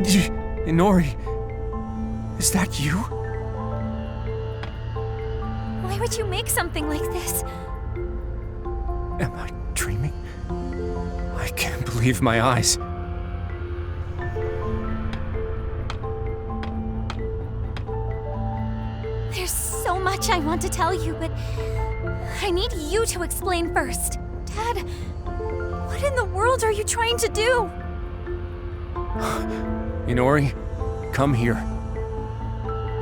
Inori, is that you? Why would you make something like this? Am I dreaming? I can't believe my eyes. There's so much I want to tell you, but I need you to explain first. Dad, what in the world are you trying to do? Inori, come here.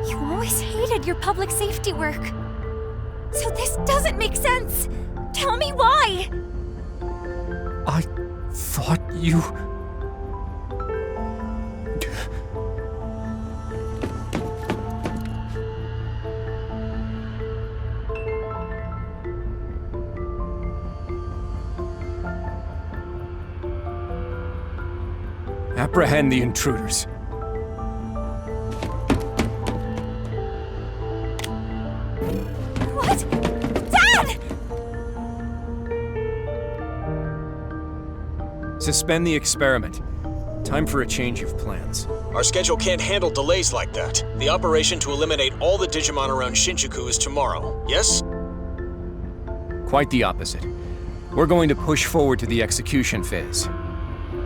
You always hated your public safety work. So this doesn't make sense. Tell me why. I thought you... Apprehend the intruders. What? Dad! Suspend the experiment. Time for a change of plans. Our schedule can't handle delays like that. The operation to eliminate all the Digimon around Shinjuku is tomorrow, yes? Quite the opposite. We're going to push forward to the execution phase.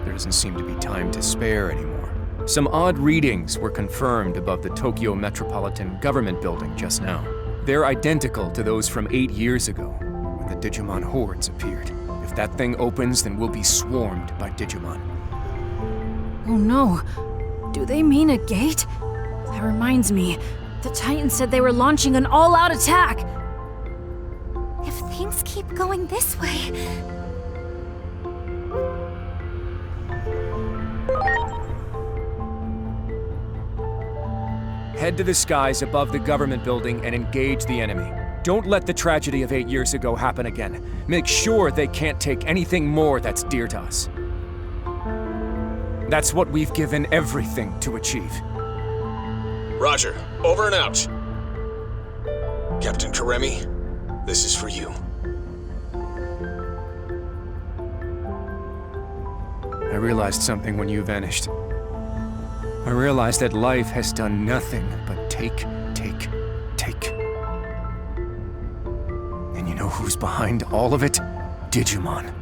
There doesn't seem to be time to spare anymore. Some odd readings were confirmed above the Tokyo Metropolitan Government Building just now. They're identical to those from 8 years ago, when the Digimon hordes appeared. If that thing opens, then we'll be swarmed by Digimon. Oh no. Do they mean a gate? That reminds me. The Titans said they were launching an all-out attack! If things keep going this way... Head to the skies above the government building and engage the enemy. Don't let the tragedy of 8 years ago happen again. Make sure they can't take anything more that's dear to us. That's what we've given everything to achieve. Roger. Over and out. Captain Karemi, this is for you. I realized something when you vanished. I realized that life has done nothing but take. And you know who's behind all of it? Digimon.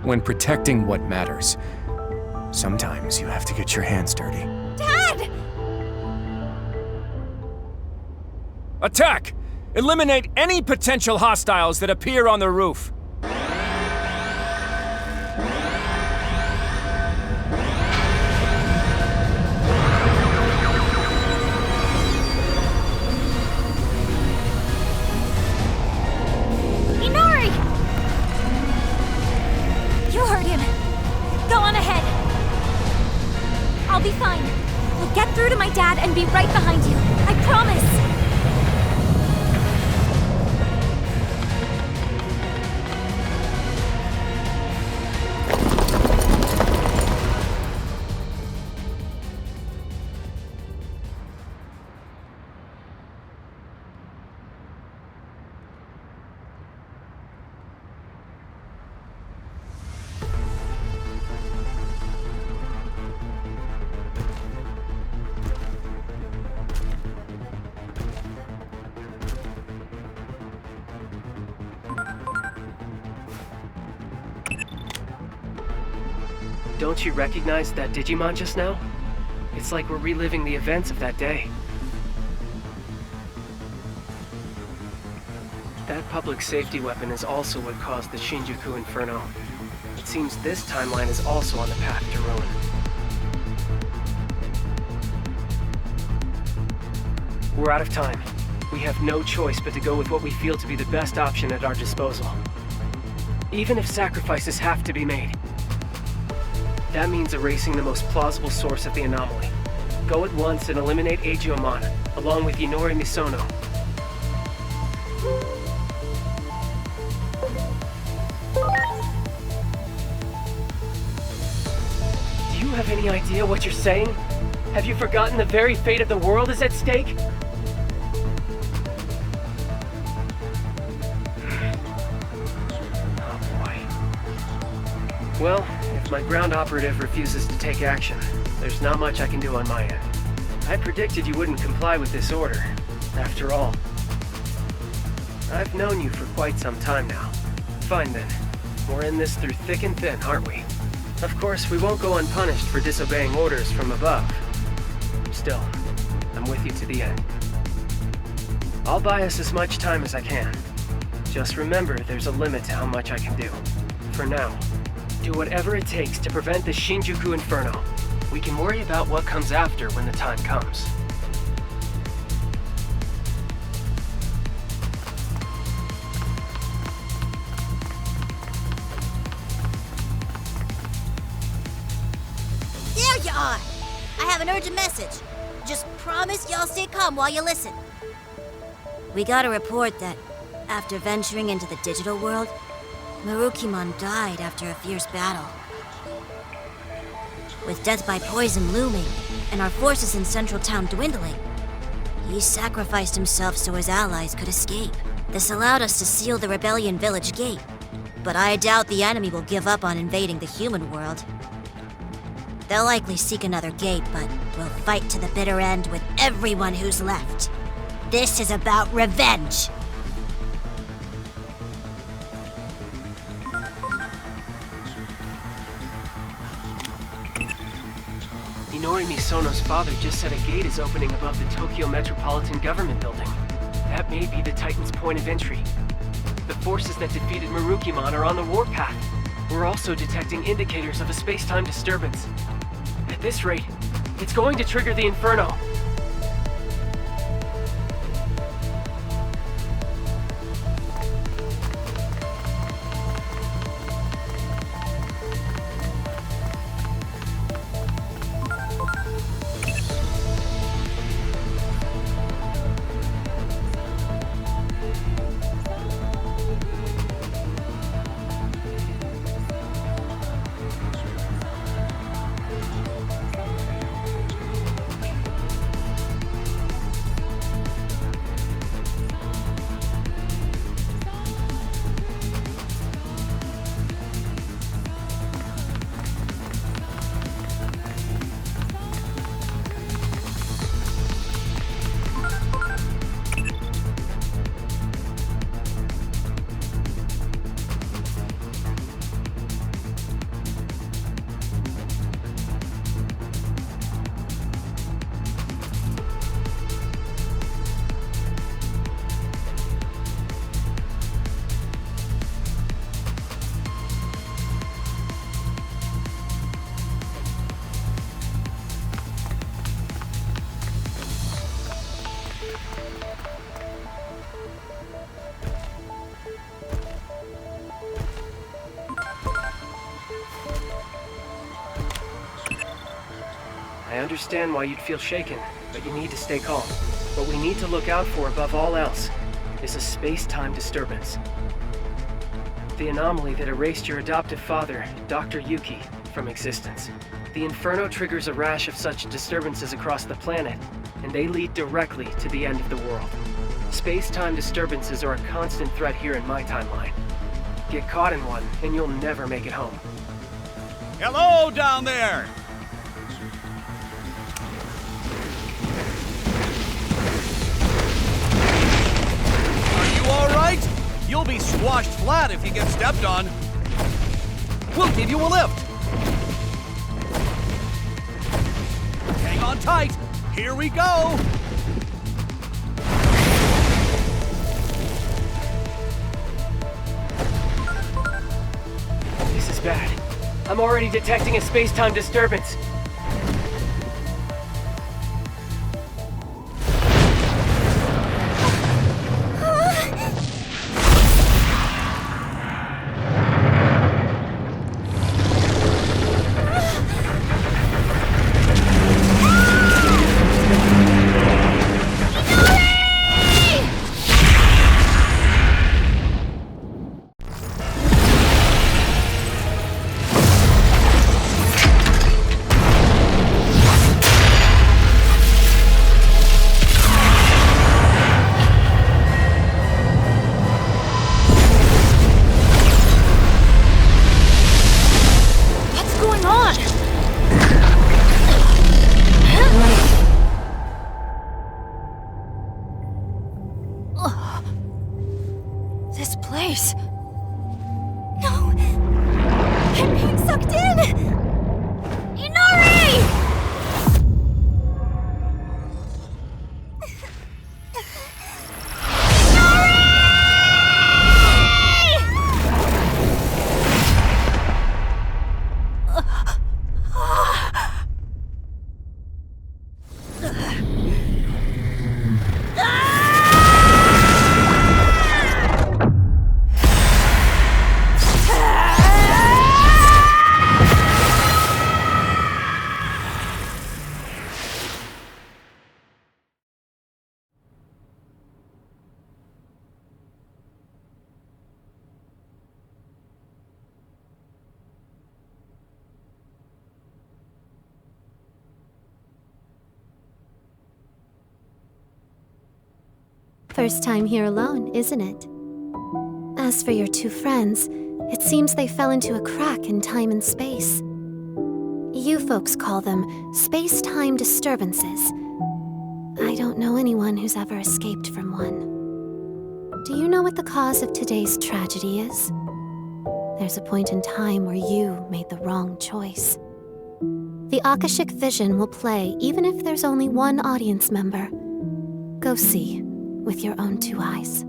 When protecting what matters, sometimes you have to get your hands dirty. Dad! Attack! Eliminate any potential hostiles that appear on the roof. I'll be fine. We'll get through to my dad and be right behind you. I promise! Don't you recognize that Digimon just now? It's like we're reliving the events of that day. That public safety weapon is also what caused the Shinjuku Inferno. It seems this timeline is also on the path to ruin. We're out of time. We have no choice but to go with what we feel to be the best option at our disposal. Even if sacrifices have to be made. That means erasing the most plausible source of the anomaly. Go at once and eliminate Agiomon, along with Inori Misono. Do you have any idea what you're saying? Have you forgotten the very fate of the world is at stake? Oh boy. Well, if My ground operative refuses to take action. There's not much I can do on my end. I predicted you wouldn't comply with this order. After all, I've known you for quite some time now. Fine then. We're in this through thick and thin, aren't we? Of course, we won't go unpunished for disobeying orders from above. Still, I'm with you to the end. I'll buy us as much time as I can. Just remember, there's a limit to how much I can do. For now, do whatever it takes to prevent the Shinjuku Inferno. We can worry about what comes after when the time comes. There you are! I have an urgent message. Just promise y'all stay calm while you listen. We got a report that, after venturing into the digital world, Marukimon died after a fierce battle. With death by poison looming, and our forces in central town dwindling, he sacrificed himself so his allies could escape. This allowed us to seal the Rebellion Village gate, but I doubt the enemy will give up on invading the human world. They'll likely seek another gate, but we'll fight to the bitter end with everyone who's left. This is about revenge! Inori Misono's father just said a gate is opening above the Tokyo Metropolitan Government Building. That may be the Titan's point of entry. The forces that defeated Marukimon are on the warpath. We're also detecting indicators of a space-time disturbance. At this rate, it's going to trigger the Inferno. I understand why you'd feel shaken, but you need to stay calm. What we need to look out for above all else is a space-time disturbance. The anomaly that erased your adoptive father, Dr. Yuki, from existence. The Inferno triggers a rash of such disturbances across the planet, and they lead directly to the end of the world. Space-time disturbances are a constant threat here in my timeline. Get caught in one, and you'll never make it home. Hello down there! All right? You'll be squashed flat if you get stepped on. We'll give you a lift. Hang on tight. Here we go. This is bad. I'm already detecting a space-time disturbance. place? No! I'm being sucked in! Inori! First time here alone, isn't it? As for your two friends, it seems they fell into a crack in time and space. You folks call them space-time disturbances. I don't know anyone who's ever escaped from one. Do you know what the cause of today's tragedy is? There's a point in time where you made the wrong choice. The Akashic Vision will play even if there's only one audience member. Go see with your own two eyes.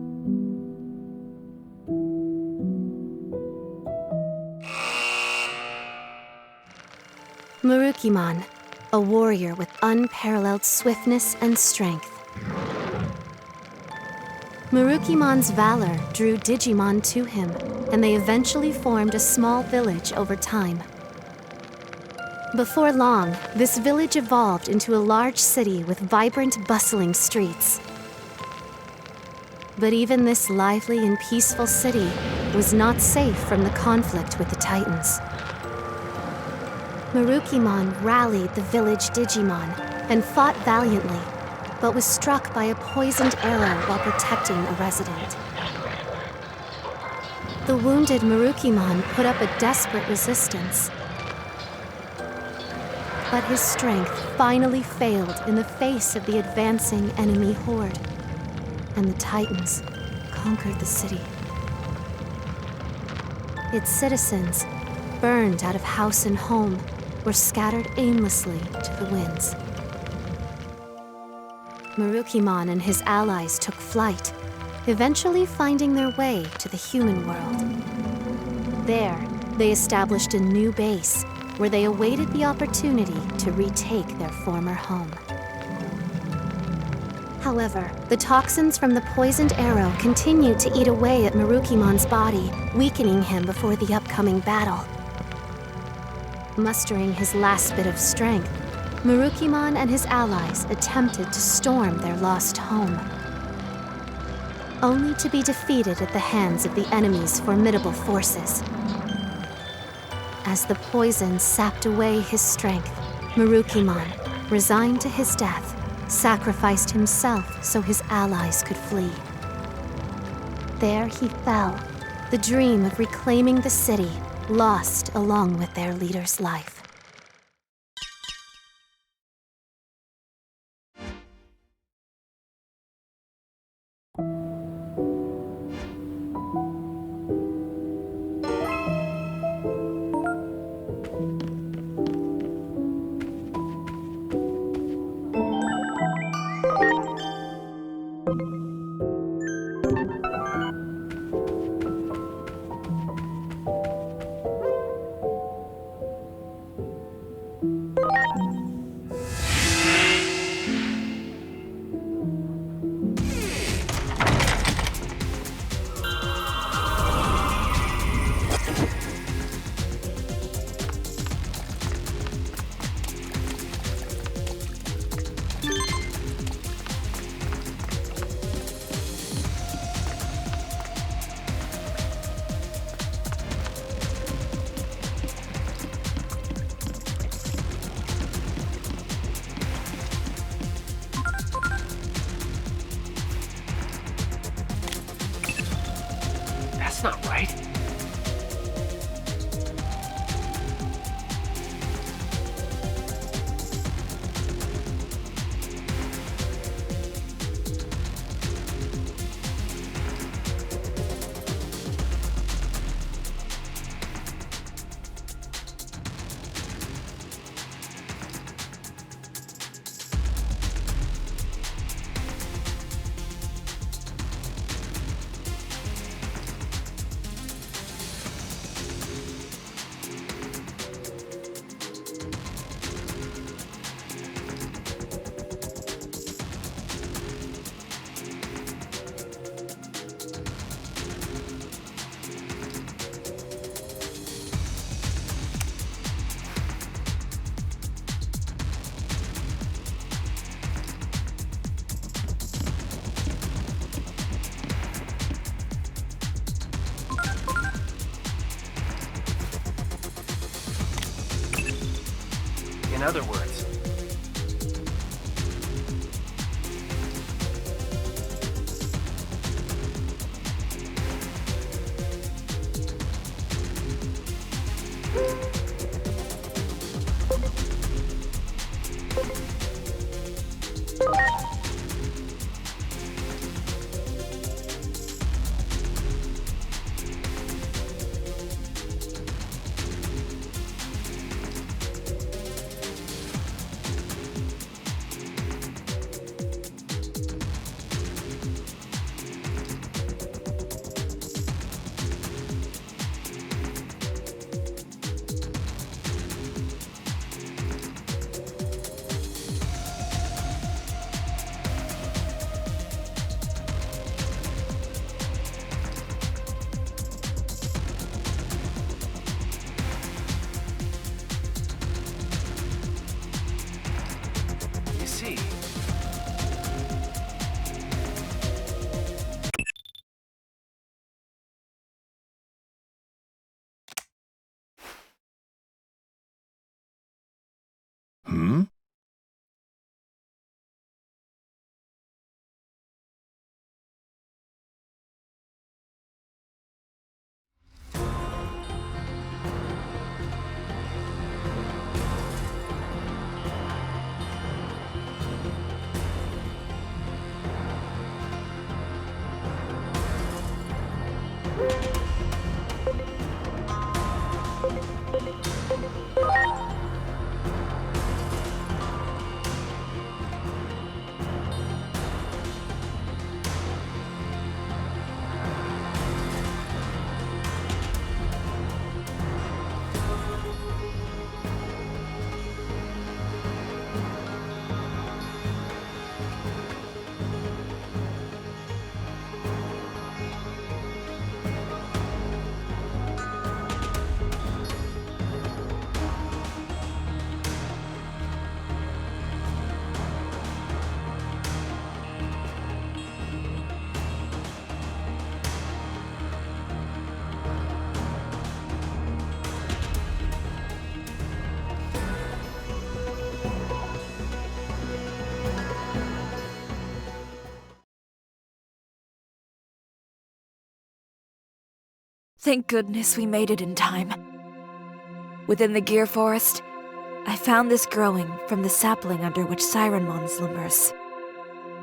Marukimon, a warrior with unparalleled swiftness and strength. Marukimon's valor drew Digimon to him, and they eventually formed a small village over time. Before long, this village evolved into a large city with vibrant, bustling streets. But even this lively and peaceful city was not safe from the conflict with the Titans. Marukimon rallied the village Digimon and fought valiantly, but was struck by a poisoned arrow while protecting a resident. The wounded Marukimon put up a desperate resistance. But his strength finally failed in the face of the advancing enemy horde, and the Titans conquered the city. Its citizens, burned out of house and home, were scattered aimlessly to the winds. Marukimon and his allies took flight, eventually finding their way to the human world. There, they established a new base, where they awaited the opportunity to retake their former home. However, the toxins from the poisoned arrow continued to eat away at Marukimon's body, weakening him before the upcoming battle. Mustering his last bit of strength, Marukimon and his allies attempted to storm their lost home, only to be defeated at the hands of the enemy's formidable forces. As the poison sapped away his strength, Marukimon, resigned to his death, sacrificed himself so his allies could flee. There he fell, the dream of reclaiming the city lost along with their leader's life. That's not right. in other words. Hmm? Thank goodness we made it in time. Within the Gear Forest, I found this growing from the sapling under which Sirenmon slumbers.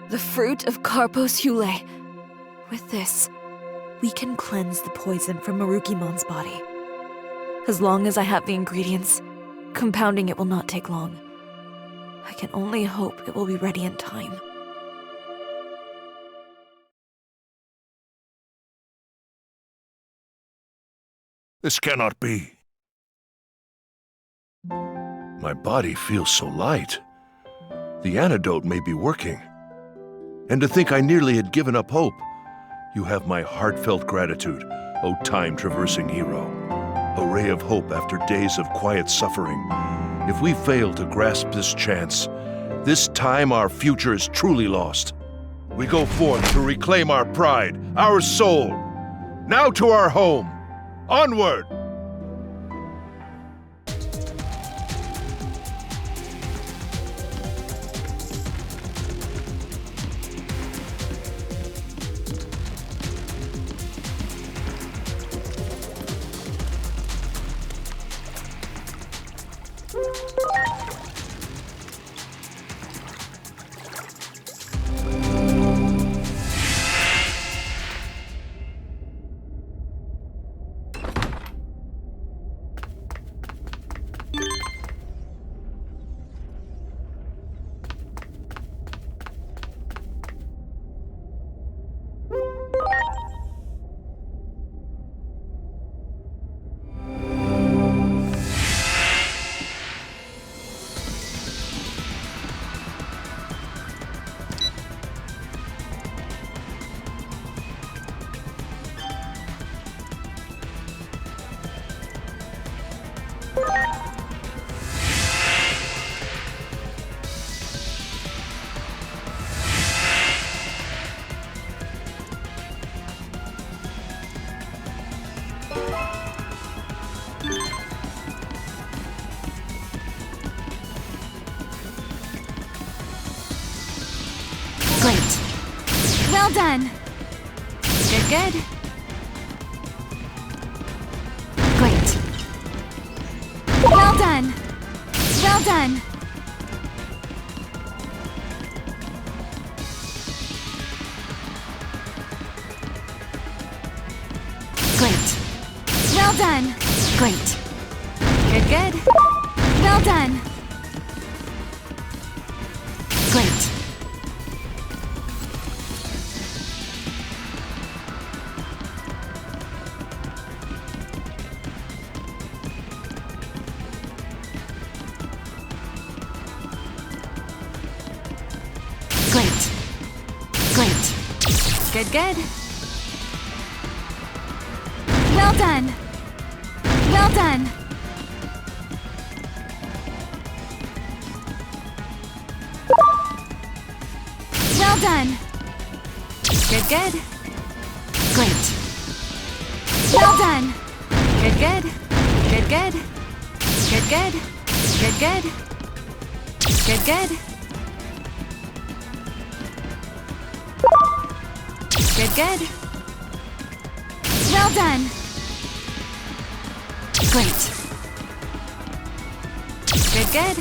The fruit of Carpos Hule. With this, we can cleanse the poison from Marukimon's body. As long as I have the ingredients, compounding it will not take long. I can only hope it will be ready in time. This cannot be. My body feels so light. The antidote may be working. And to think I nearly had given up hope. You have my heartfelt gratitude, O time-traversing hero. A ray of hope after days of quiet suffering. If we fail to grasp this chance, this time our future is truly lost. We go forth to reclaim our pride, our soul. Now to our home. Onward! Well done. Good, good. Great. Well done. Well done. Great. Well done. Great. Good, good. Well done. Great. Great. Great. Good, good. Well done. Well done. Well done. Good, good. Great. Well done. Good, good. Good, good. Good, good. Good, good. Good, good. Good, good. Well done. Great. Good, good.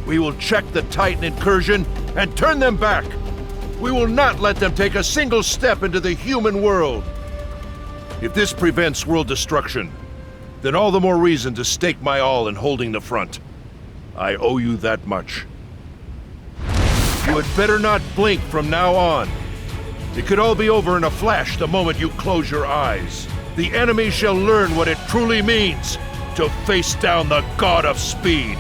We will check the Titan incursion and turn them back. We will not let them take a single step into the human world. If this prevents world destruction, then all the more reason to stake my all in holding the front. I owe you that much. You had better not blink from now on. It could all be over in a flash the moment you close your eyes. The enemy shall learn what it truly means to face down the God of Speed.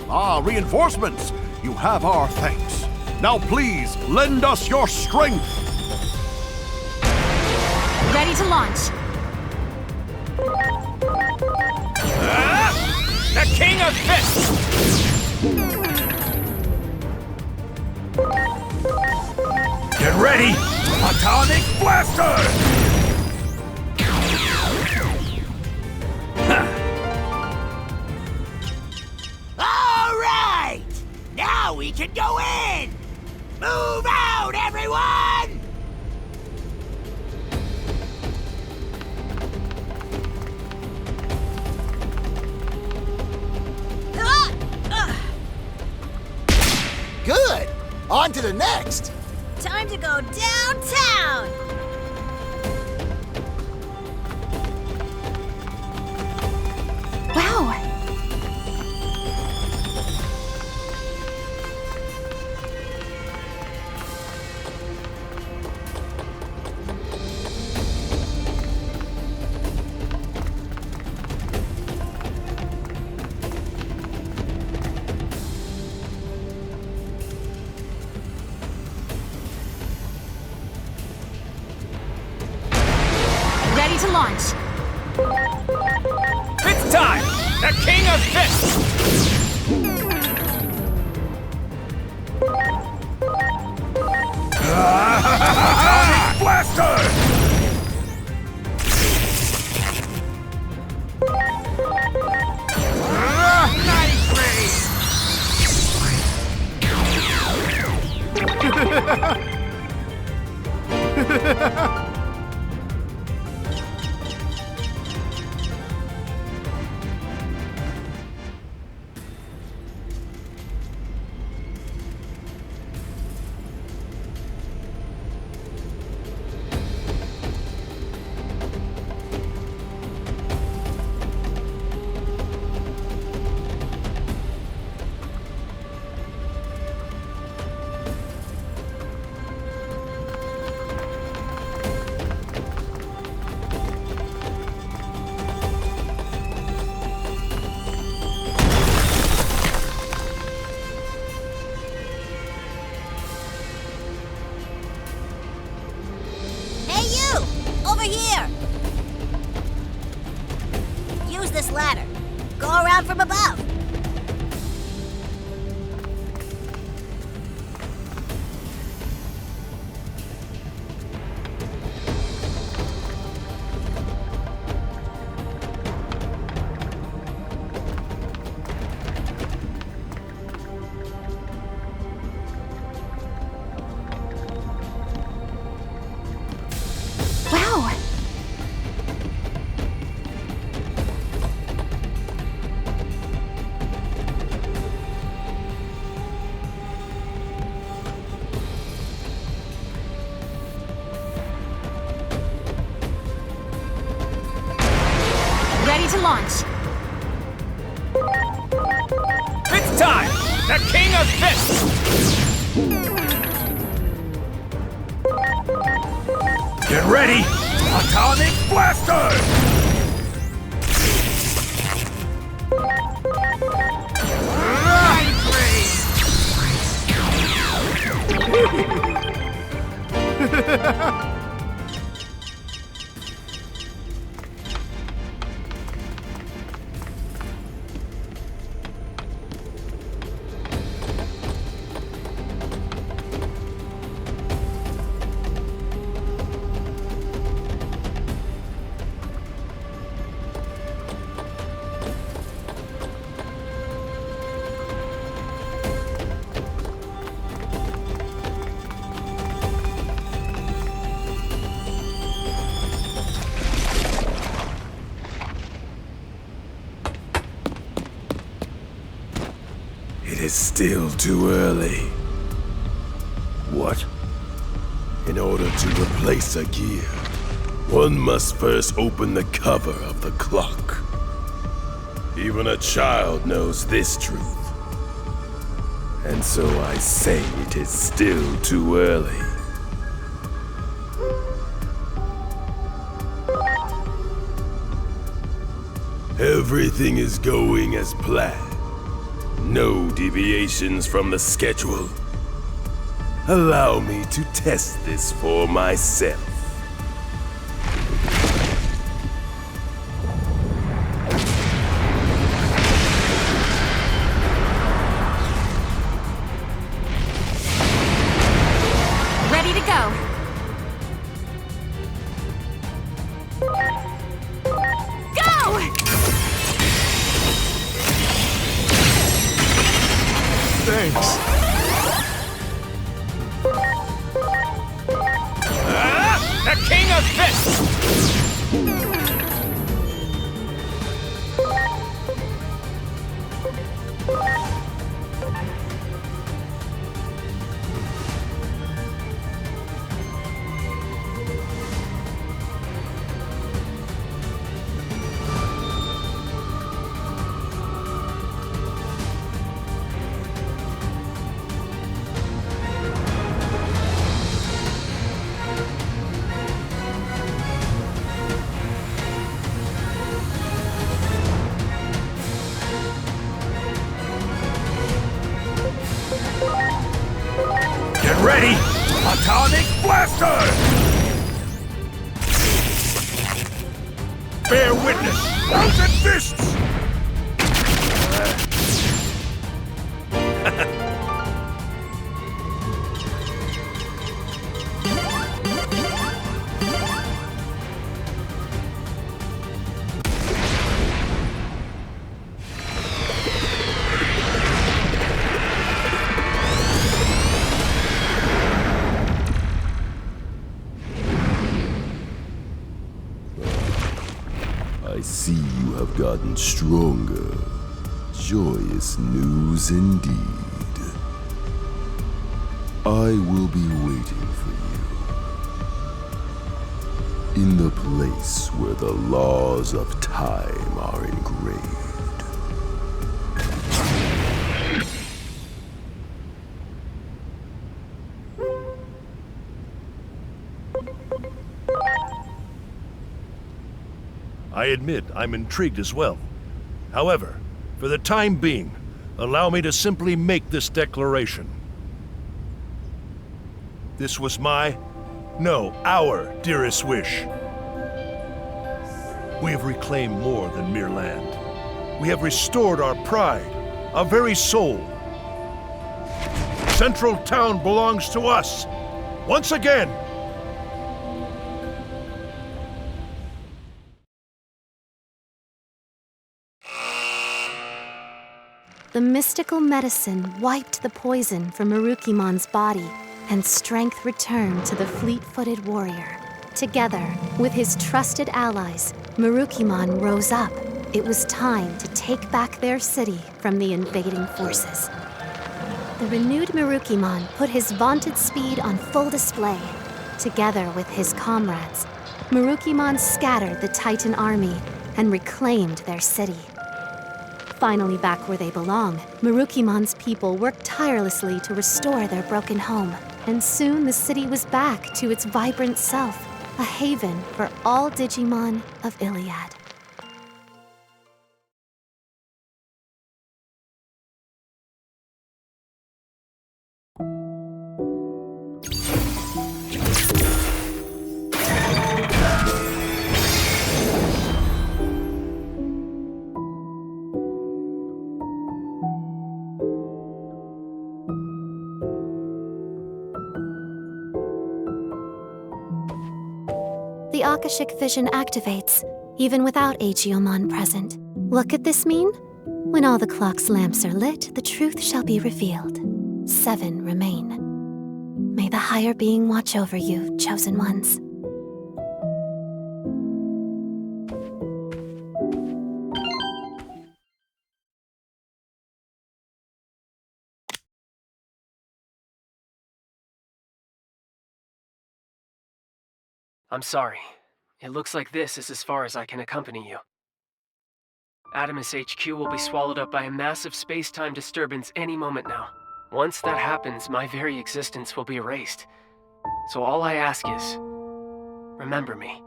Ah, reinforcements! You have our thanks. Now please, lend us your strength! Ready to launch. The King of Fists! Get ready! Atomic Blaster! Now we can go in! Move out, everyone! Good! On to the next! Time to go downtown! Wow. Ready to launch. It's time! The King of Fists! Atomic Blaster! this ladder. Go around from above. Wow! Ready to launch. It's time! The King of Fists! Get ready! Atomic Blaster! It is still too early. What? In order to replace a gear, one must first open the cover of the clock. Even a child knows this truth. And so I say it is still too early. Everything is going as planned. No deviations from the schedule. Allow me to test this for myself. Ready to go. Go! Thanks. The King of Fists! Get ready! Atomic Blaster! Bear witness! Thousand Fists! I see you have gotten stronger. Joyous news indeed. I will be waiting for you in the place where the laws of time are engraved. I admit I'm intrigued as well. However, for the time being, allow me to simply make this declaration. This was our dearest wish. We have reclaimed more than mere land. We have restored our pride, our very soul. Central Town belongs to us, once again. The mystical medicine wiped the poison from Marukimon's body, and strength returned to the fleet-footed warrior. Together, with his trusted allies, Marukimon rose up. It was time to take back their city from the invading forces. The renewed Marukimon put his vaunted speed on full display. Together with his comrades, Marukimon scattered the Titan army and reclaimed their city. Finally back where they belong, Marukimon's people worked tirelessly to restore their broken home. And soon the city was back to its vibrant self, a haven for all Digimon of Iliad. The Akashic vision activates, even without Aegeomon present. What could this mean? When all the clock's lamps are lit, the truth shall be revealed. 7 remain. May the higher being watch over you, chosen ones. I'm sorry. It looks like this is as far as I can accompany you. Adamus HQ will be swallowed up by a massive space-time disturbance any moment now. Once that happens, my very existence will be erased. So all I ask is, remember me.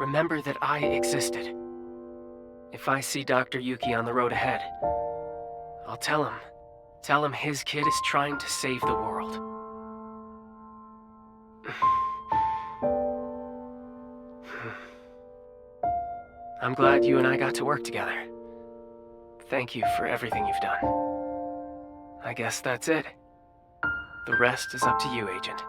Remember that I existed. If I see Dr. Yuki on the road ahead, I'll tell him his kid is trying to save the world. I'm glad you and I got to work together. Thank you for everything you've done. I guess that's it. The rest is up to you, Agent.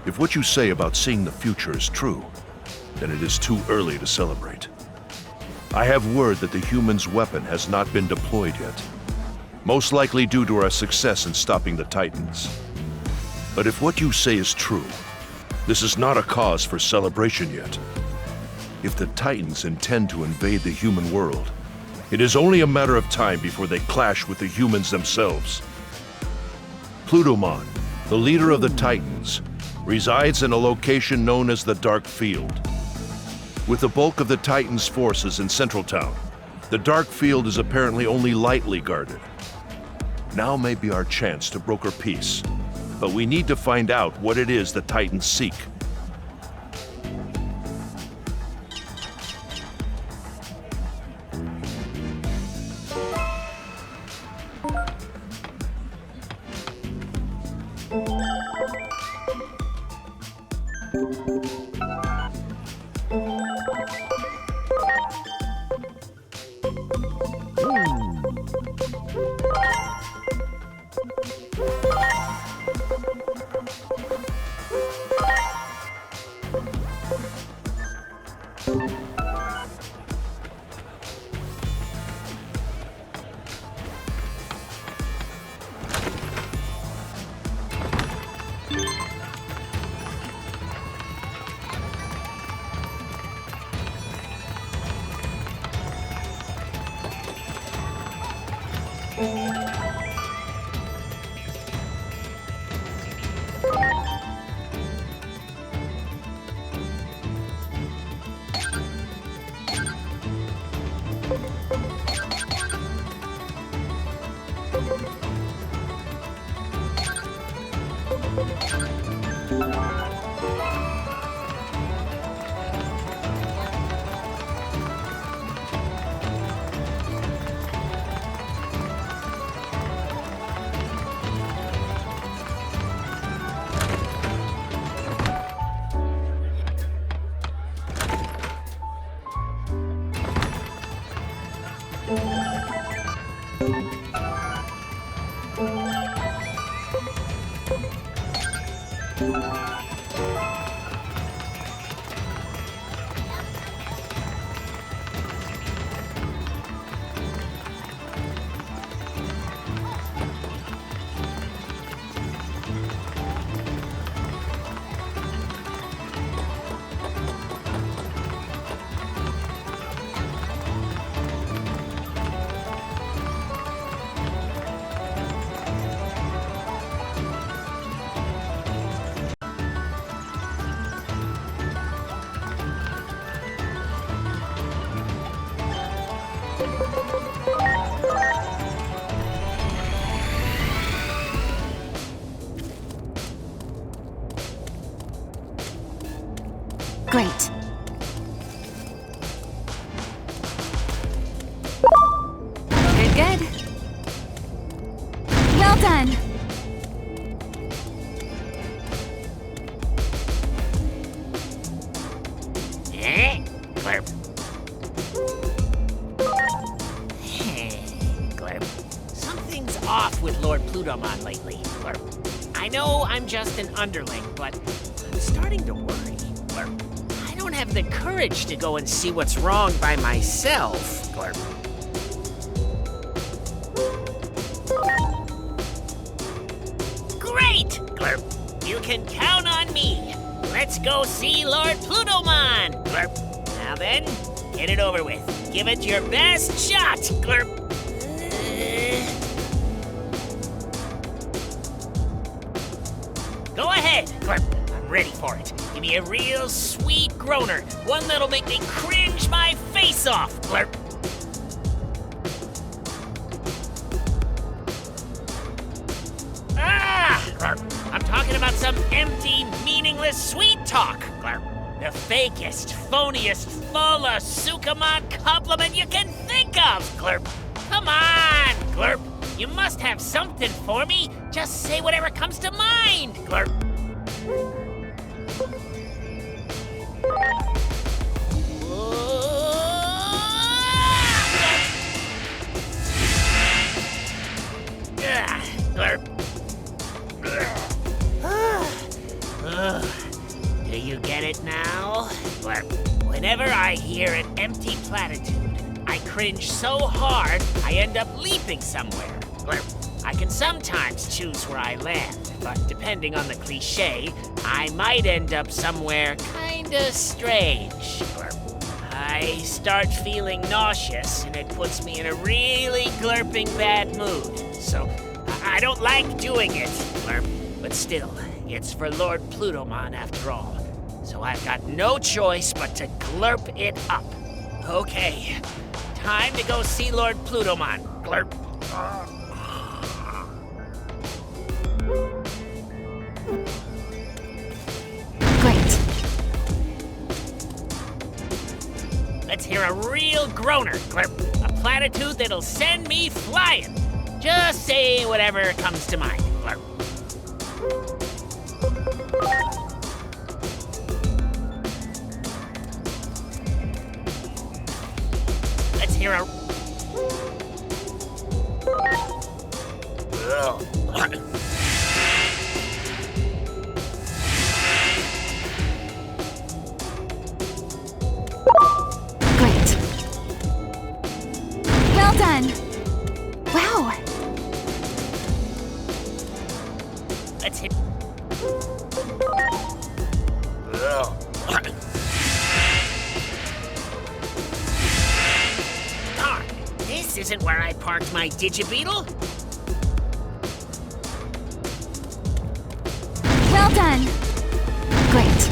If what you say about seeing the future is true, then it is too early to celebrate. I have word that the human's weapon has not been deployed yet. Most likely due to our success in stopping the Titans. But if what you say is true, this is not a cause for celebration yet. If the Titans intend to invade the human world, it is only a matter of time before they clash with the humans themselves. Plutomon, the leader of the Titans, resides in a location known as the Dark Field. With the bulk of the Titans' forces in Central Town, the Dark Field is apparently only lightly guarded. Now may be our chance to broker peace, but we need to find out what it is the Titans seek. Great. Good, good. Well done. Glurp. Glurp. Something's off with Lord Plutomon lately, Glurp. I know I'm just an underling, but I'm starting to worry, Glurp. I don't have the courage to go and see what's wrong by myself, Glurp. Great, Glurp. You can count on me. Let's go see Lord Plutomon, Glurp. Now then, get it over with. Give it your best shot, Glurp. Go ahead, Glurp. I'm ready for it. Give me a real sweet groaner. One that'll make me cringe my face off, Glurp. Ah, Glurp. I'm talking about some empty, meaningless sweet talk, Glurp. The fakest, phoniest, full of Sukamon compliment you can think of, Glurp. Come on, Glurp. You must have something for me. Just say whatever comes to mind, Glurp. Glurp. Do you get it now? Glurp. Whenever I hear an empty platitude, cringe so hard, I end up leaping somewhere. I can sometimes choose where I land, but depending on the cliche, I might end up somewhere kinda strange. I start feeling nauseous, and it puts me in a really glurping bad mood. So, I don't like doing it, but still, it's for Lord Plutomon after all. So I've got no choice but to glurp it up. Okay, time to go see Lord Plutomon. Glurp. Great. Let's hear a real groaner, Glurp. A platitude that'll send me flying. Just say whatever comes to mind, Glurp. Let's hear a... Great. Well done. Wow. Let's hit... Darn, this isn't where I parked my Digibeetle. Well done. Great.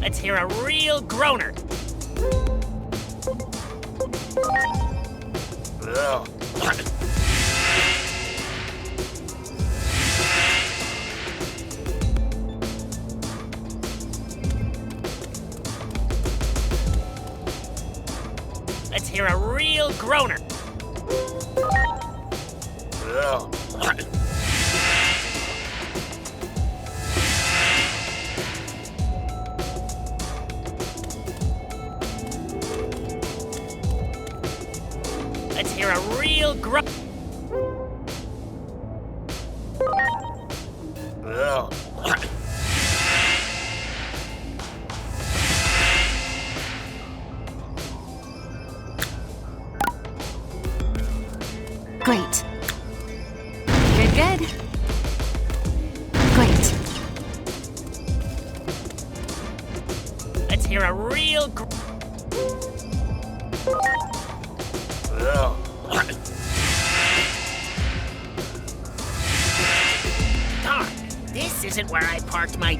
Let's hear a real groaner. Let's hear a real groaner. Let's hear a real groan. Great. Good, good. Great. Let's hear a real Darn, this isn't where I parked my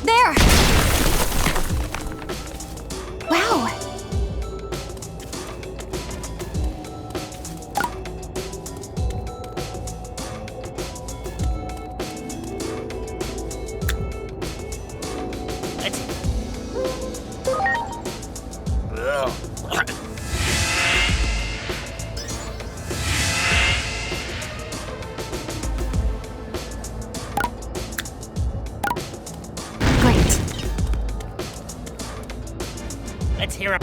There! Wow! Great. Let's hear a...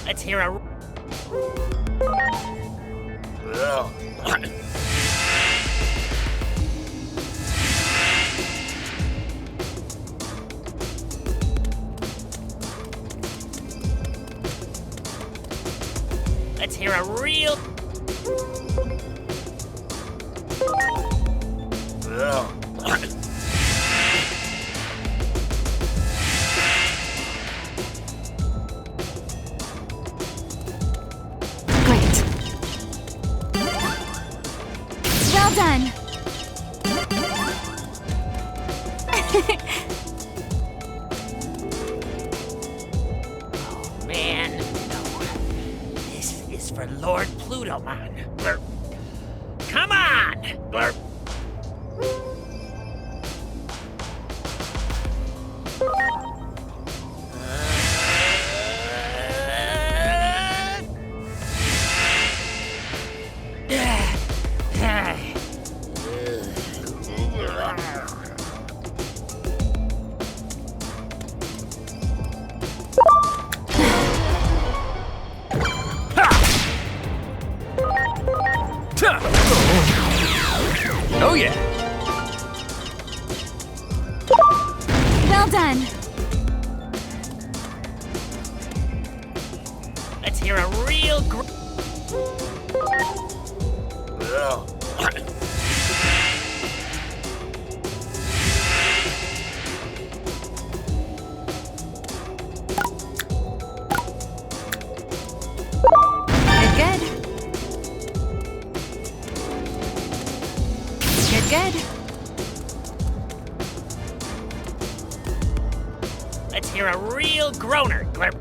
Let's hear a... Let's hear a real... Great. Well done. Oh, man. No. This is for Lord Plutomon. Blurp. Come on! Blurp. Well done. Let's hear a real Good. Good. Let's hear a real groaner. Glurp.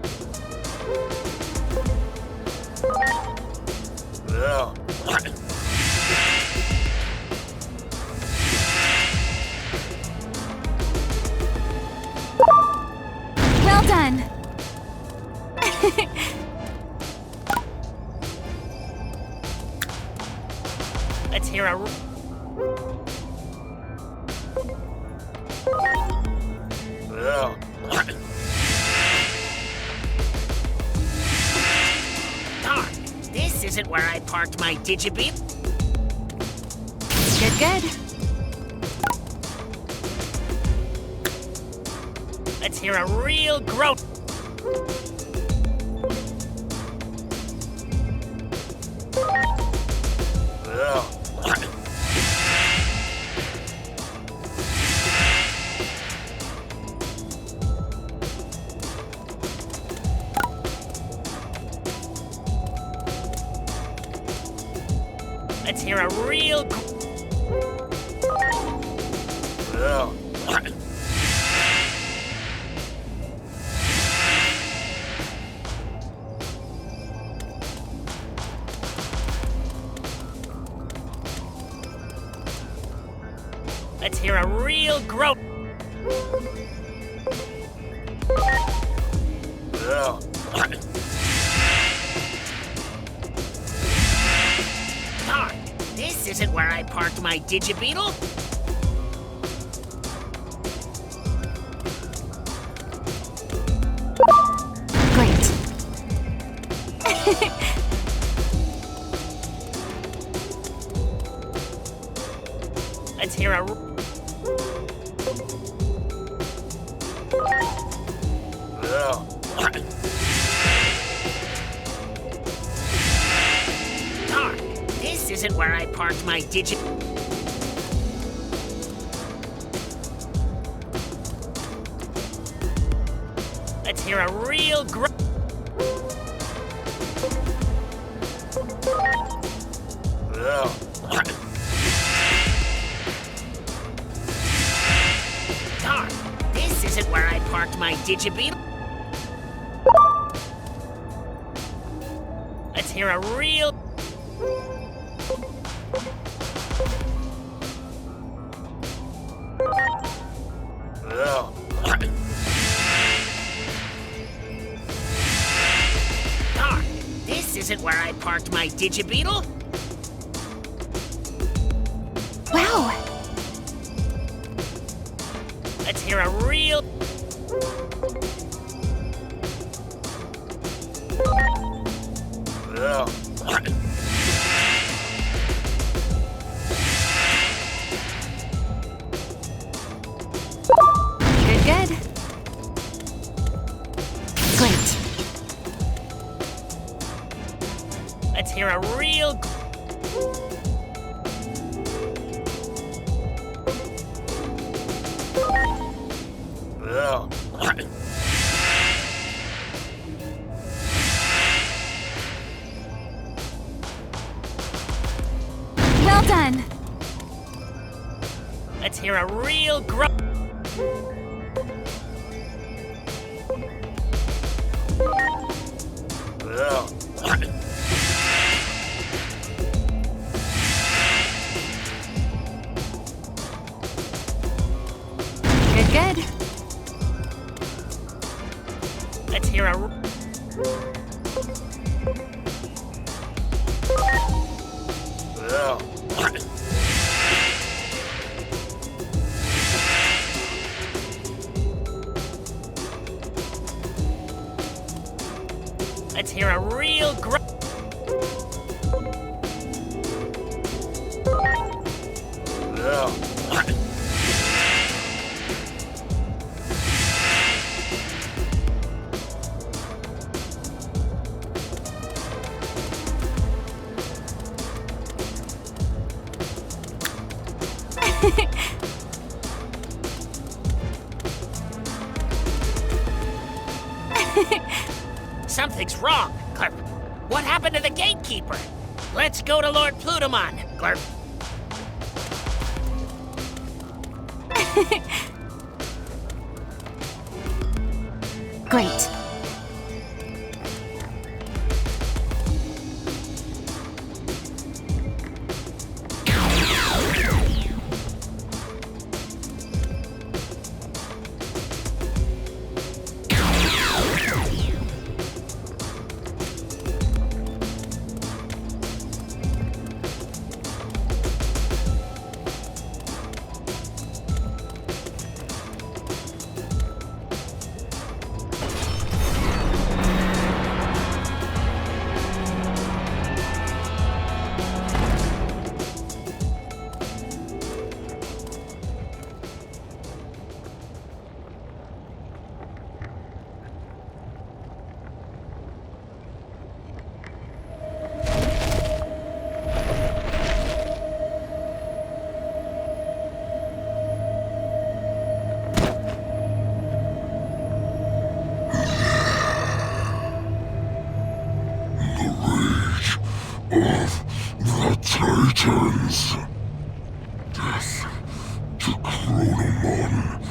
Well done. Let's hear a Darn, this isn't where I parked my Digibeam. Good. Let's hear a real groan. Let's hear a real Let's hear a real groan. Darn, this isn't where I parked my Digibeetle. Great. Let's hear a Darn, this isn't where I parked my Let's hear a real Darn, this isn't where I parked my Digibeetle. Let's hear a real Darn, this isn't where I parked my Digibeetle. Wow. Let's hear a real Good. Great. Let's hear a real Well done. Let's hear a real Good. Let's hear a Let's hear a real Something's wrong, Glurp. What happened to the gatekeeper? Let's go to Lord Plutomon, Glurp. Great. Titans. Death to Chronomon.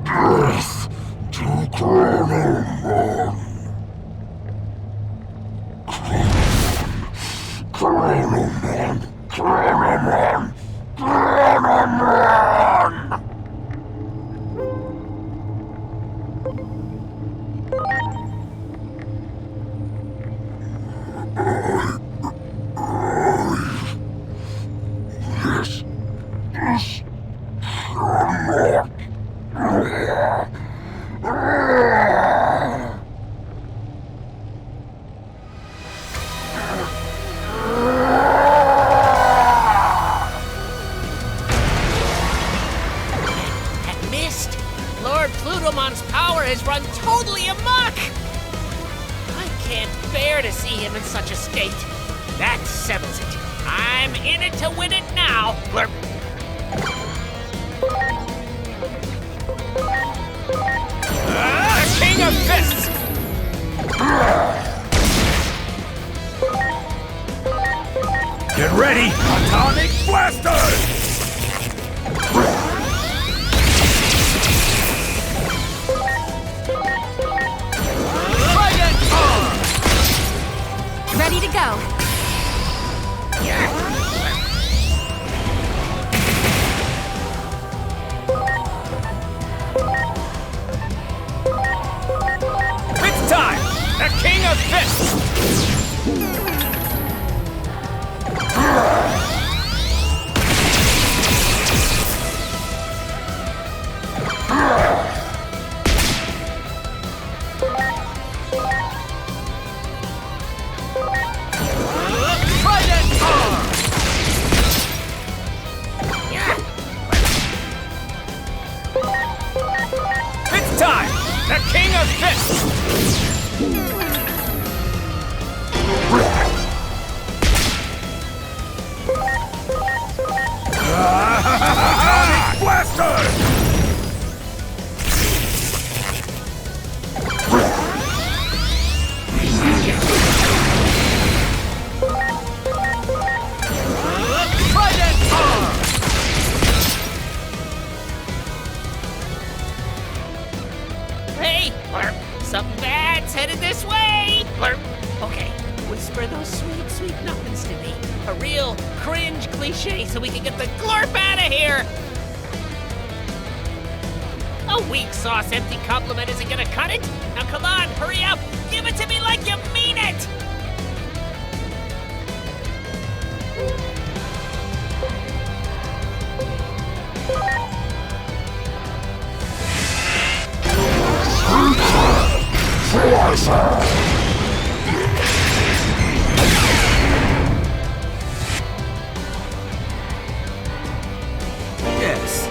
Death to Chronomon. Chronomon. Chronomon. Chronomon. Lord Plutomon's power has run totally amok! I can't bear to see him in such a state. That settles it. I'm in it to win it now, Glurp. King of Fists! Get ready! Atomic Blaster! Ready to go. It's time! The King of Fists! It's time! The King of Fists! Atomic Blaster! Hey, Glurp, something bad's headed this way! Glurp, okay, whisper those sweet, sweet nothings to me. A real cringe cliche so we can get the Glurp out of here! A weak sauce empty compliment isn't gonna cut it! Now come on, hurry up! Give it to me like you mean it! Yes.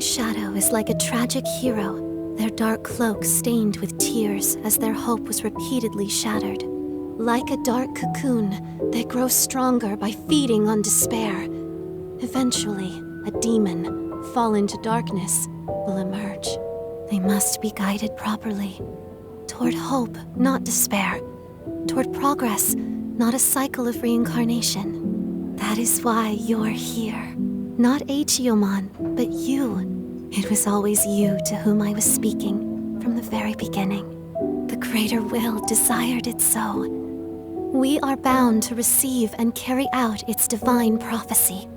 living shadow is like a tragic hero, their dark cloak stained with tears as their hope was repeatedly shattered. Like a dark cocoon, they grow stronger by feeding on despair. Eventually, a demon, fallen to darkness, will emerge. They must be guided properly. Toward hope, not despair. Toward progress, not a cycle of reincarnation. That is why you're here. Not Achiomon, but you. It was always you to whom I was speaking, from the very beginning. The greater will desired it so. We are bound to receive and carry out its divine prophecy.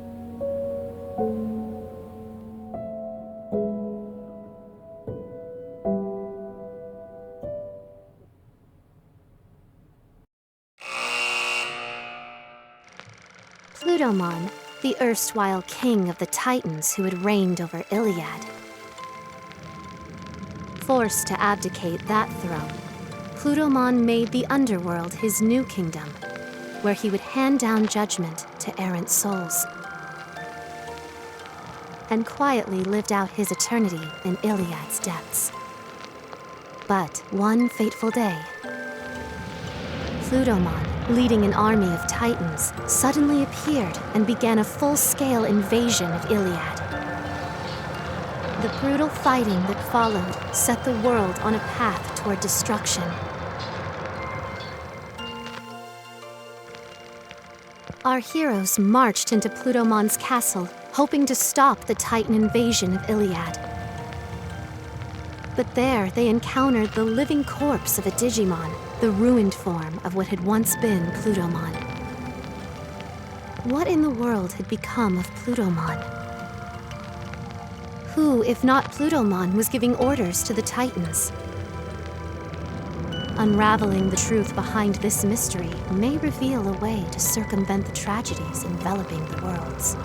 Plutomon, the erstwhile king of the Titans who had reigned over Iliad. Forced to abdicate that throne, Plutomon made the underworld his new kingdom, where he would hand down judgment to errant souls, and quietly lived out his eternity in Iliad's depths. But one fateful day, Plutomon, leading an army of Titans, suddenly appeared and began a full-scale invasion of Iliad. The brutal fighting that followed set the world on a path toward destruction. Our heroes marched into Plutomon's castle, hoping to stop the Titan invasion of Iliad. But there they encountered the living corpse of a Digimon, the ruined form of what had once been Plutomon. What in the world had become of Plutomon? Who, if not Plutomon, was giving orders to the Titans? Unraveling the truth behind this mystery may reveal a way to circumvent the tragedies enveloping the worlds.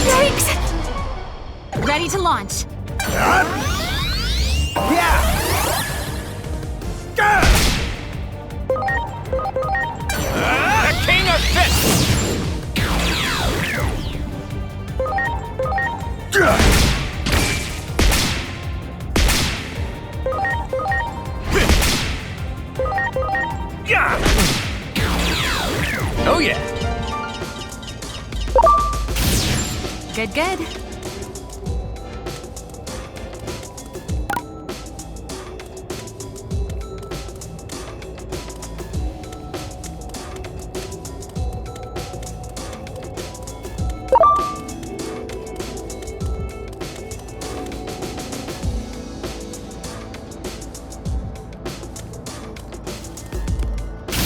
Yikes! Ready to launch. The King of Fists! Oh yeah! Good, good.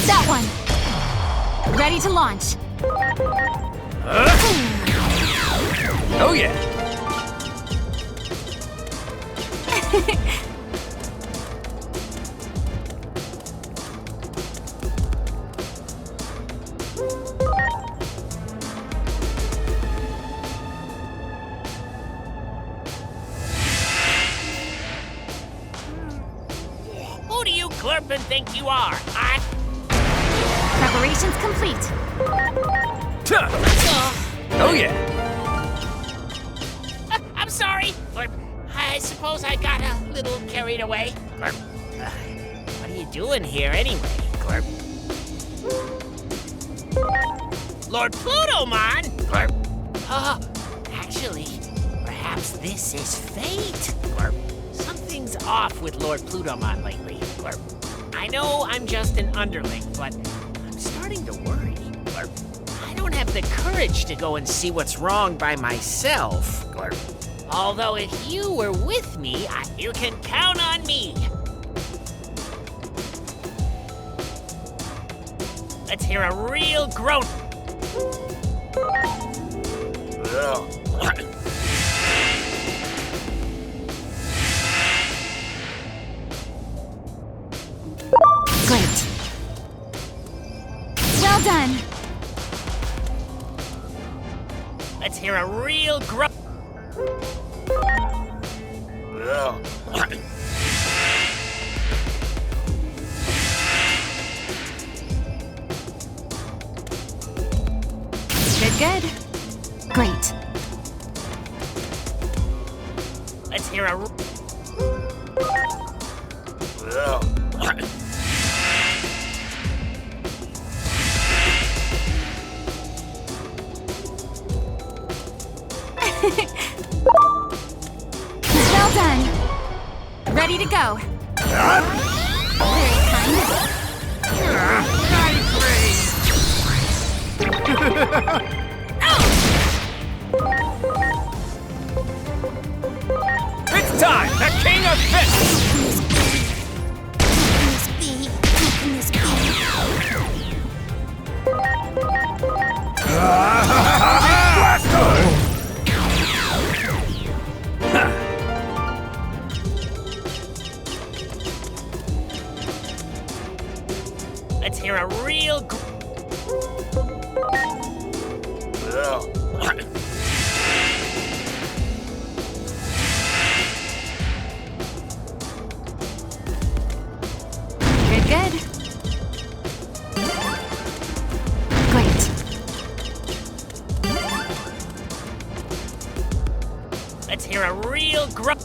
That one. Ready to launch. Oh yeah! Who do you glurpin' think you are, huh? Preparations complete. Oh yeah! I'm sorry, Glurp. I suppose I got a little carried away. Glurp. What are you doing here anyway, Glurp? Lord Plutomon? Glurp. Actually, perhaps this is fate, Glurp. Something's off with Lord Plutomon lately, Glurp. I know I'm just an underling, but I'm starting to worry, Glurp. I don't have the courage to go and see what's wrong by myself, Glurp. Although if you were with me, you can count on me. Let's hear a real groan. Great. Well done. Let's hear a real groan. Good. Great. Let's hear a... Well done. Ready to go. Very kind. It's time! The King of Fists! Let's hear a real... Good. Great. Let's hear a real groan.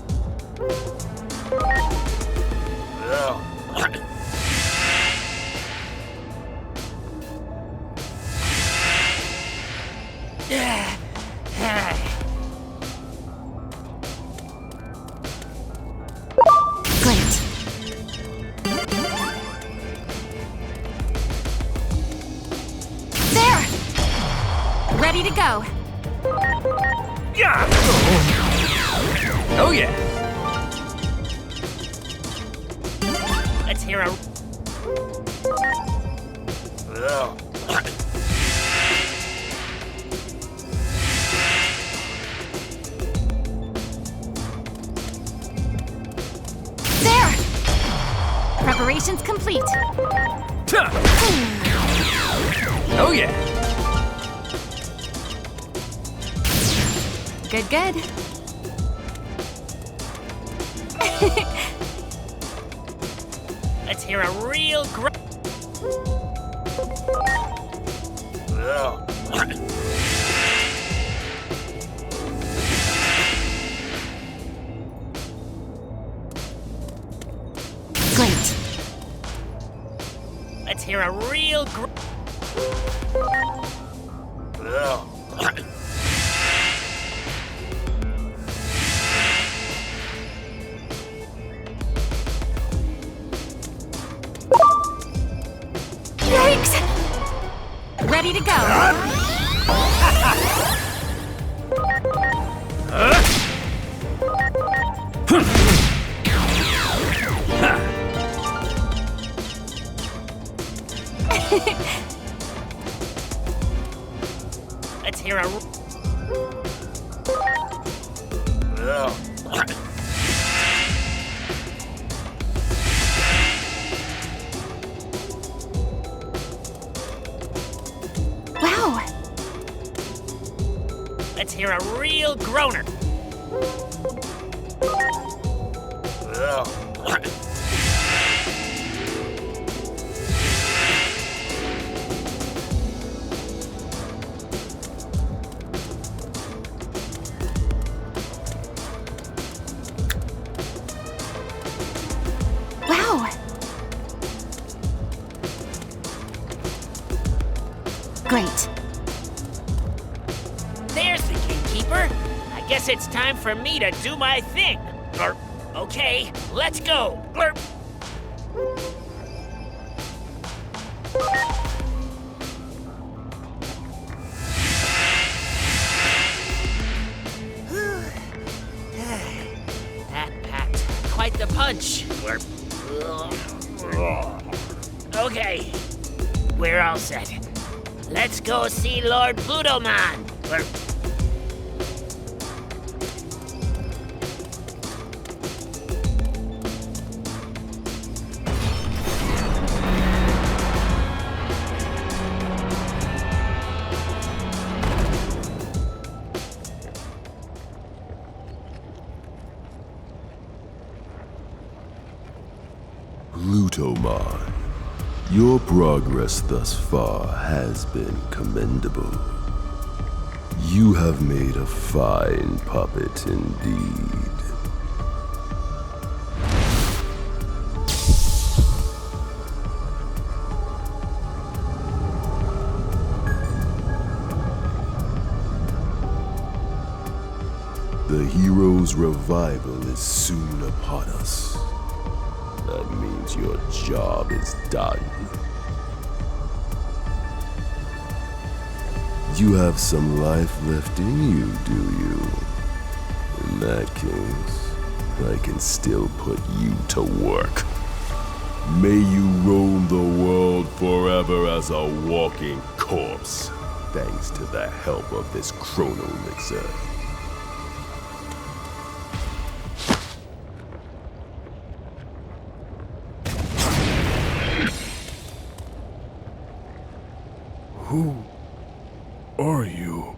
Great. There! Ready to go. Yeah! Oh yeah! Let's hear a... There! Preparations complete. Oh yeah! Good. Let's hear a real groan. Great. Let's hear a real groan. Yikes! Ready to go. Let's hear a... Wow! Let's hear a real groaner. Wow! Great. There's the gatekeeper. I guess it's time for me to do my thing. Okay, let's go. That packed quite the punch. Okay, we're all set. Let's go see Lord Pluto-Man. Pluto-Man, your progress thus far has been commendable. You have made a fine puppet indeed. The hero's revival is soon upon us. That means your job is done. You have some life left in you, do you? In that case, I can still put you to work. May you roam the world forever as a walking corpse, thanks to the help of this chrono mixer. Who are you?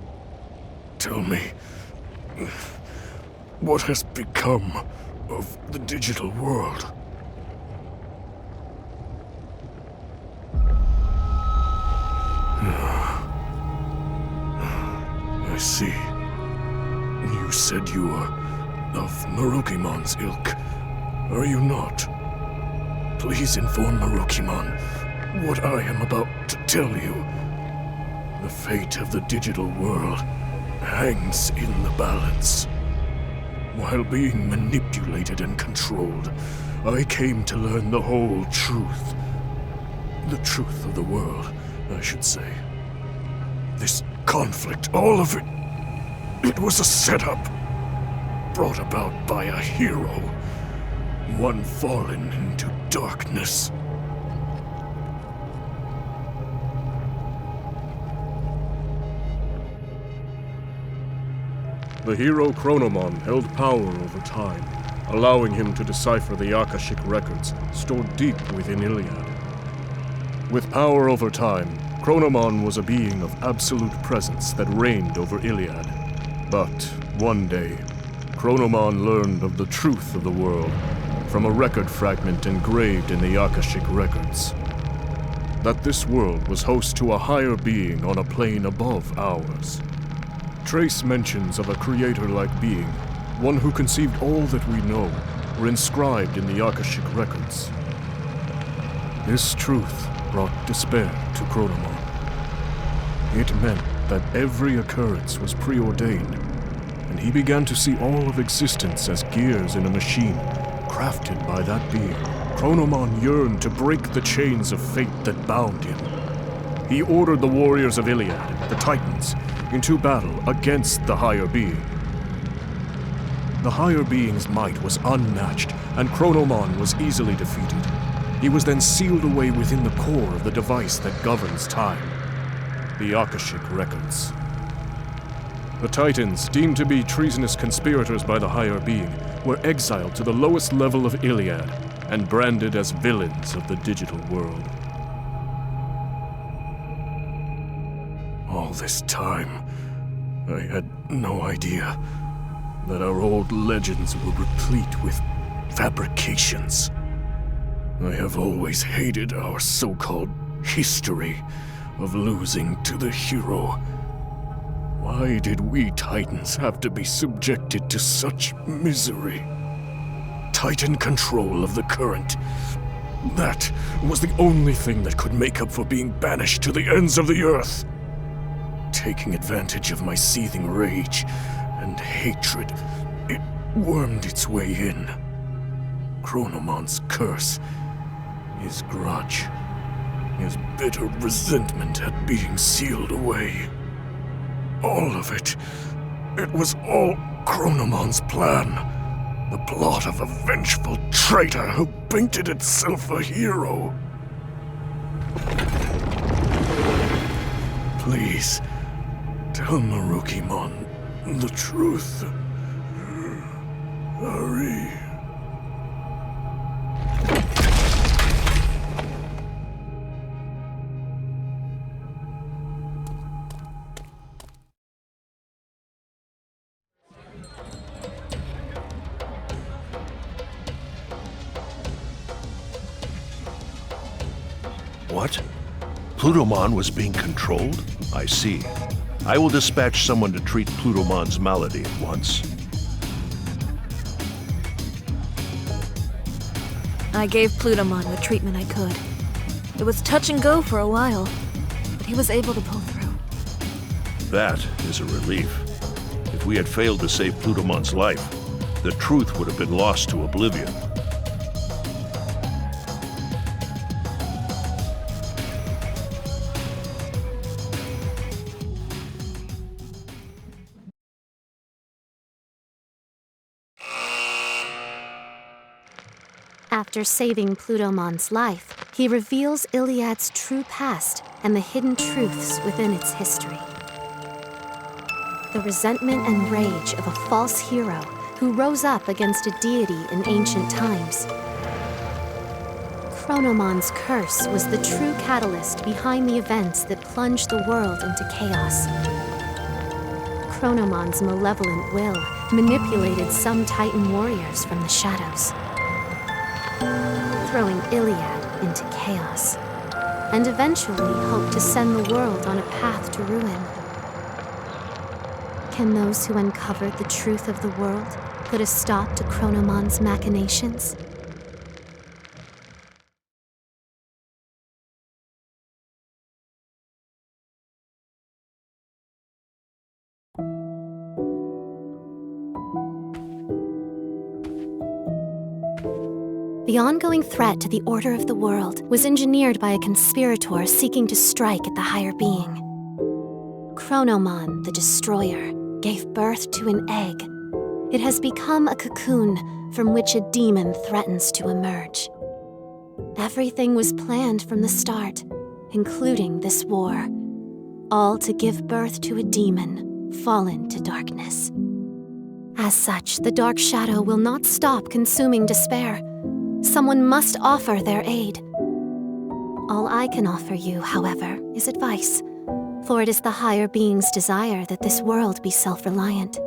Tell me, what has become of the digital world? I see. You said you were of Marukimon's ilk, are you not? Please inform Marukimon what I am about to tell you. The fate of the digital world hangs in the balance. While being manipulated and controlled, I came to learn the whole truth. The truth of the world, I should say. This conflict, all of it, it was a setup. Brought about by a hero. One fallen into darkness. The hero Chronomon held power over time, allowing him to decipher the Akashic records stored deep within Iliad. With power over time, Chronomon was a being of absolute presence that reigned over Iliad. But one day, Chronomon learned of the truth of the world from a record fragment engraved in the Akashic records. That this world was host to a higher being on a plane above ours. Trace mentions of a creator-like being, one who conceived all that we know, were inscribed in the Akashic records. This truth brought despair to Chronomon. It meant that every occurrence was preordained, and he began to see all of existence as gears in a machine, crafted by that being. Chronomon yearned to break the chains of fate that bound him. He ordered the warriors of Iliad, the Titans, into battle against the higher being. The higher being's might was unmatched, and Chronomon was easily defeated. He was then sealed away within the core of the device that governs time, the Akashic records. The Titans, deemed to be treasonous conspirators by the higher being, were exiled to the lowest level of Iliad and branded as villains of the digital world. All this time, I had no idea that our old legends were replete with fabrications. I have always hated our so-called history of losing to the hero. Why did we Titans have to be subjected to such misery? Titan control of the current. That was the only thing that could make up for being banished to the ends of the earth. Taking advantage of my seething rage and hatred, it wormed its way in. Chronomon's curse, his grudge, his bitter resentment at being sealed away. All of it. It was all Chronomon's plan. The plot of a vengeful traitor who painted itself a hero. Please, tell Marukimon the truth. Hurry. What? Plutomon was being controlled? I see. I will dispatch someone to treat Plutomon's malady at once. I gave Plutomon what treatment I could. It was touch and go for a while, but he was able to pull through. That is a relief. If we had failed to save Plutomon's life, the truth would have been lost to oblivion. After saving Plutomon's life, he reveals Iliad's true past and the hidden truths within its history. The resentment and rage of a false hero who rose up against a deity in ancient times. Chronomon's curse was the true catalyst behind the events that plunged the world into chaos. Chronomon's malevolent will manipulated some Titan warriors from the shadows, throwing Iliad into chaos, and eventually hoped to send the world on a path to ruin. Can those who uncovered the truth of the world put a stop to Chronomon's machinations? The ongoing threat to the order of the world was engineered by a conspirator seeking to strike at the higher being. Chronomon, the Destroyer, gave birth to an egg. It has become a cocoon from which a demon threatens to emerge. Everything was planned from the start, including this war, all to give birth to a demon fallen to darkness. As such, the Dark Shadow will not stop consuming despair. Someone must offer their aid. All I can offer you, however, is advice, for it is the higher being's desire that this world be self-reliant.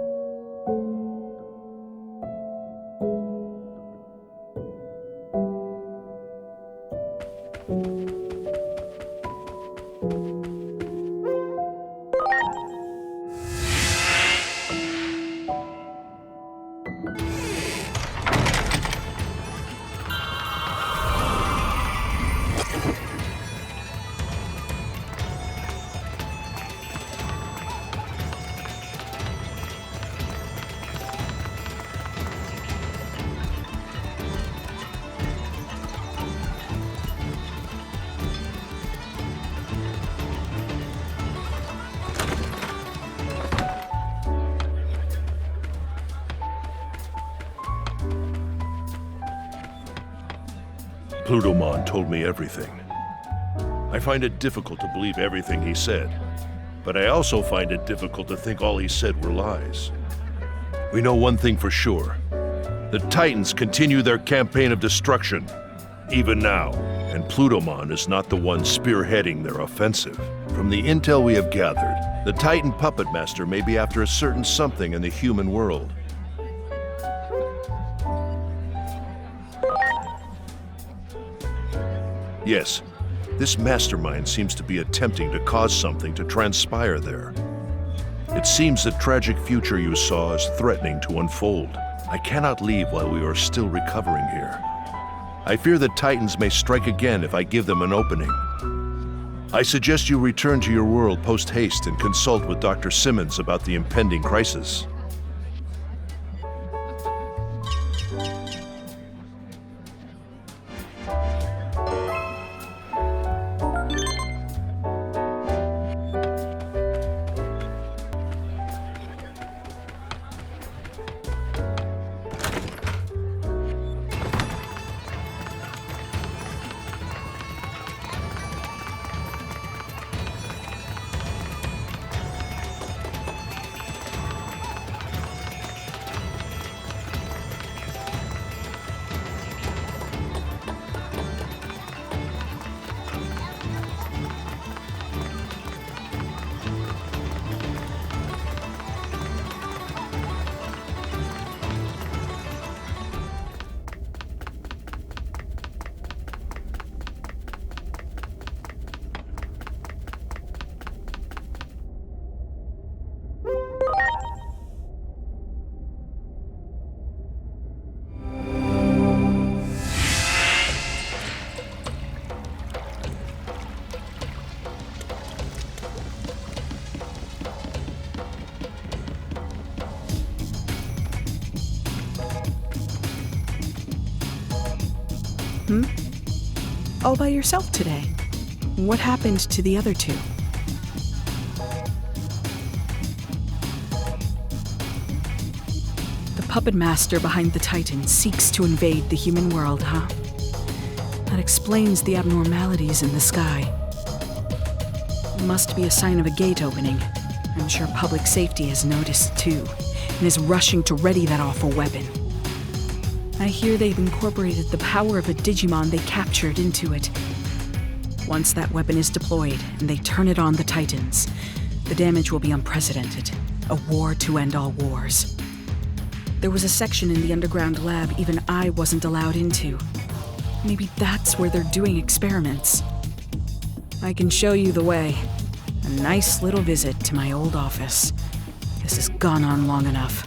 Plutomon told me everything. I find it difficult to believe everything he said, but I also find it difficult to think all he said were lies. We know one thing for sure. The Titans continue their campaign of destruction, even now, and Plutomon is not the one spearheading their offensive. From the intel we have gathered, the Titan Puppet Master may be after a certain something in the human world. Yes, this mastermind seems to be attempting to cause something to transpire there. It seems the tragic future you saw is threatening to unfold. I cannot leave while we are still recovering here. I fear the Titans may strike again if I give them an opening. I suggest you return to your world post-haste and consult with Dr. Simmons about the impending crisis. All by yourself today. What happened to the other two? The puppet master behind the Titan seeks to invade the human world, huh? That explains the abnormalities in the sky. Must be a sign of a gate opening. I'm sure public safety has noticed too, and is rushing to ready that awful weapon. I hear they've incorporated the power of a Digimon they captured into it. Once that weapon is deployed and they turn it on the Titans, the damage will be unprecedented. A war to end all wars. There was a section in the underground lab even I wasn't allowed into. Maybe that's where they're doing experiments. I can show you the way. A nice little visit to my old office. This has gone on long enough.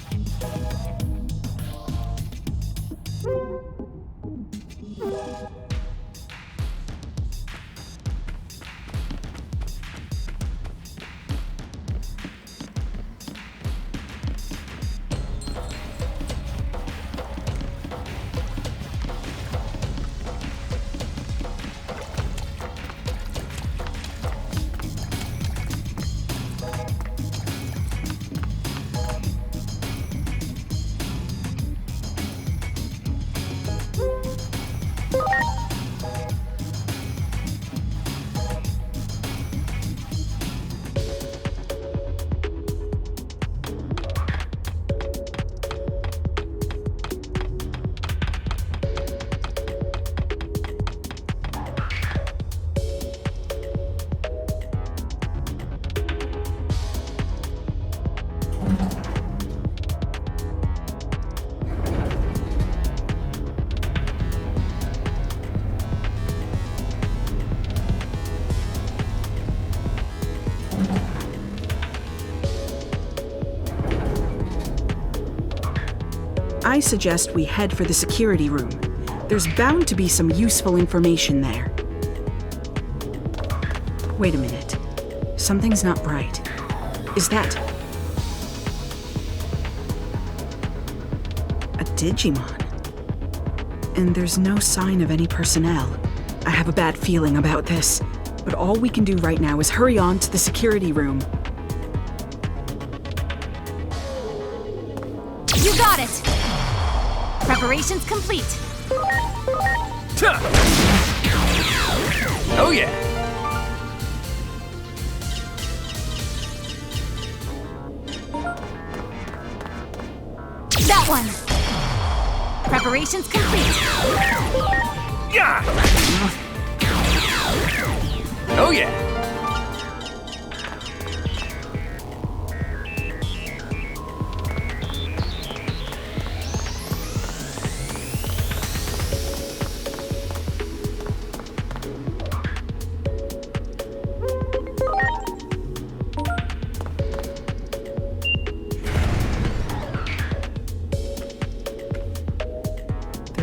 I suggest we head for the security room. There's bound to be some useful information there. Wait a minute. Something's not right. Is that a Digimon? And there's no sign of any personnel. I have a bad feeling about this, but all we can do right now is hurry on to the security room. You got it! Preparations complete. Oh yeah! That one! Preparations complete. Yeah! Oh yeah!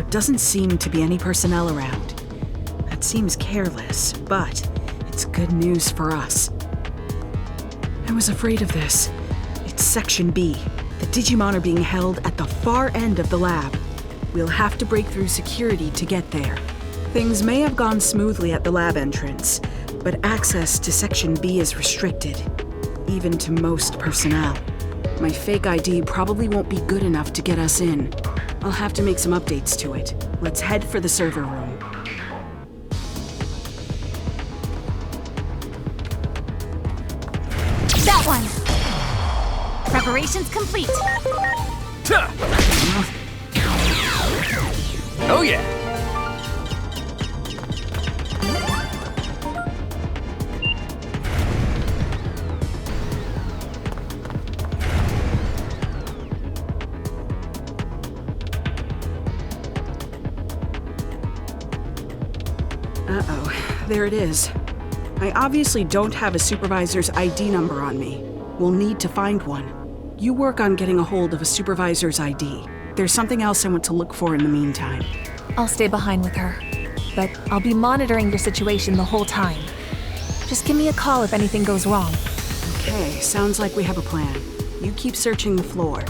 Doesn't seem to be any personnel around. That seems careless, but it's good news for us. I was afraid of this. It's Section B. The Digimon are being held at the far end of the lab. We'll have to break through security to get there. Things may have gone smoothly at the lab entrance, but access to Section B is restricted, even to most personnel. My fake ID probably won't be good enough to get us in. I'll have to make some updates to it. Let's head for the server room. That one! Preparations complete. Oh yeah! Uh-oh, there it is. I obviously don't have a supervisor's ID number on me. We'll need to find one. You work on getting a hold of a supervisor's ID. There's something else I want to look for in the meantime. I'll stay behind with her, but I'll be monitoring your situation the whole time. Just give me a call if anything goes wrong. Okay, sounds like we have a plan. You keep searching the floor.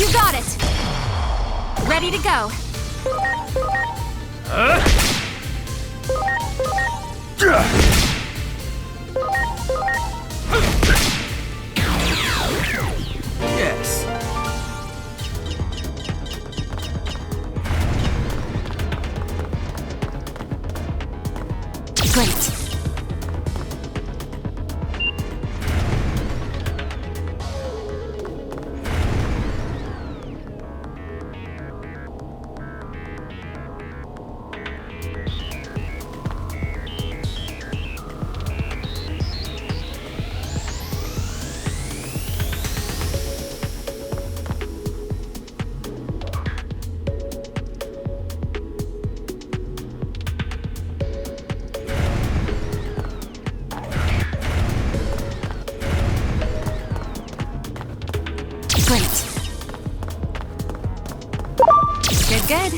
You got it! Ready to go. Yes. Great. Great. Good.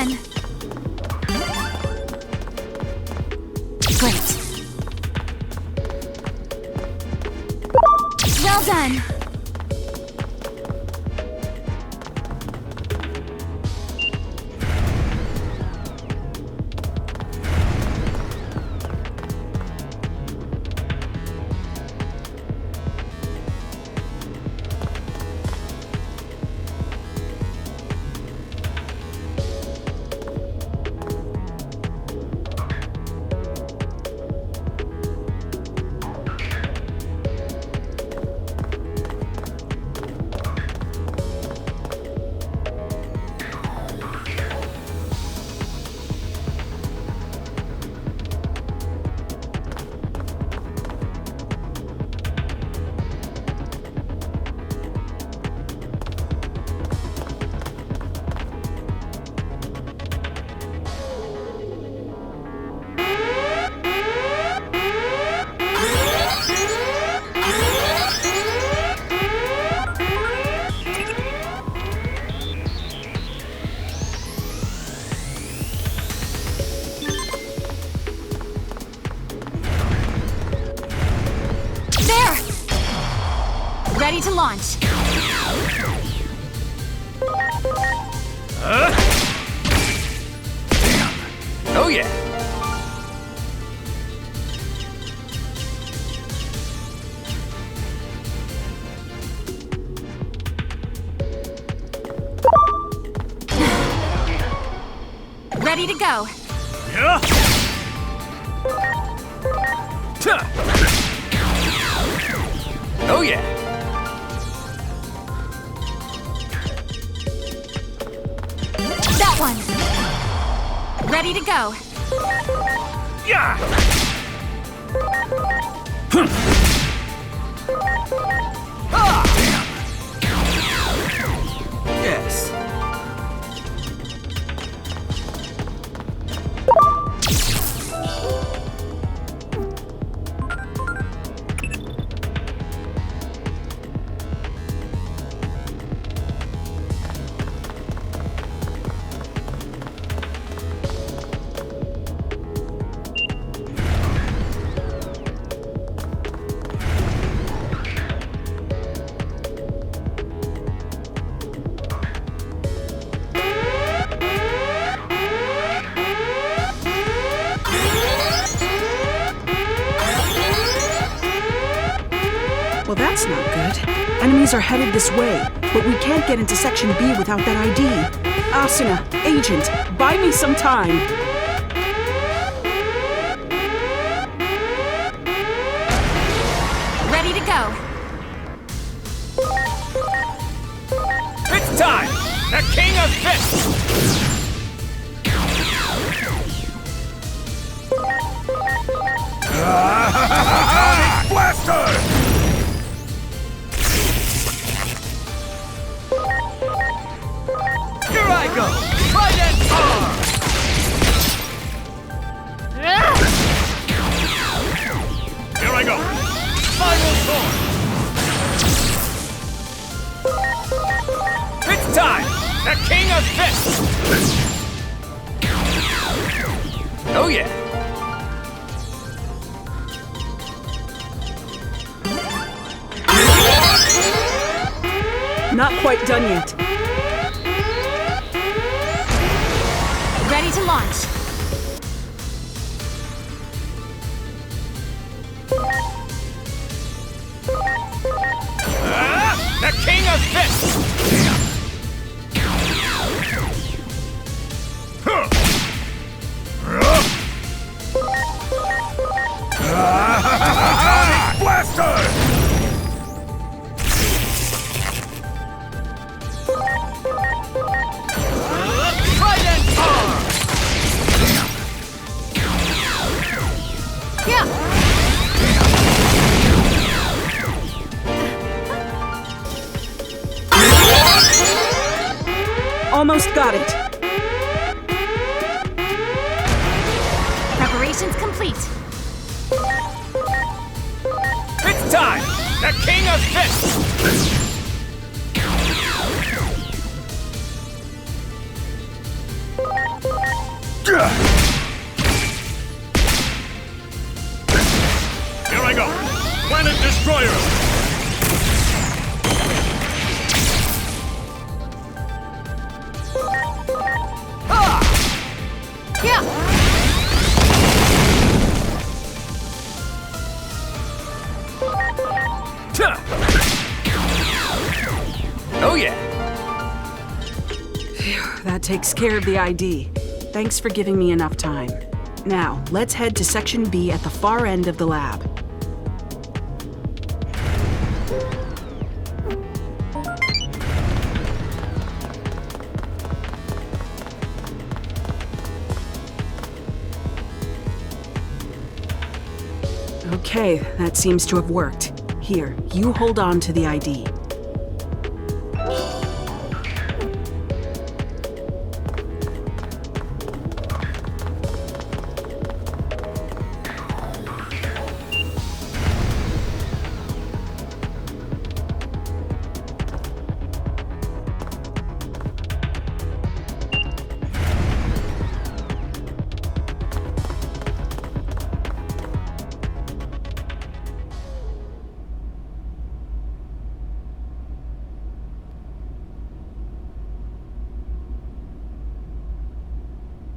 done. Great. Well done. Ready to launch. Oh yeah. Ready to go. Oh yeah. That one. Ready to go. Yeah. Yes. Well, that's not good. Enemies are headed this way, but we can't get into Section B without that ID. Asuna, Agent, buy me some time. Ready to go. It's time! The King of Fists! Atomic Blaster! Here I go! Trident arm! Here I go! Final sword! It's time! The King of Fists! Oh yeah. Not quite done yet. Ready to launch. The King of Fists! Atomic Blaster! Trident arm! Yeah. Almost got it. Preparations complete. It's time! The King of Fists! Destroyer! Yeah! Oh yeah! Phew, that takes care of the ID. Thanks for giving me enough time. Now, let's head to Section B at the far end of the lab. Okay, that seems to have worked. Here, you hold on to the ID.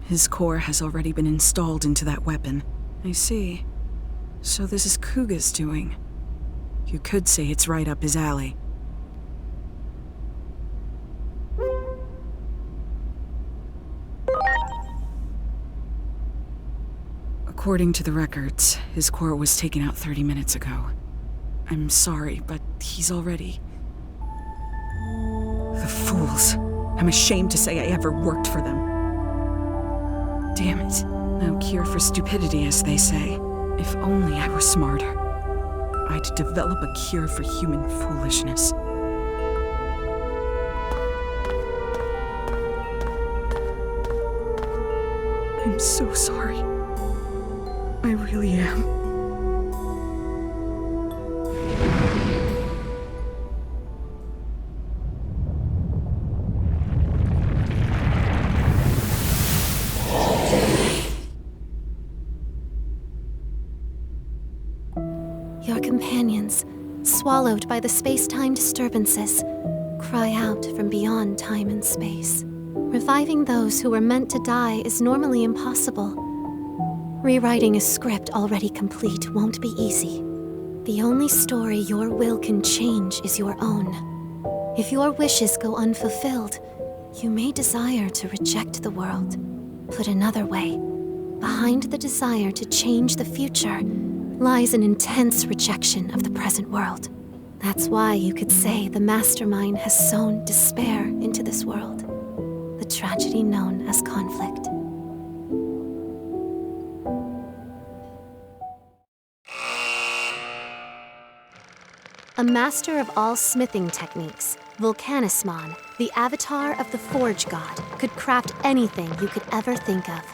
His core has already been installed into that weapon. I see. So this is Kuga's doing. You could say it's right up his alley. According to the records, his core was taken out 30 minutes ago. I'm sorry, but he's already... The fools. I'm ashamed to say I ever worked for them. Damn it. No cure for stupidity, as they say. If only I were smarter. I'd develop a cure for human foolishness. I'm so sorry. I really am. Your companions, swallowed by the space-time disturbances, cry out from beyond time and space. Reviving those who were meant to die is normally impossible. Rewriting a script already complete won't be easy. The only story your will can change is your own. If your wishes go unfulfilled, you may desire to reject the world. Put another way, behind the desire to change the future lies an intense rejection of the present world. That's why you could say the mastermind has sown despair into this world, the tragedy known as conflict. A master of all smithing techniques, Volcanismon, the avatar of the Forge God, could craft anything you could ever think of.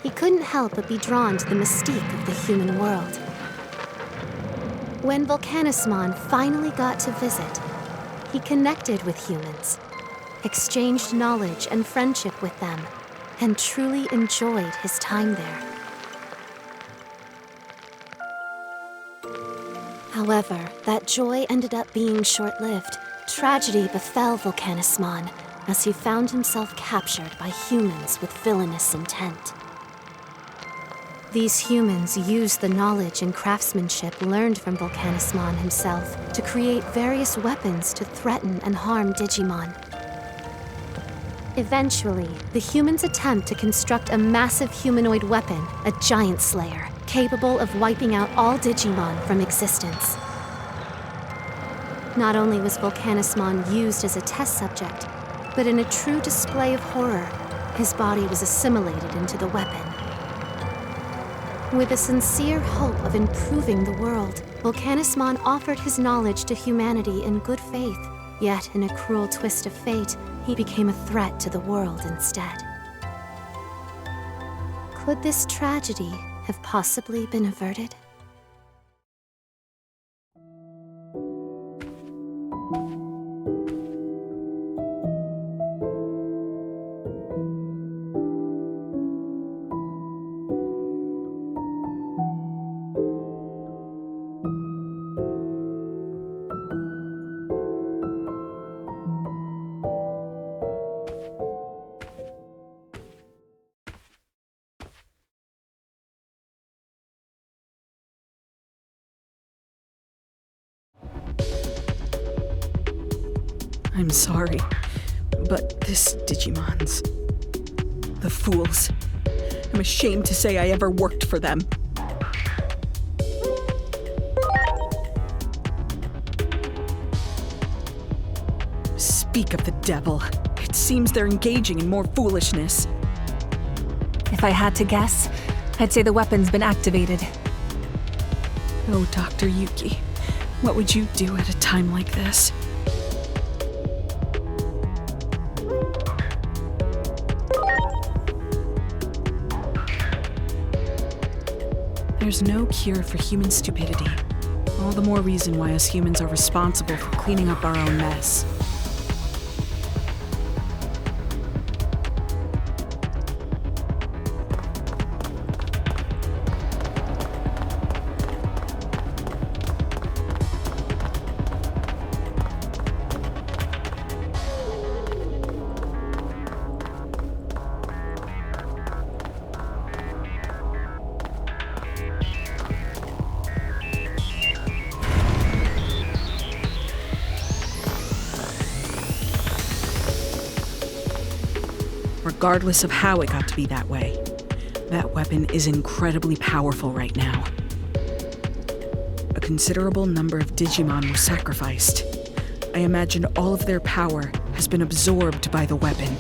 He couldn't help but be drawn to the mystique of the human world. When Volcanismon finally got to visit, he connected with humans, exchanged knowledge and friendship with them, and truly enjoyed his time there. However, that joy ended up being short-lived. Tragedy befell Volcanismon as he found himself captured by humans with villainous intent. These humans used the knowledge and craftsmanship learned from Volcanismon himself to create various weapons to threaten and harm Digimon. Eventually, the humans attempt to construct a massive humanoid weapon, a giant slayer, capable of wiping out all Digimon from existence. Not only was Volcanismon used as a test subject, but in a true display of horror, his body was assimilated into the weapon. With a sincere hope of improving the world, Volcanismon offered his knowledge to humanity in good faith. Yet, in a cruel twist of fate, he became a threat to the world instead. Could this tragedy have possibly been averted? I'm sorry, but this Digimon's... the fools. I'm ashamed to say I ever worked for them. Speak of the devil. It seems they're engaging in more foolishness. If I had to guess, I'd say the weapon's been activated. Oh, Dr. Yuki, what would you do at a time like this? There's no cure for human stupidity. All the more reason why us humans are responsible for cleaning up our own mess. Regardless of how it got to be that way, that weapon is incredibly powerful right now. A considerable number of Digimon were sacrificed. I imagine all of their power has been absorbed by the weapon.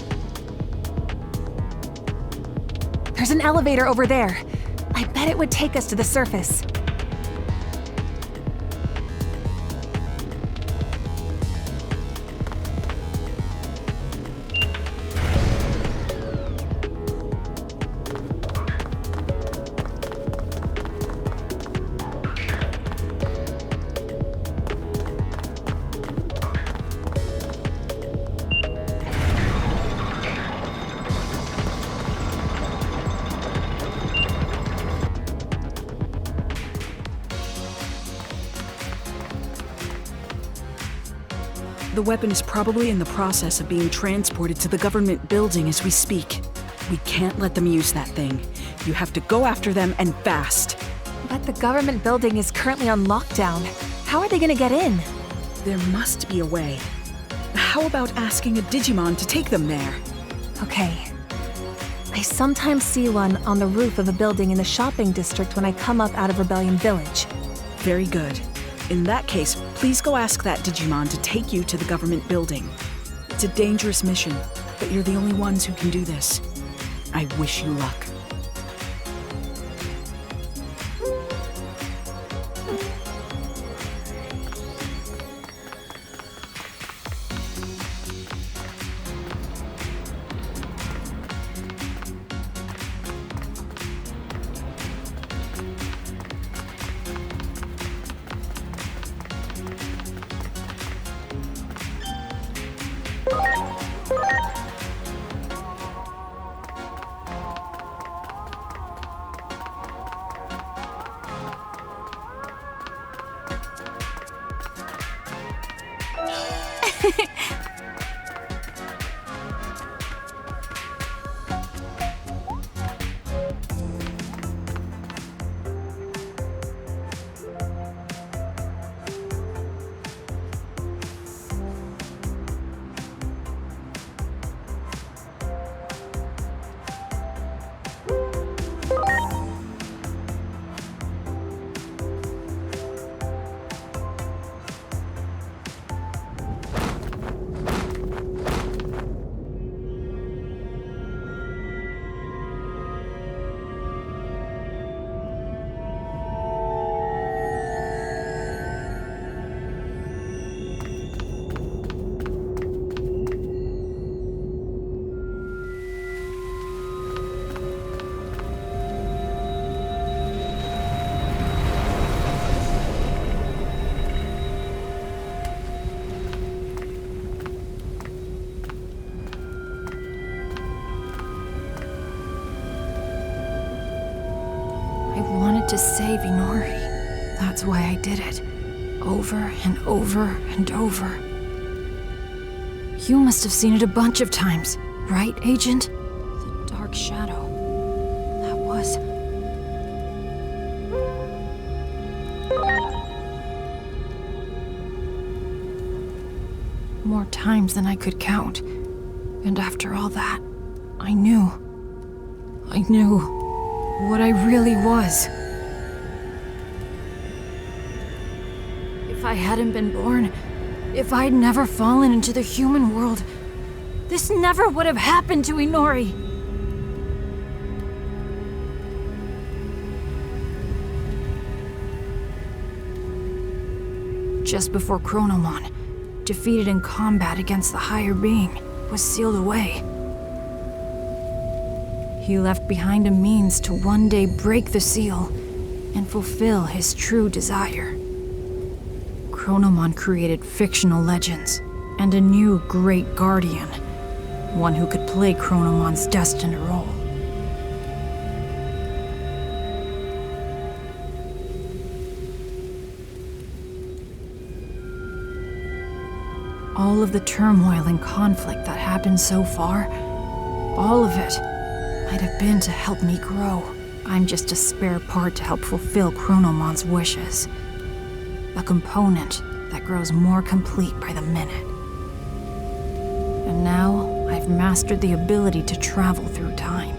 There's an elevator over there. I bet it would take us to the surface. The weapon is probably in the process of being transported to the government building as we speak. We can't let them use that thing. You have to go after them and fast. But the government building is currently on lockdown. How are they gonna get in? There must be a way. How about asking a Digimon to take them there? Okay. I sometimes see one on the roof of a building in the shopping district when I come up out of Rebellion Village. Very good. In that case, please go ask that Digimon to take you to the government building. It's a dangerous mission, but you're the only ones who can do this. I wish you luck. To save Inori. That's why I did it. Over and over and over. You must have seen it a bunch of times, right, Agent? The Dark Shadow. That was... more times than I could count. And after all that, I knew what I really was. If I hadn't been born, if I'd never fallen into the human world, this never would have happened to Inori. Just before Chronomon, defeated in combat against the higher being, was sealed away. He left behind a means to one day break the seal and fulfill his true desire. Chronomon created fictional legends and a new great guardian, one who could play Chronomon's destined role. All of the turmoil and conflict that happened so far, all of it might have been to help me grow. I'm just a spare part to help fulfill Chronomon's wishes. A component that grows more complete by the minute. And now, I've mastered the ability to travel through time.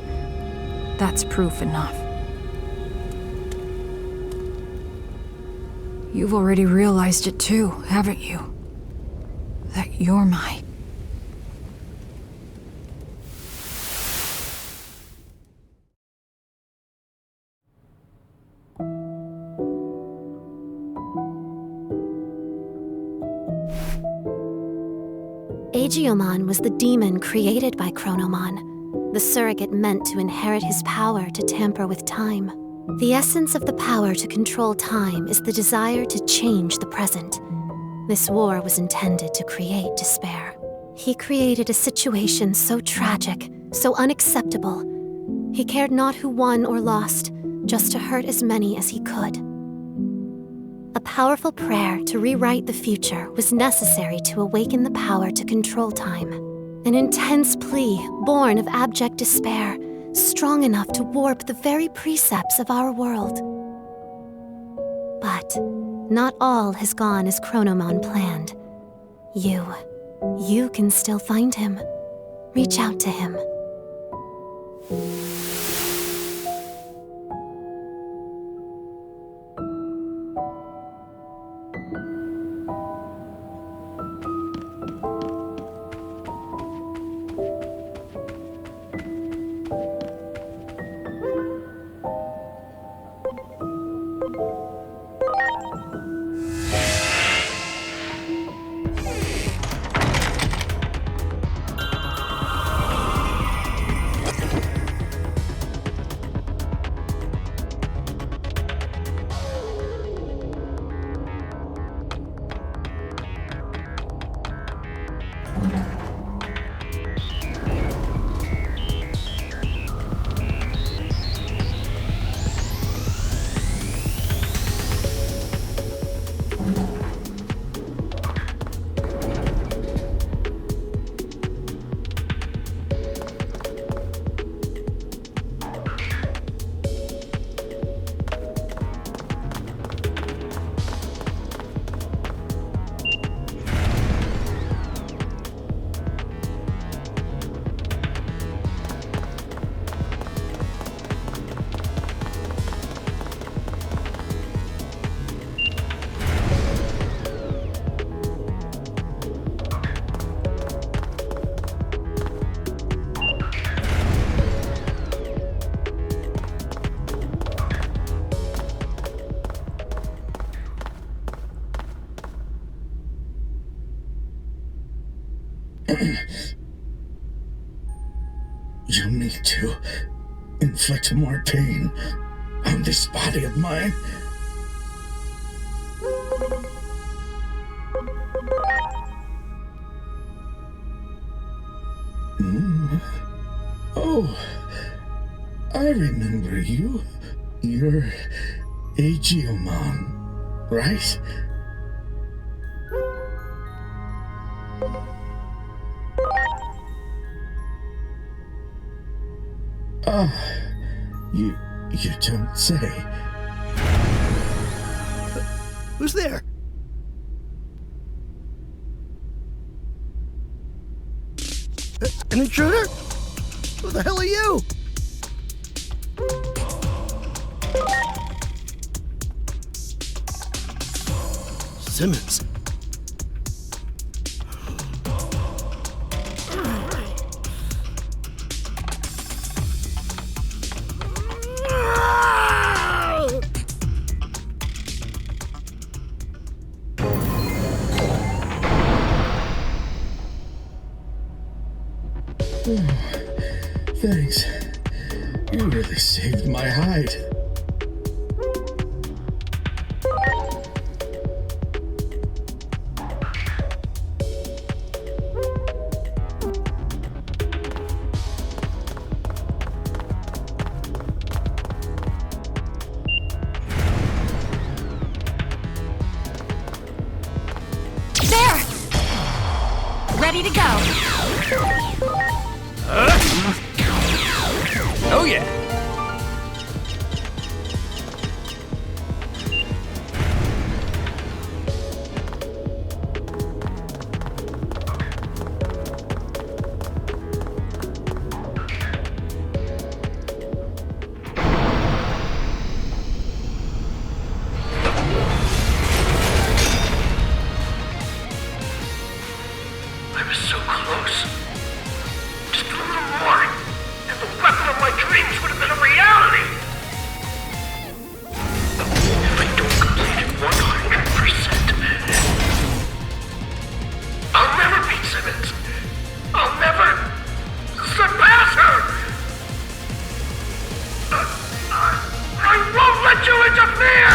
That's proof enough. You've already realized it too, haven't you? That you're my... Agiomon was the demon created by Chronomon, the surrogate meant to inherit his power to tamper with time. The essence of the power to control time is the desire to change the present. This war was intended to create despair. He created a situation so tragic, so unacceptable. He cared not who won or lost, just to hurt as many as he could. A powerful prayer to rewrite the future was necessary to awaken the power to control time. An intense plea born of abject despair, strong enough to warp the very precepts of our world. But not all has gone as Chronomon planned. You can still find him. Reach out to him. You need to inflict more pain on this body of mine. Oh, I remember you. You're Agiomon, right? You don't say. Who's there? An intruder? Who the hell are you? Simmons. Thanks. You really saved my hide. There! Ready to go. Oh yeah! I was so close. Just a little more, and the weapon of my dreams would have been a reality! If I don't complete it 100%, I'll never beat Simmons! I'll never surpass her! I won't let you interfere!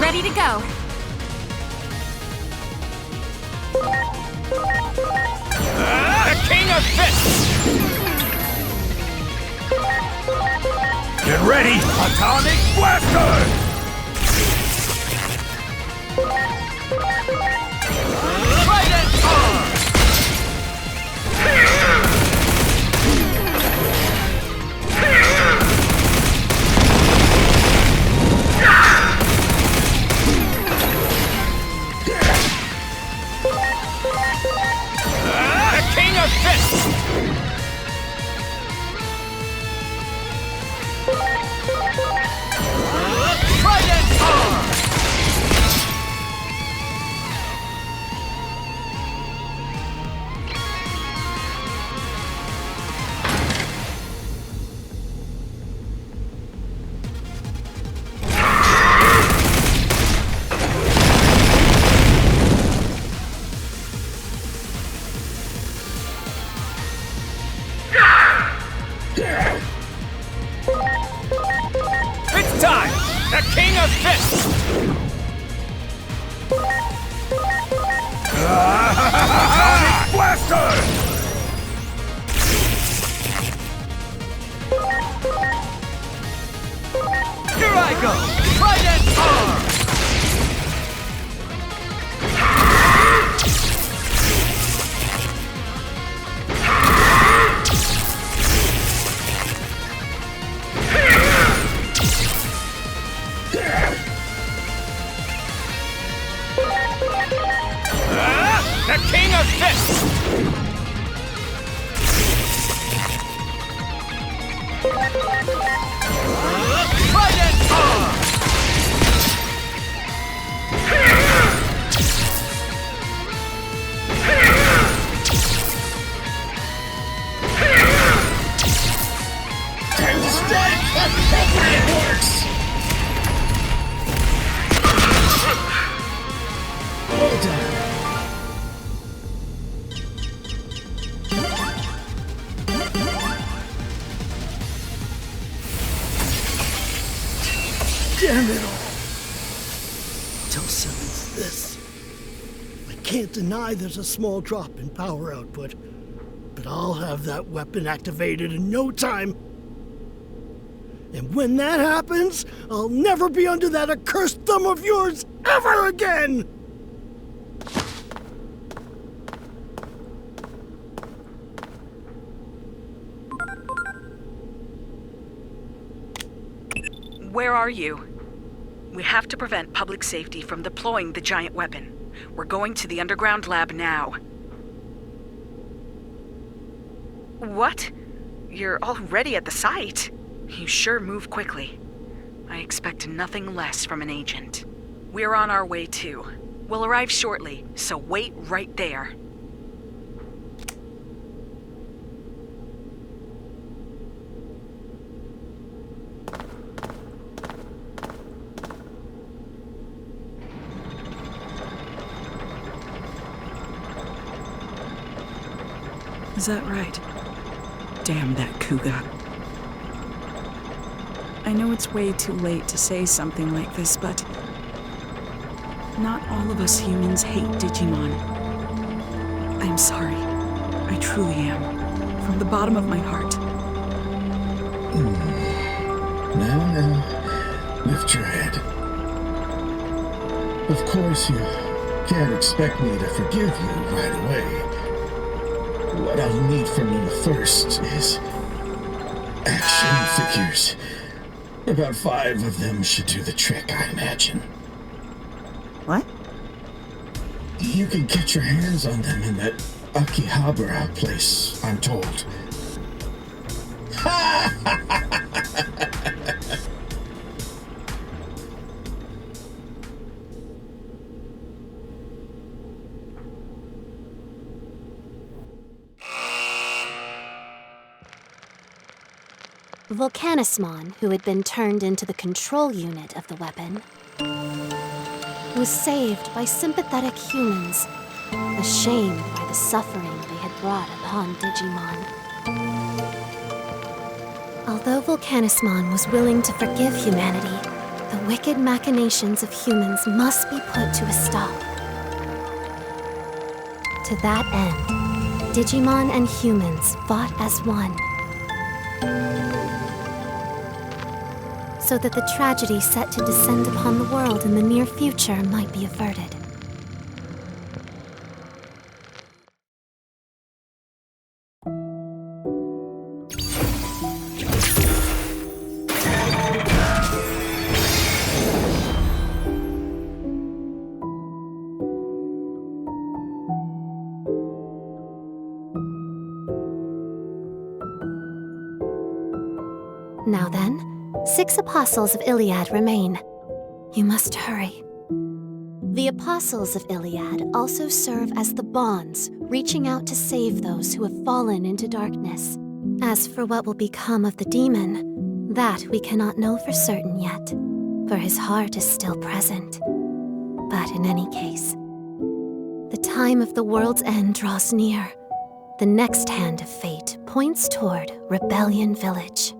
Ready to go. The King of Fists! Get ready! Atomic Blaster! Trident arm! The King of Fists! Trident arm! It's time! The King of Fists! Atomic Blaster! Here I go! Trident arm! The King of Fists! Trident arm! Time to strike! That's how it works! Well done. Damn it all. Tell Simmons this. I can't deny there's a small drop in power output, but I'll have that weapon activated in no time. And when that happens, I'll never be under that accursed thumb of yours ever again! Where are you? We have to prevent public safety from deploying the giant weapon. We're going to the underground lab now. What? You're already at the site? You sure move quickly. I expect nothing less from an agent. We're on our way too. We'll arrive shortly, so wait right there. Is that right? Damn that Kuga. I know it's way too late to say something like this, but not all of us humans hate Digimon. I'm sorry. I truly am. From the bottom of my heart. Now, lift your head. Of course, you can't expect me to forgive you right away. What I'll need from you first is action figures. About 5 of them should do the trick, I imagine. What? You can get your hands on them in that Akihabara place, I'm told. Volcanismon, who had been turned into the control unit of the weapon, was saved by sympathetic humans, ashamed by the suffering they had brought upon Digimon. Although Volcanismon was willing to forgive humanity, the wicked machinations of humans must be put to a stop. To that end, Digimon and humans fought as one, so that the tragedy set to descend upon the world in the near future might be averted. Now then, 6 apostles of Iliad remain. You must hurry. The apostles of Iliad also serve as the bonds, reaching out to save those who have fallen into darkness. As for what will become of the demon, that we cannot know for certain yet, for his heart is still present. But in any case, the time of the world's end draws near. The next hand of fate points toward Rebellion Village.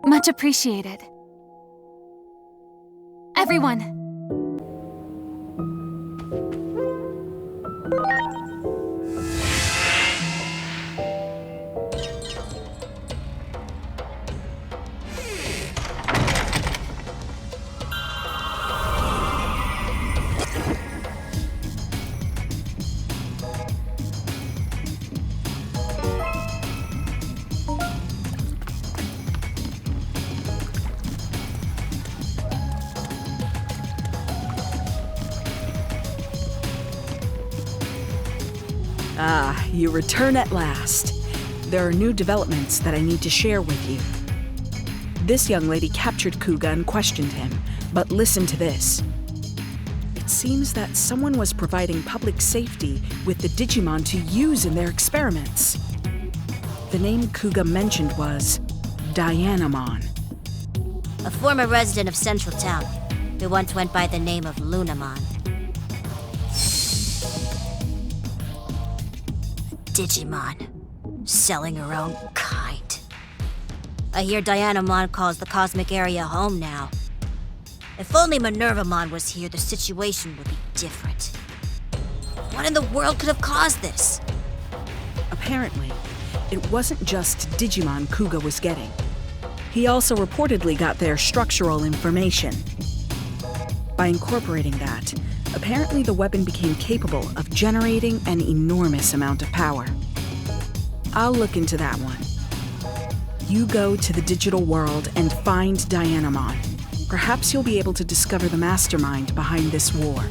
Much appreciated. Everyone! Ah, you return at last. There are new developments that I need to share with you. This young lady captured Kuga and questioned him, but listen to this. It seems that someone was providing public safety with the Digimon to use in their experiments. The name Kuga mentioned was Dianamon. A former resident of Central Town, who once went by the name of Lunamon. Digimon. Selling her own kind. I hear Dianamon calls the cosmic area home now. If only Minervamon was here, the situation would be different. What in the world could have caused this? Apparently, it wasn't just Digimon Kuga was getting. He also reportedly got their structural information. By incorporating that, apparently the weapon became capable of generating an enormous amount of power. I'll look into that one. You go to the digital world and find Dianamon. Perhaps you'll be able to discover the mastermind behind this war.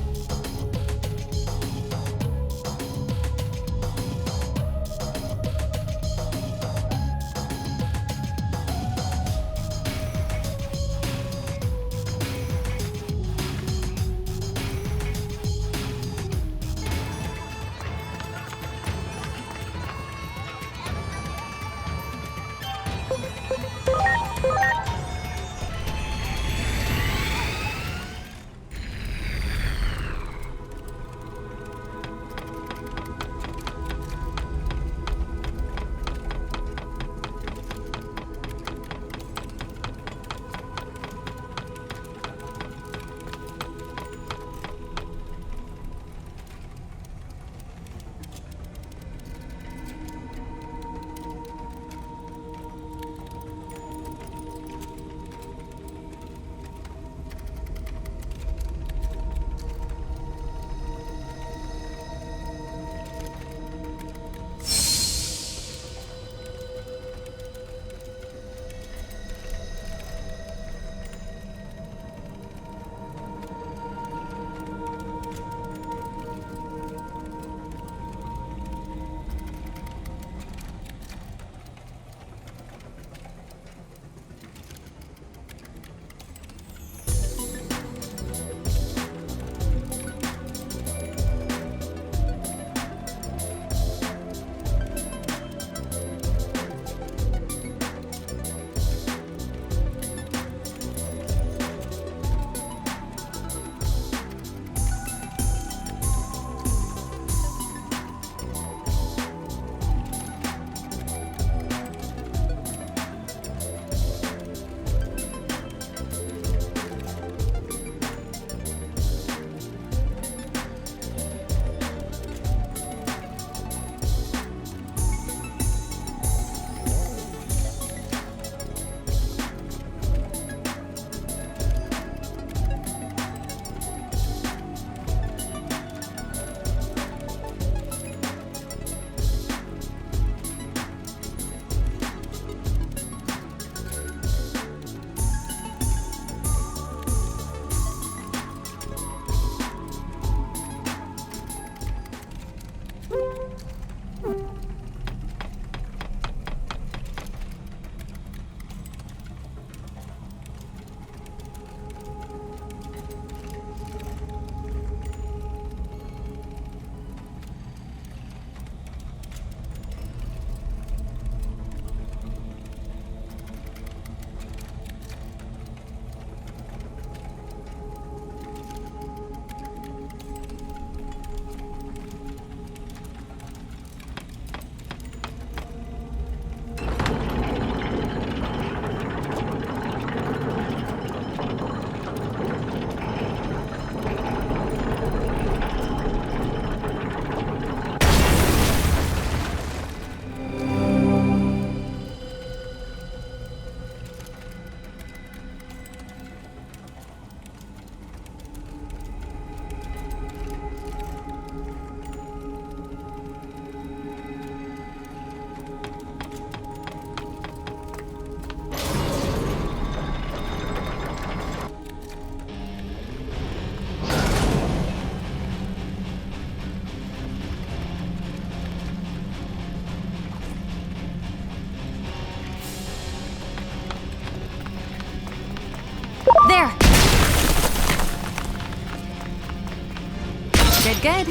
Good, good.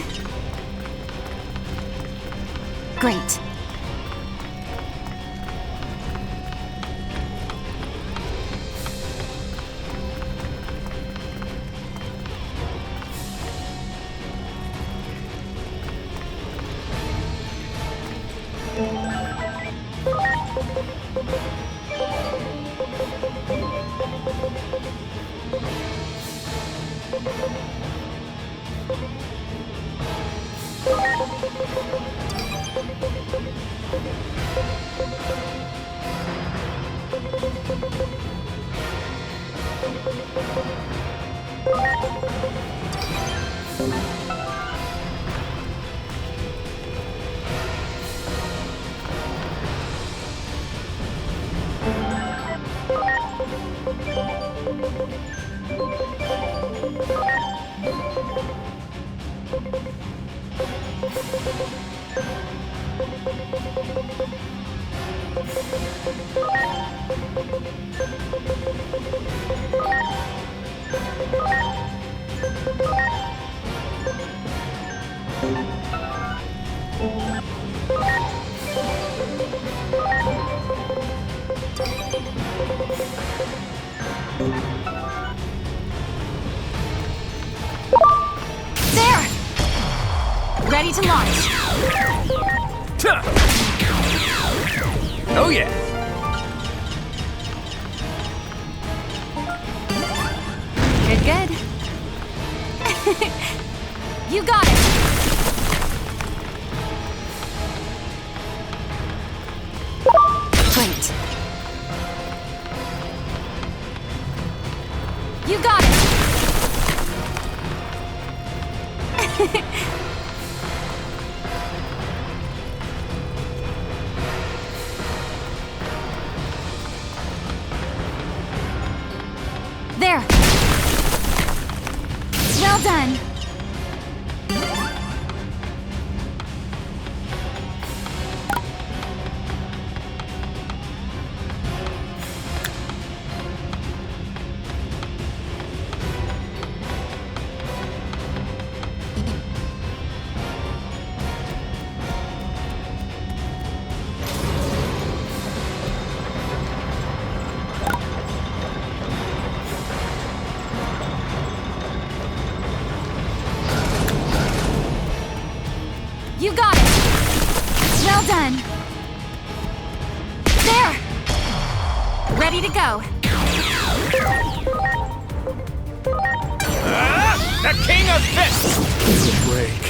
Great. Ready to launch. Oh yeah. Good, good. You got it. Great. You got it. There. Well done. You got it! Well done! There! Ready to go! The King of Fists! Give a break.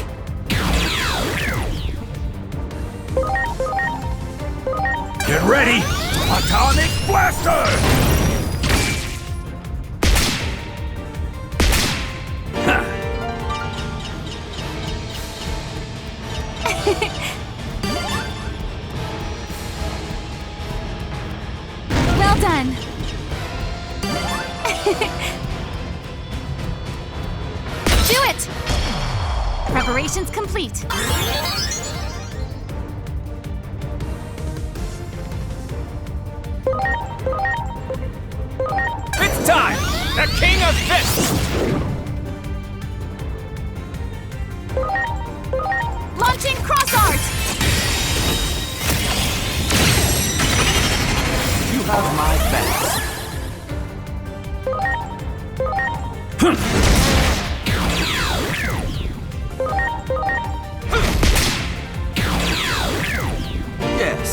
Get ready! Atomic Blaster! Well done! Do it! Preparations complete. It's time! The King of Fists! Launching cross art! You have my thanks. Yes.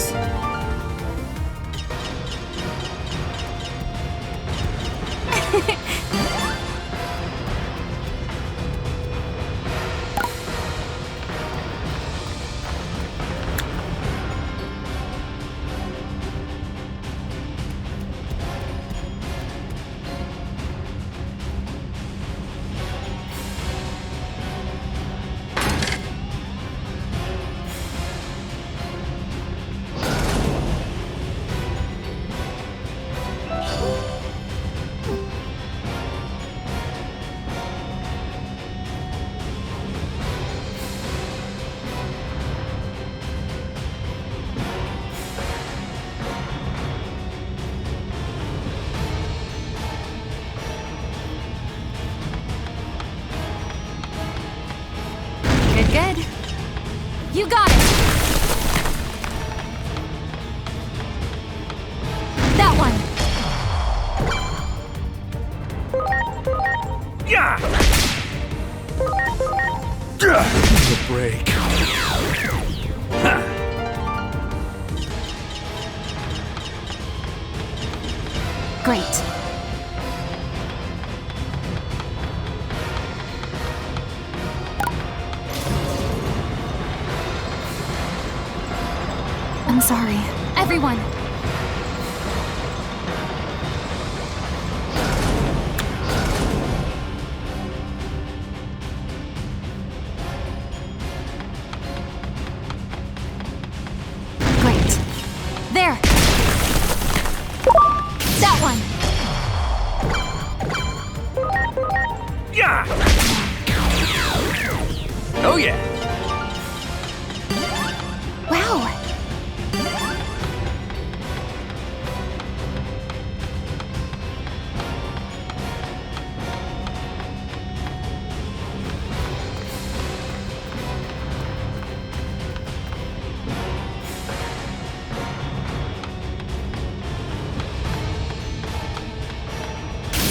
good. You got it! That one! Yeah! The break. Great. I'm sorry. Everyone! Great. There! That one! Yeah! Oh yeah! Wow!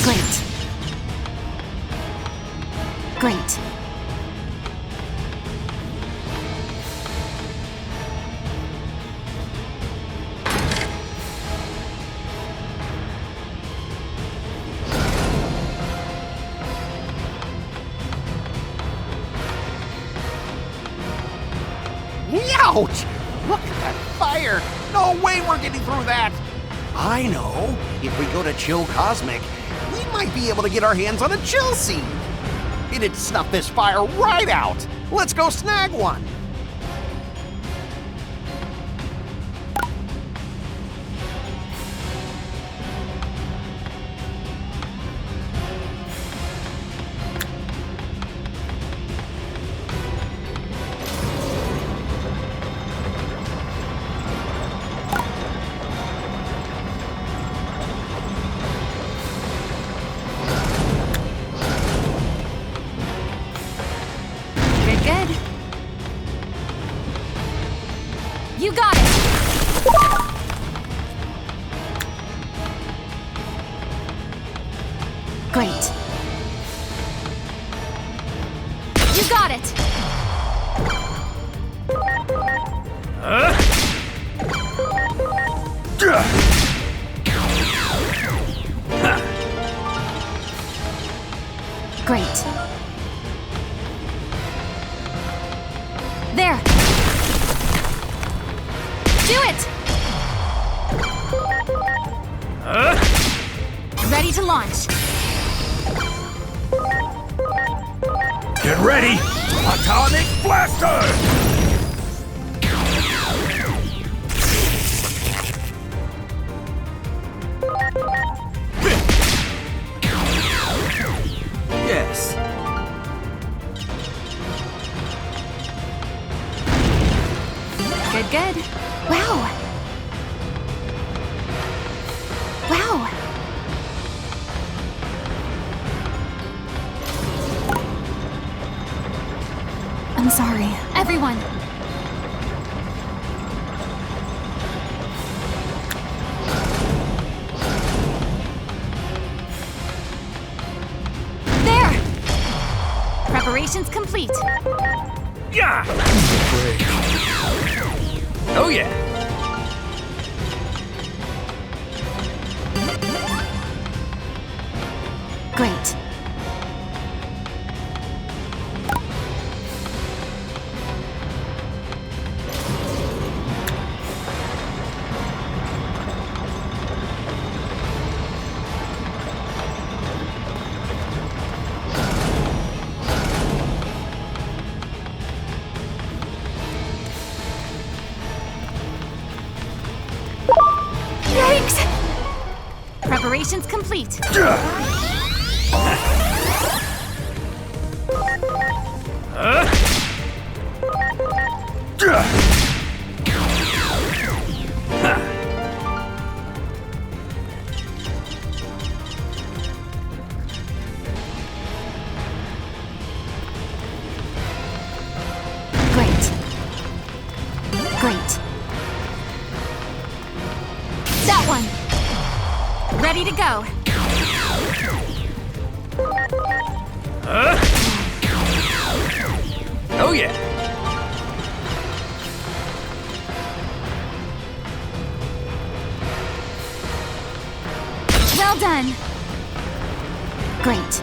Great. Great. Ouch! Look at that fire! No way we're getting through that! I know. If we go to Chill Cosmic, we might be able to get our hands on a chill seed. It'd snuff this fire right out. Let's go snag one. Good. You got it! Great. You got it! Great. There! Do it! Ready to launch. Get ready! Atomic Blaster! Yes. Good, good. Wow. Wow. I'm sorry. Everyone. There! Preparations complete. Yeah! Break. Oh yeah! Great. Yikes! Preparations complete. Great. That one! Ready to go. Oh yeah! Well done. Great.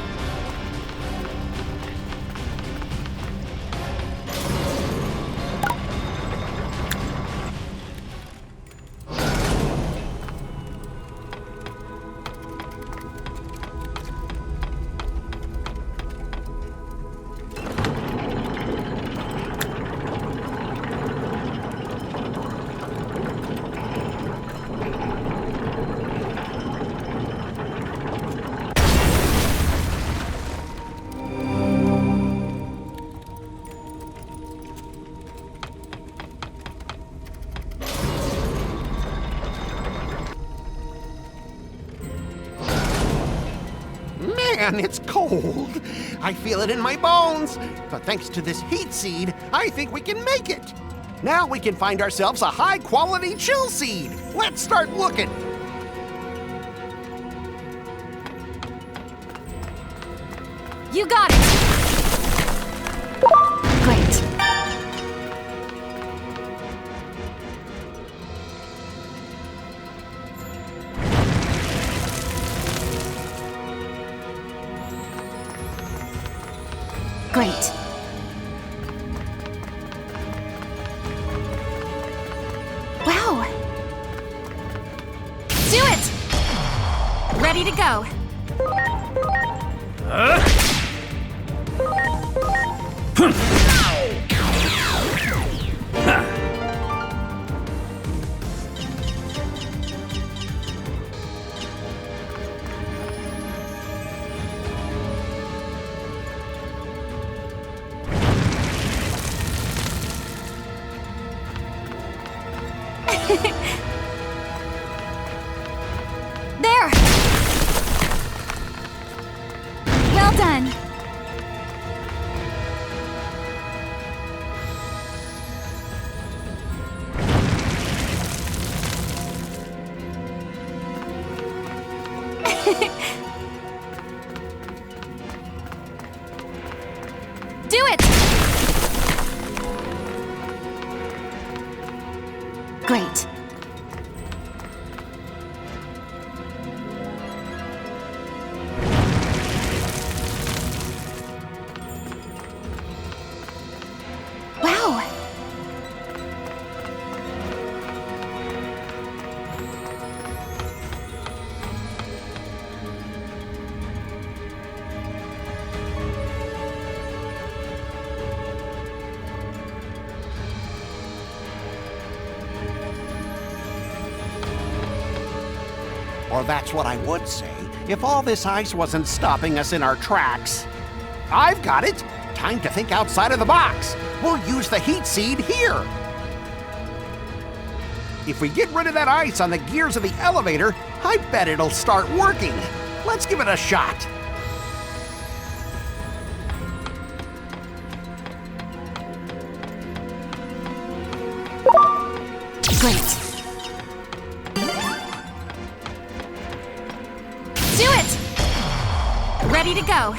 Man, it's cold. I feel it in my bones. But thanks to this heat seed, I think we can make it. Now we can find ourselves a high-quality chill seed. Let's start looking. You got it! Great. Great. Wow! Do it! Ready to go. There! Well done. Do it! Great. Wow! Or that's what I would say if all this ice wasn't stopping us in our tracks. I've got it! Time to think outside of the box. We'll use the heat seed here. If we get rid of that ice on the gears of the elevator, I bet it'll start working. Let's give it a shot. Great. Do it! Ready to go.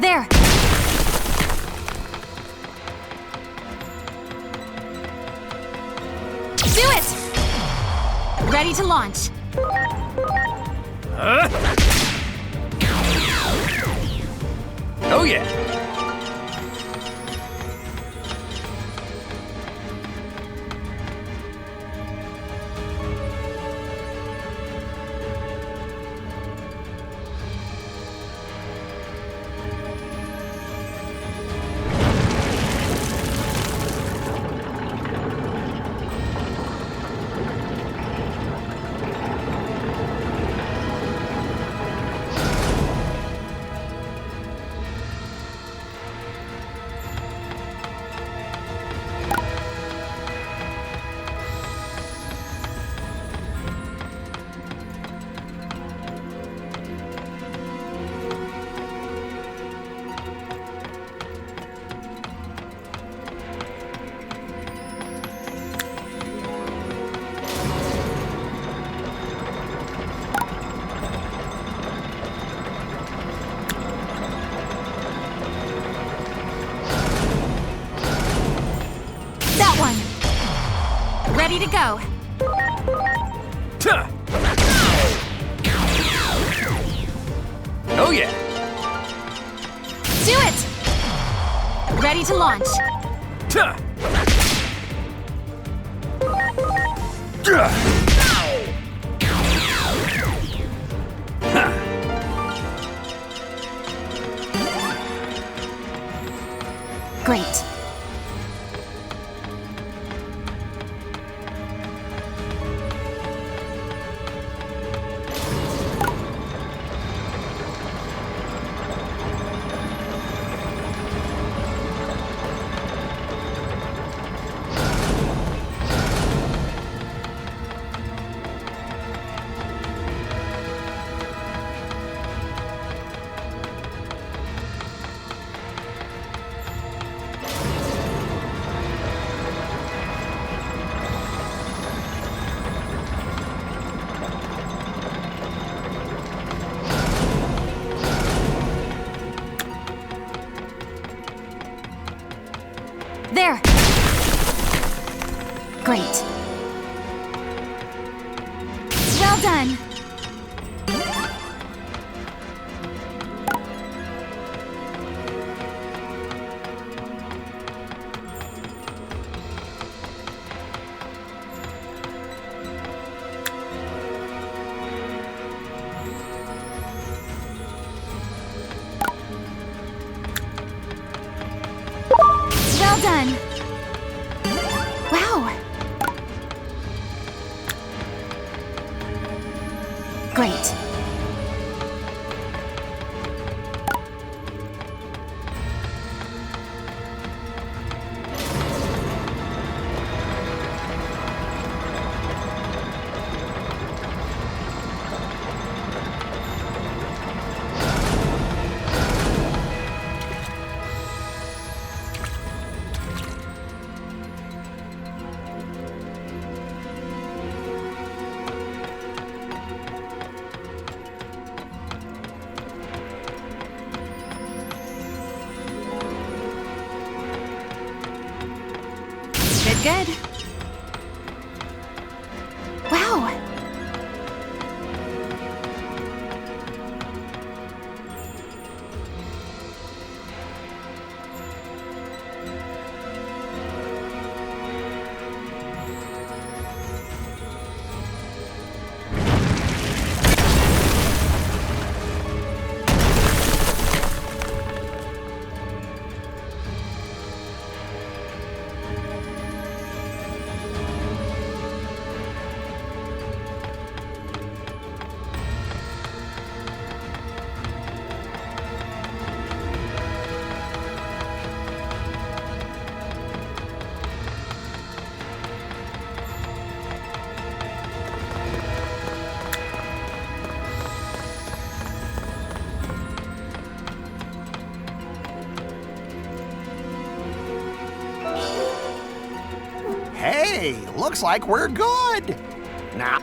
There! Do it! Ready to launch. Oh yeah! go. Oh yeah! Do it! Ready to launch. Great. There! Great. Well done! Well done! Wow! Great. Good. Wow. Hey, looks like we're good. Now.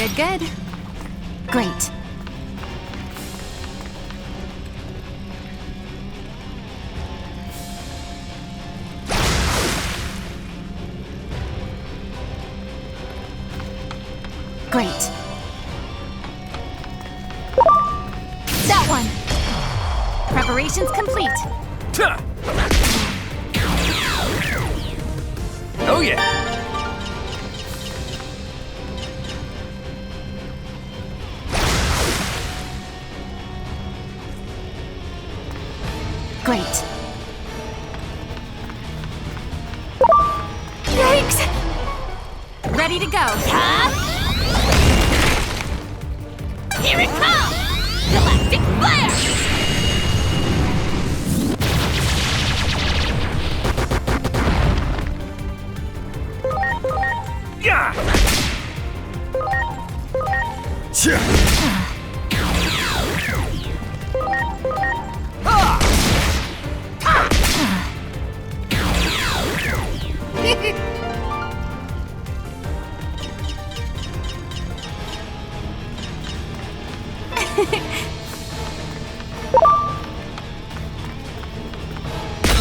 Good, good. Great. Great. That one. Preparations complete. Oh yeah. Great. Yikes! Ready to go. Here it comes!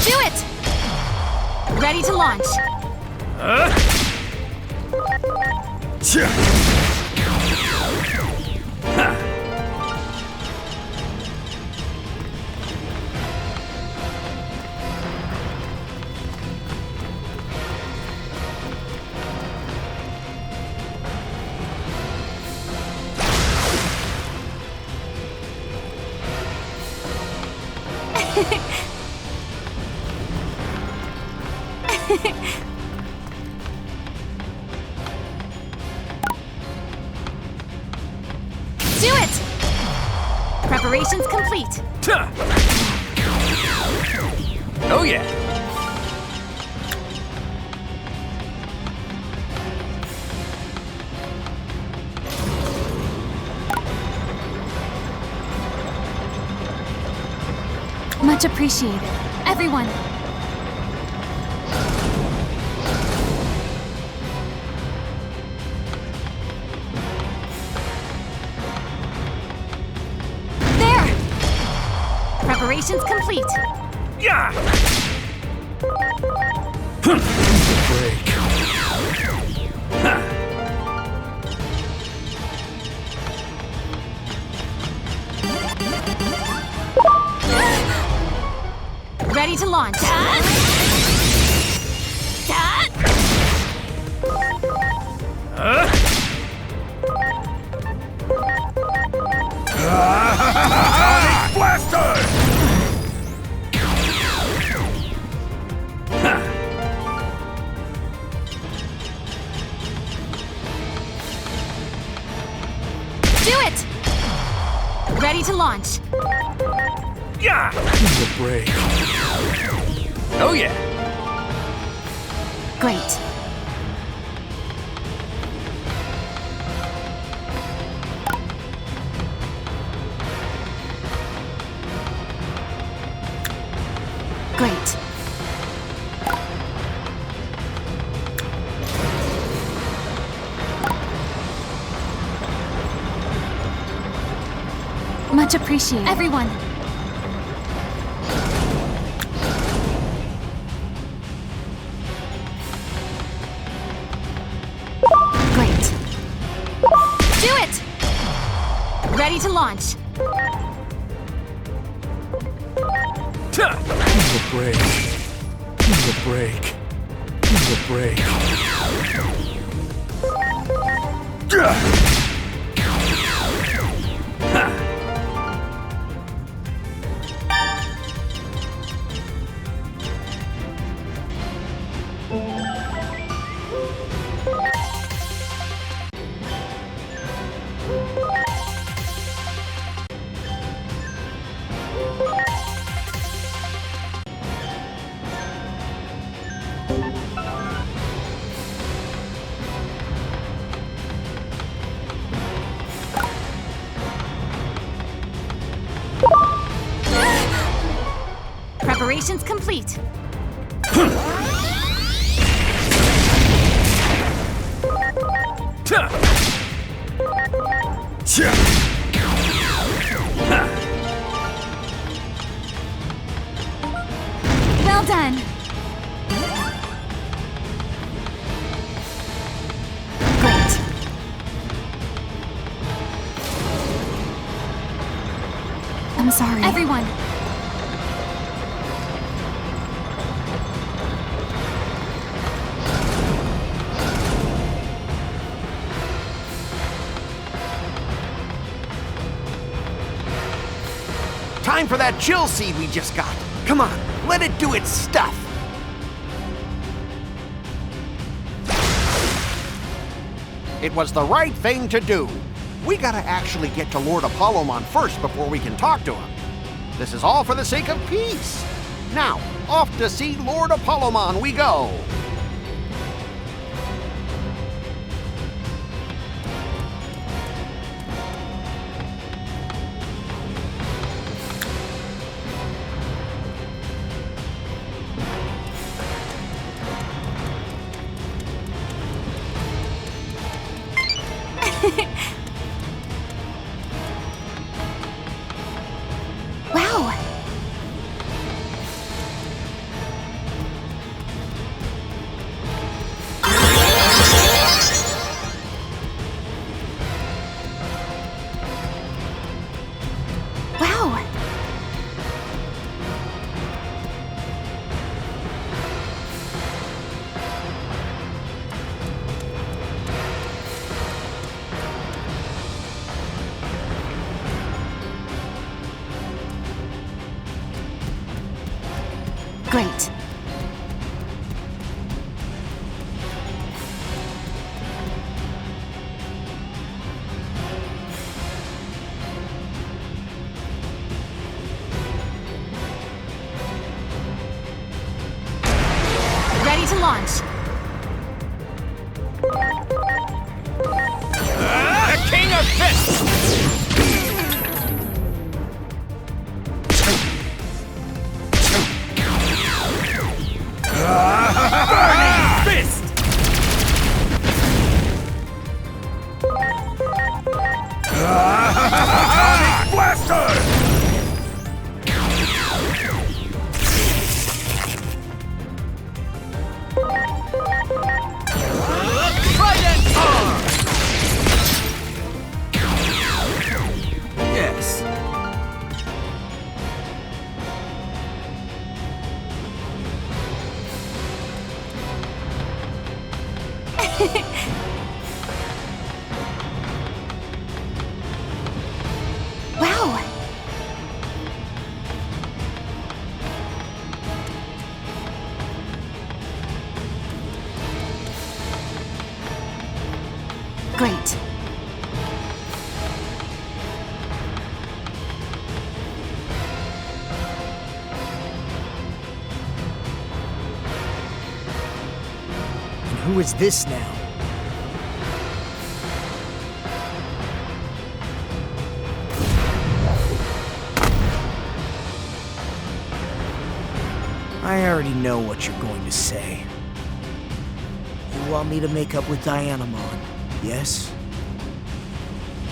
Do it! Ready to launch. Do it! Preparations complete. Oh yeah! Much appreciated. Everyone. There! Preparations complete. Yeah! Break. Ready to launch. Atomic Blaster! Do it! Ready to launch. Yeah! The break. Oh yeah! Great. Great. Much appreciated. Everyone. Great. Do it! Ready to launch. The break. The break. The break. Preparations complete. Well done. Great. I'm sorry. Everyone. Time for that chill seed we just got. Come on, let it do its stuff. It was the right thing to do. We gotta actually get to Lord Apollomon first before we can talk to him. This is all for the sake of peace. Now, off to see Lord Apollomon we go. Wow. Great. Ready to launch. The King of Fists! Burning Fist! Atomic Blaster! Trident Arm! Yes. Wow. Great. And who is this now? I already know what you're going to say. You want me to make up with Dianamon, yes?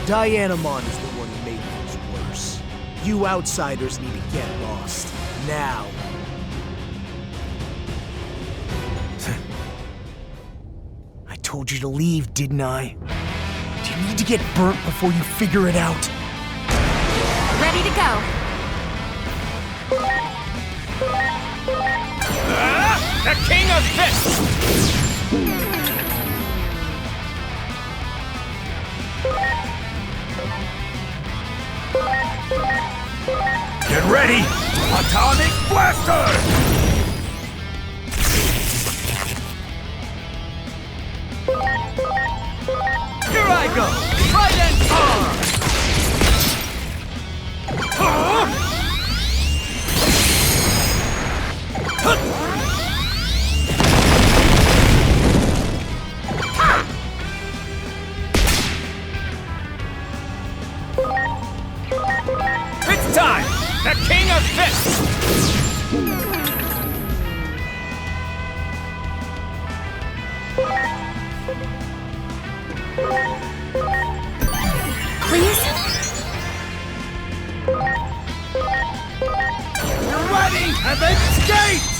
Dianamon is the one who made things worse. You outsiders need to get lost. Now. I told you to leave, didn't I? Do you need to get burnt before you figure it out? Ready to go. The King of Fists! Get ready! Atomic Blaster! Here I go! Trident Arm! It's time! The King of Fists! Please? You're ready! Heaven's Gate!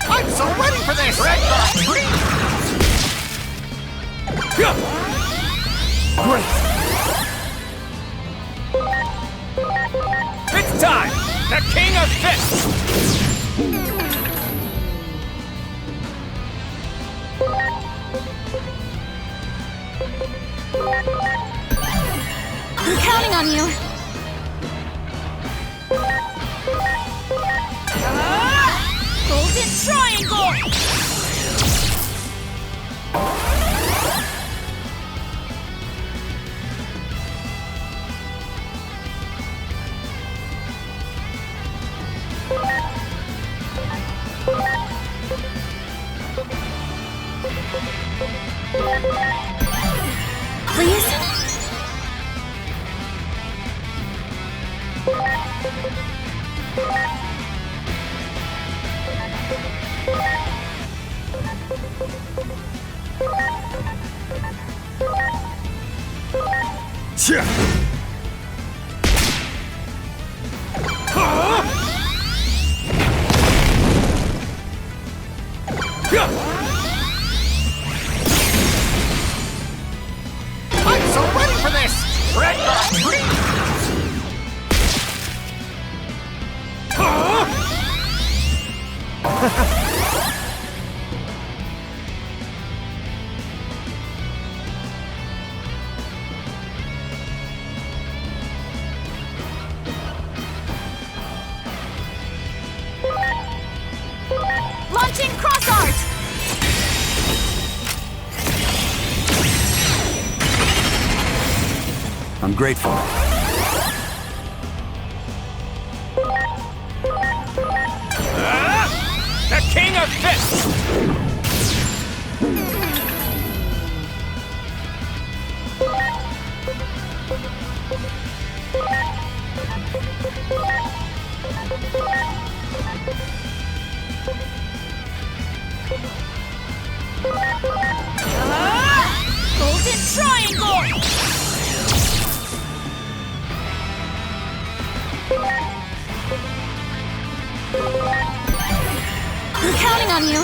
I'm so ready for this! Great! It's time! The King of Fists! I'm counting on you. Golden Triangle! Please? I'm so ready for this! Red I'm grateful. The King of Fists! Golden Triangle! I'm counting on you.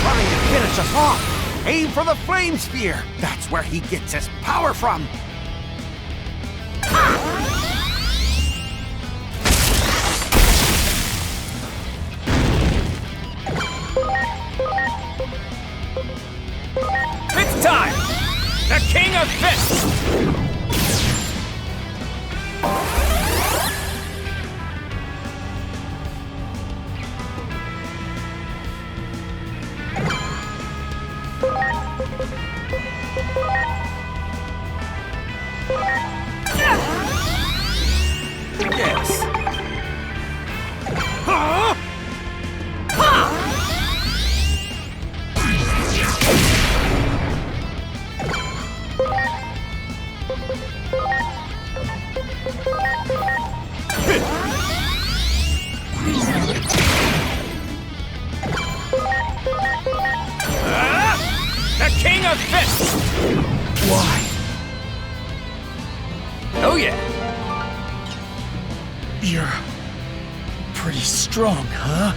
Trying to finish us off. Aim for the flame sphere. That's where he gets his power from. It's time! The King of Fists! Yes. The King of Fists! Why? Oh yeah. You're pretty strong, huh?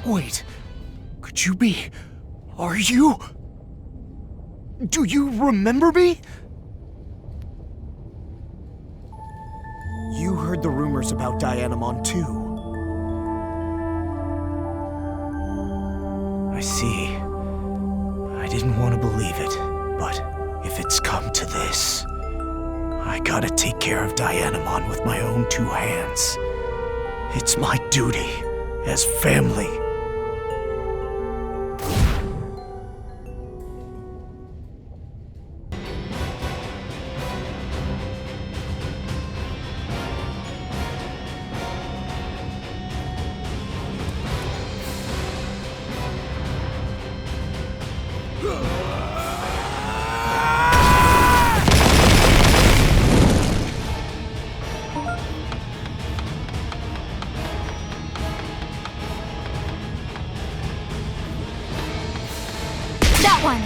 Wait, could you be... Are you... Do you remember me? You heard the rumors about Dianamon too. I see. I didn't want to believe it, but if it's come to this, I gotta take care of Dianamon with my own two hands. It's my duty as family. That one!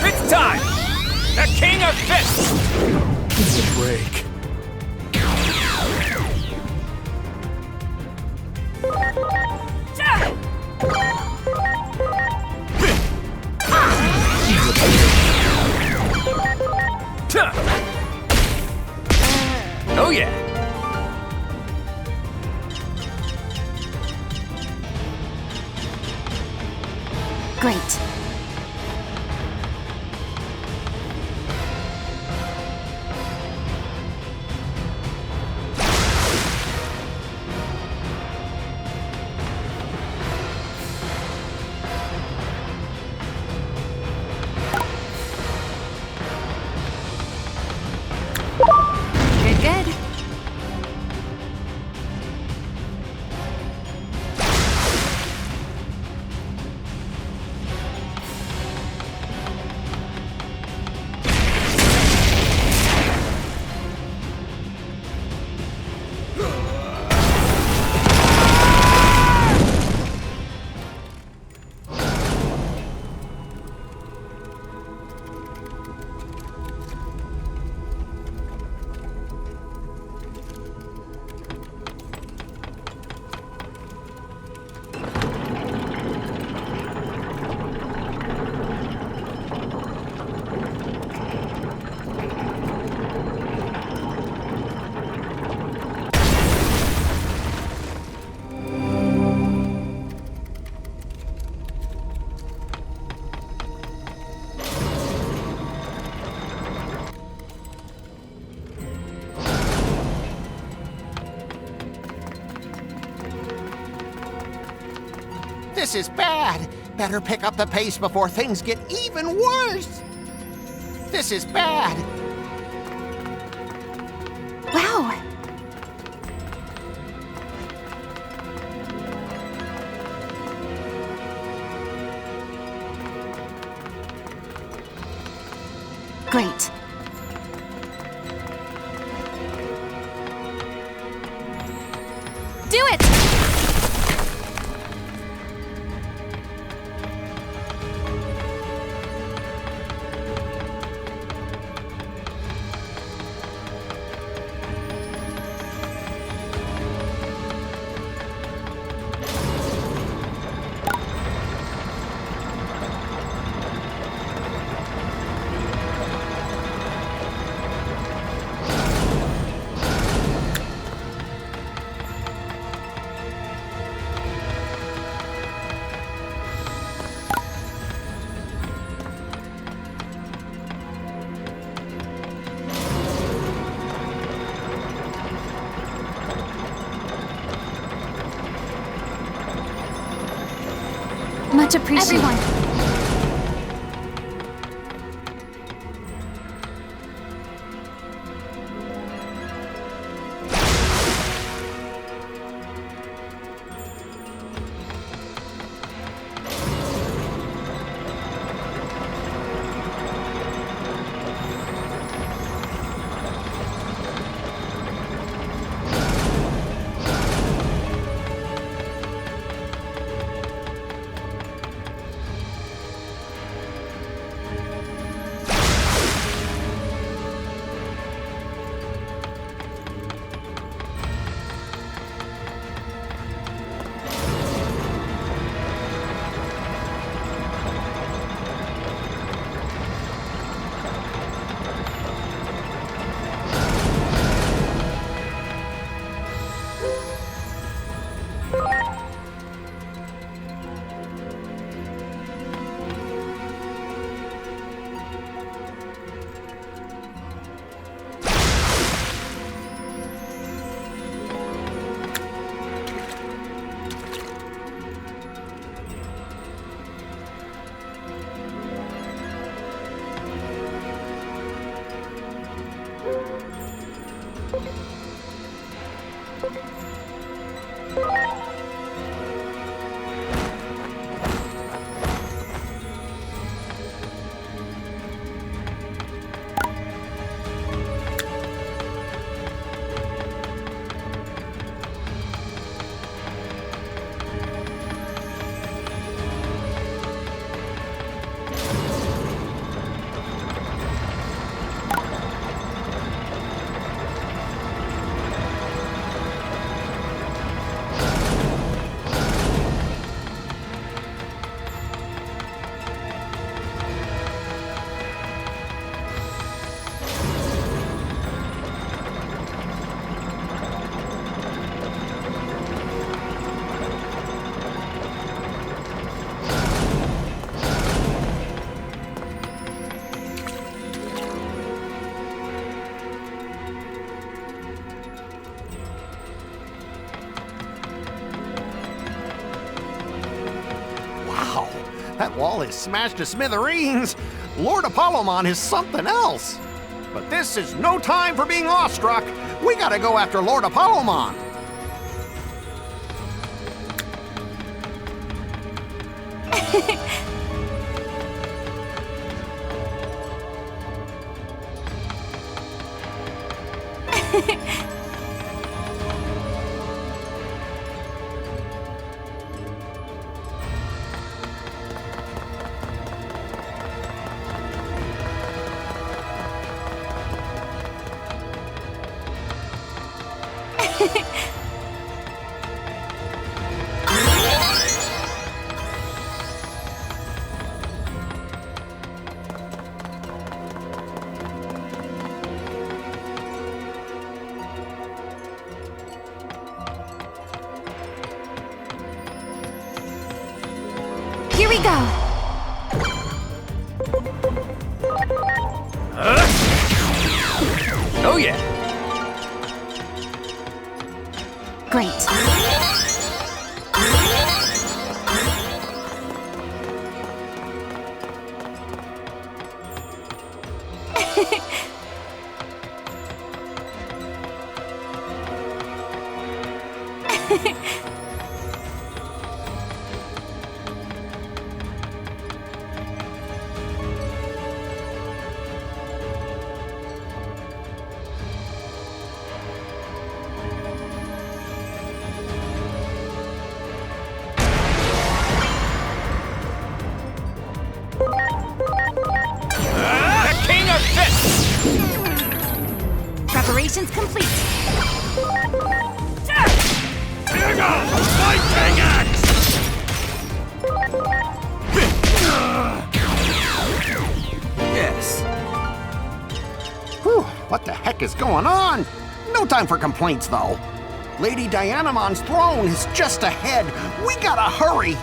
It's time! The King of Fists! Give a break. Oh yeah. Great. Good. This is bad. Better pick up the pace before things get even worse. This is bad. Wow. Great. Do it! Much appreciated. Everyone. That wall is smashed to smithereens. Lord Apollomon is something else. But this is no time for being awestruck. We gotta go after Lord Apollomon. Here we go. Oh yeah. Great. The King of Fists! Preparations complete. Here goes my King Axe! Yes. Whew, what the heck is going on? No time for complaints, though. Lady Dianamon's throne is just ahead. We gotta hurry.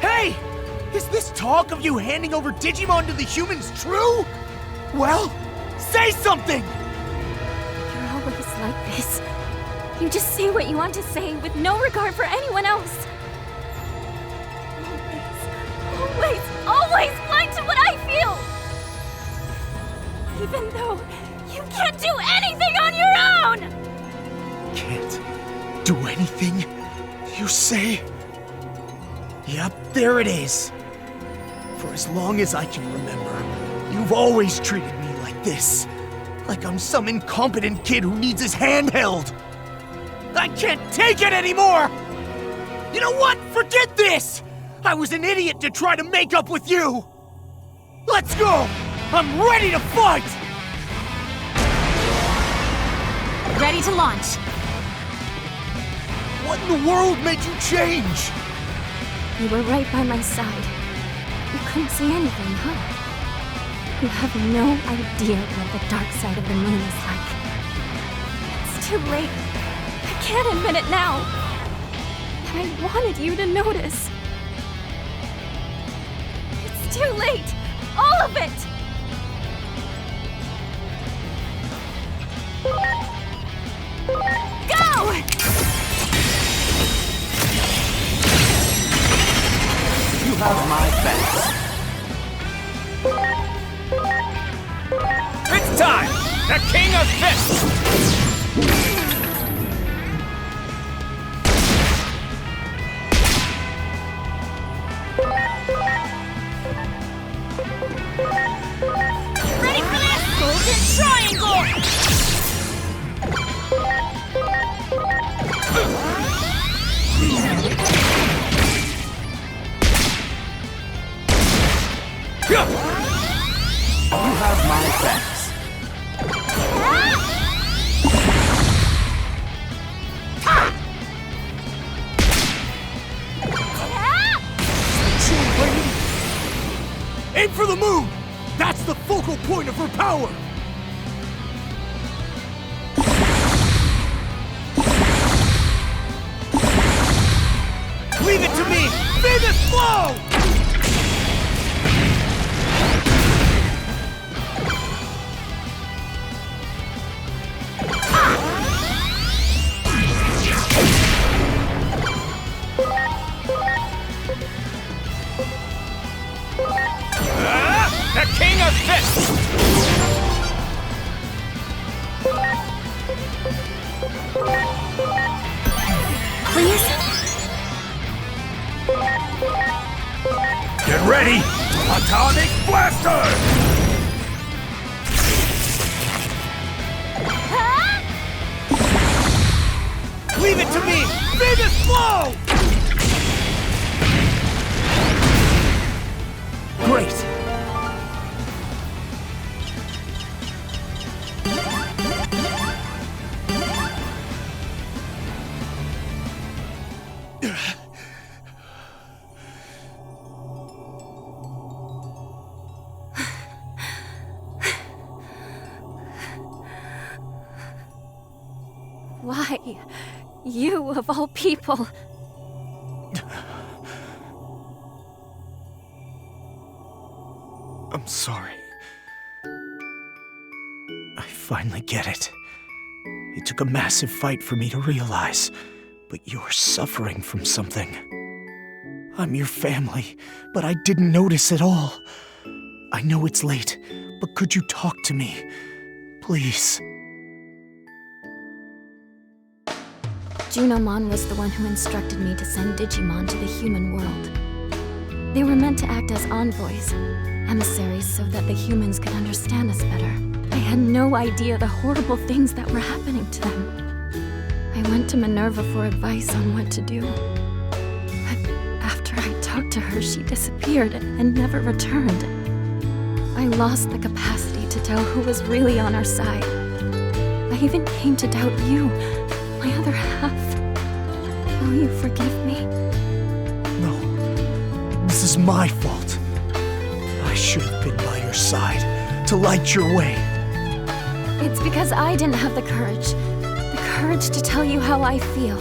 Hey! Is this talk of you handing over Digimon to the humans true? Well, say something! You're always like this. You just say what you want to say with no regard for anyone else. Always blind to what I feel! Even though you can't do anything on your own! Can't do anything, you say? Yep, there it is. For as long as I can remember, you've always treated me like this. Like I'm some incompetent kid who needs his hand held. I can't take it anymore! You know what? Forget this! I was an idiot to try to make up with you! Let's go! I'm ready to fight! Ready to launch. What in the world made you change? You were right by my side. You couldn't say anything, huh? You have no idea what the dark side of the moon is like. It's too late. I can't admit it now. And I wanted you to notice. It's too late. All of it! Go! You have my thanks. It's time! The King of Fists! Ready for this? Golden Triangle! You have my thanks. Aim for the moon! That's the focal point of her power! Leave it to me! Be this flow! The King of Fists! Please? Get ready! Atomic Blaster! Leave it to me! Famous blow! Great. Why? You, of all people. I'm sorry. I finally get it. It took a massive fight for me to realize, but you're suffering from something. I'm your family, but I didn't notice at all. I know it's late, but could you talk to me? Please. Junimon was the one who instructed me to send Digimon to the human world. They were meant to act as envoys, emissaries so that the humans could understand us better. I had no idea the horrible things that were happening to them. I went to Minerva for advice on what to do. But after I talked to her, she disappeared and never returned. I lost the capacity to tell who was really on our side. I even came to doubt you, my other half. Will you forgive me? No, this is my fault. I should have been by your side, to light your way. It's because I didn't have the courage to tell you how I feel.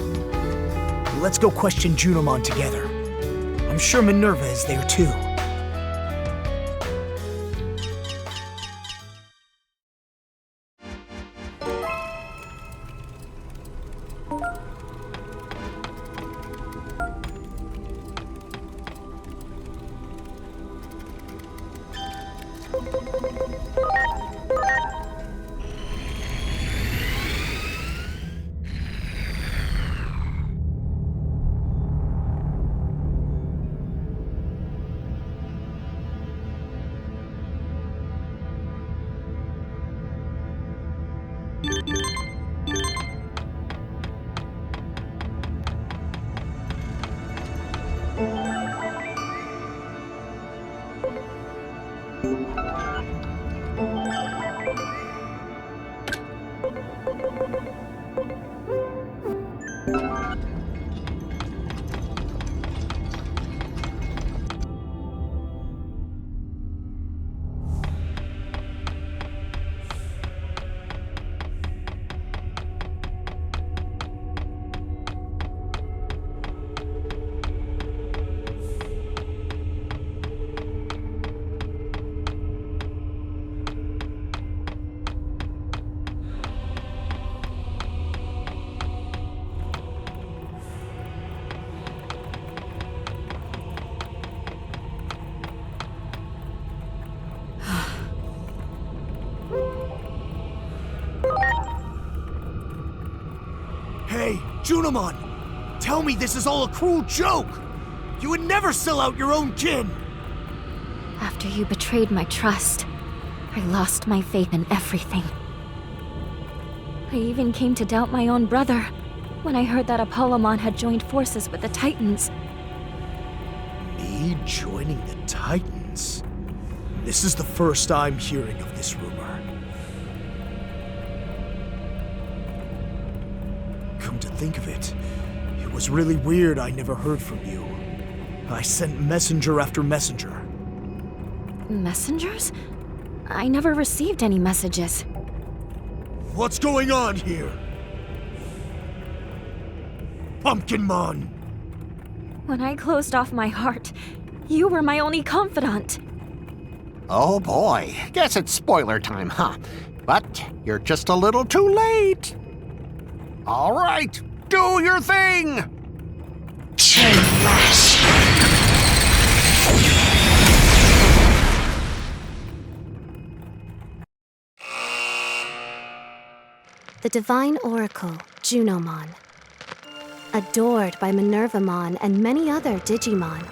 Let's go question Junimon together. I'm sure Minerva is there too. Hey, Junimon! Tell me this is all a cruel joke! You would never sell out your own kin! After you betrayed my trust, I lost my faith in everything. I even came to doubt my own brother when I heard that Apollomon had joined forces with the Titans. Me joining the Titans? This is the first I'm hearing of this rumor. Come to think of it, it was really weird I never heard from you. I sent messenger after messenger. Messengers? I never received any messages. What's going on here? Pumpkinmon! When I closed off my heart, you were my only confidant. Oh boy, guess it's spoiler time, huh? But you're just a little too late. All right, do your thing! Chain Flash! The divine oracle, Junimon. Adored by Minervamon and many other Digimon,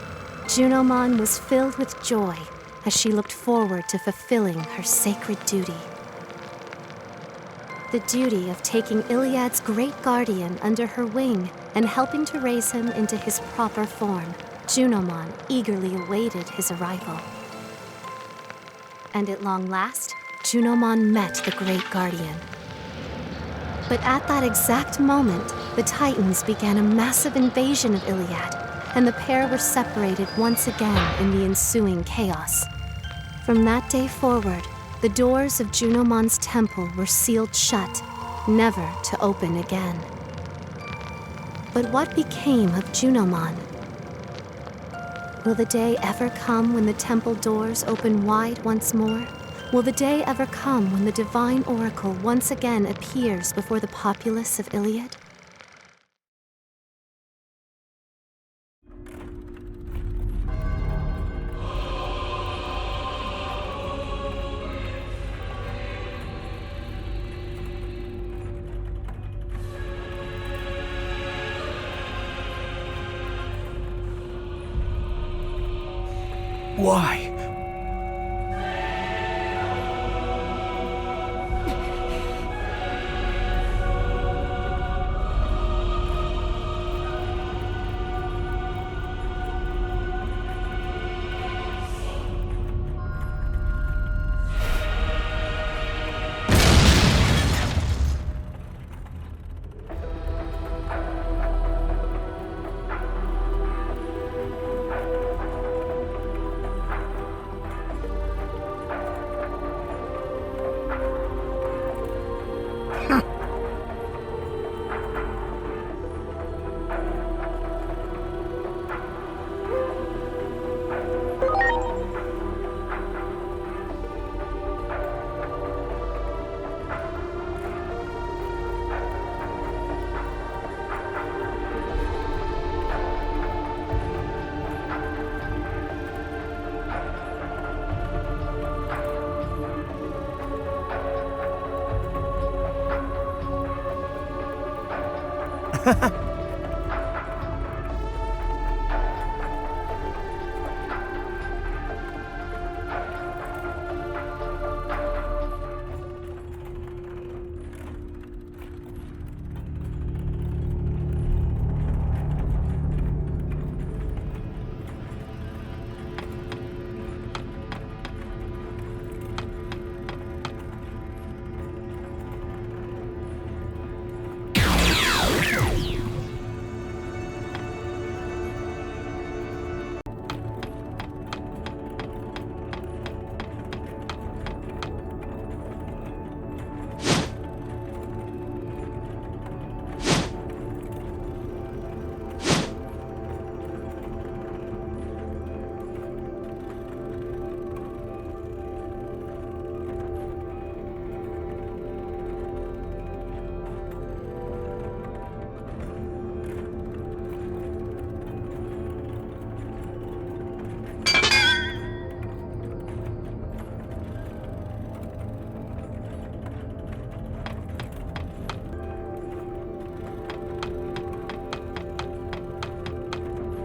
Junimon was filled with joy as she looked forward to fulfilling her sacred duty. the duty of taking Iliad's great guardian under her wing and helping to raise him into his proper form, Junomon eagerly awaited his arrival. And at long last, Junomon met the great guardian. But at that exact moment, the Titans began a massive invasion of Iliad, and the pair were separated once again in the ensuing chaos. From that day forward, the doors of Junomon's temple were sealed shut, never to open again. But what became of Junomon? Will the day ever come when the temple doors open wide once more? Will the day ever come when the divine oracle once again appears before the populace of Iliad? Why?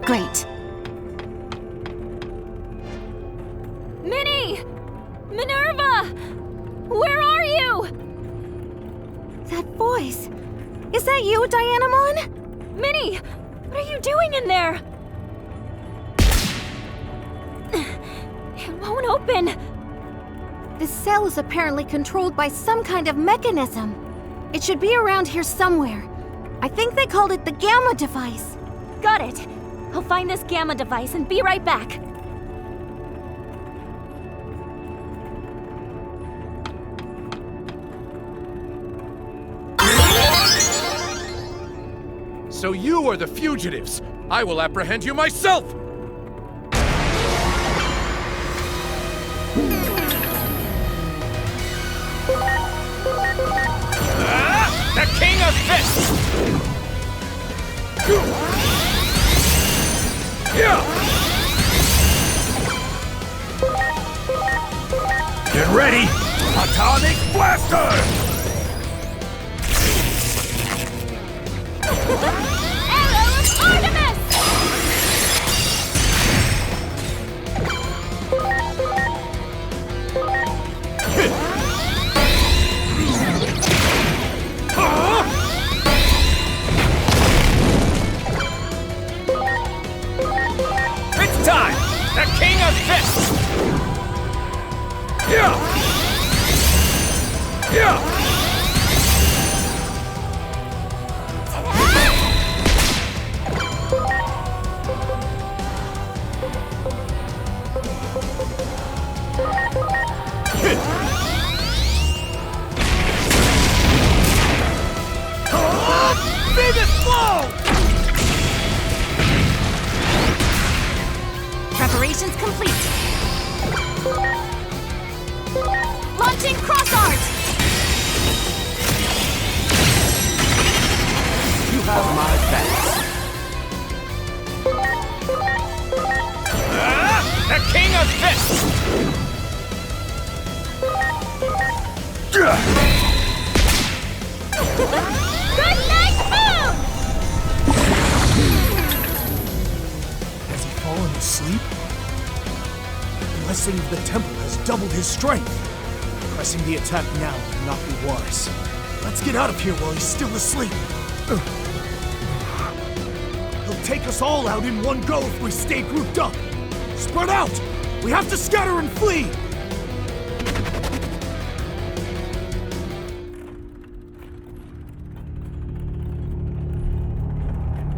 Great. Minnie! Minerva! Where are you? That voice. Is that you, Dianamon? Minnie! What are you doing in there? It won't open. This cell is apparently controlled by some kind of mechanism. It should be around here somewhere. I think they called it the Gamma device. Got it. I'll find this Gamma device and be right back. So you are the fugitives! I will apprehend you myself! The King of Fists! Get ready! Atomic Blaster! Arrow of Artemis! biggest blow! Preparations complete. Launching cross art! You have my thanks. The King of Fists! Good night, Moon! Has he fallen asleep? The blessing of the temple has doubled his strength. Pressing the attack now would not be wise. Let's get out of here while he's still asleep. He'll take us all out in one go if we stay grouped up. Spread out! We have to scatter and flee!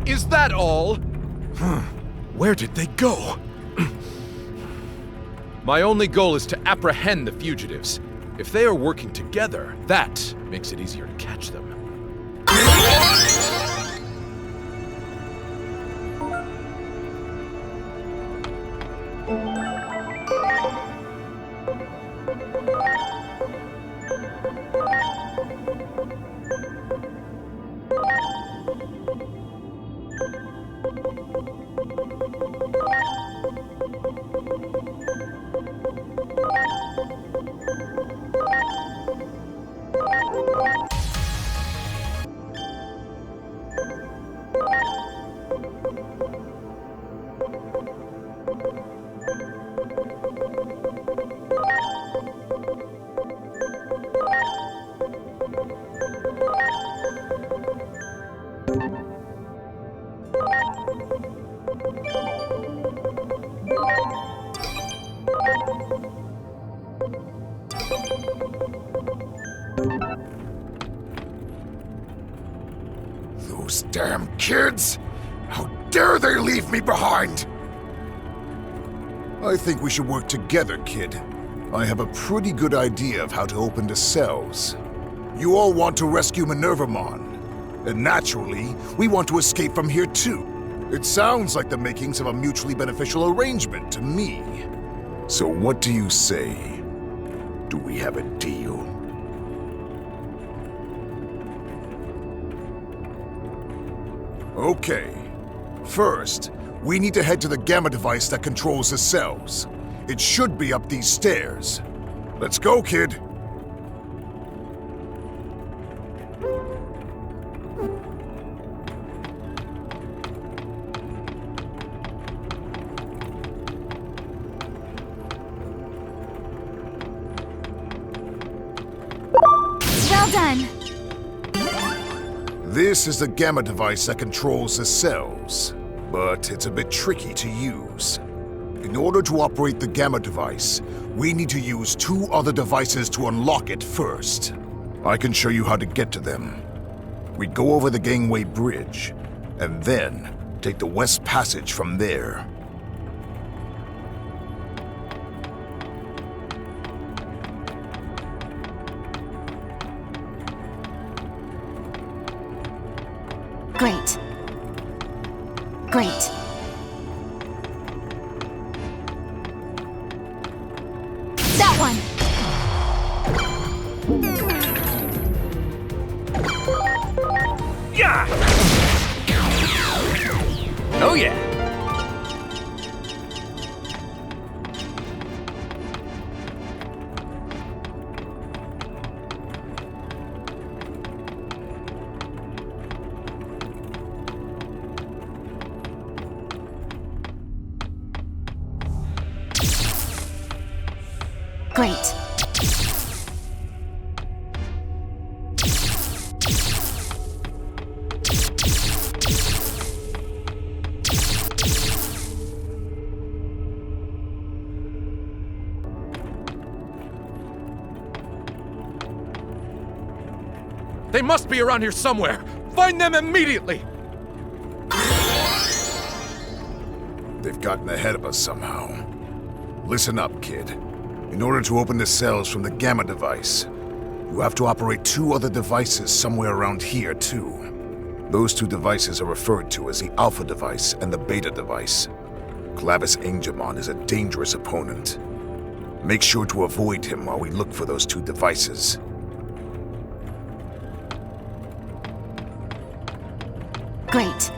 Is that all? Where did they go? My only goal is to apprehend the fugitives. If they are working together, that makes it easier to catch them. Those damn kids! How dare they leave me behind! I think we should work together, kid. I have a pretty good idea of how to open the cells. You all want to rescue Minervamon. And naturally, we want to escape from here too. It sounds like the makings of a mutually beneficial arrangement to me. So what do you say? Do we have a deal? Okay. First, we need to head to the gamma device that controls the cells. It should be up these stairs. Let's go, kid. Well done. This is the gamma device that controls the cells, but it's a bit tricky to use. In order to operate the gamma device, we need to use 2 other devices to unlock it first. I can show you how to get to them. We go over the gangway bridge, and then take the west passage from there. Great. Great. That one! Yeah! Oh yeah! Great. They must be around here somewhere! Find them immediately! They've gotten ahead of us somehow. Listen up, kid. In order to open the cells from the gamma device, you have to operate 2 other devices somewhere around here, too. Those two devices are referred to as the Alpha device and the Beta device. Clavis Angemon is a dangerous opponent. Make sure to avoid him while we look for those two devices. Great.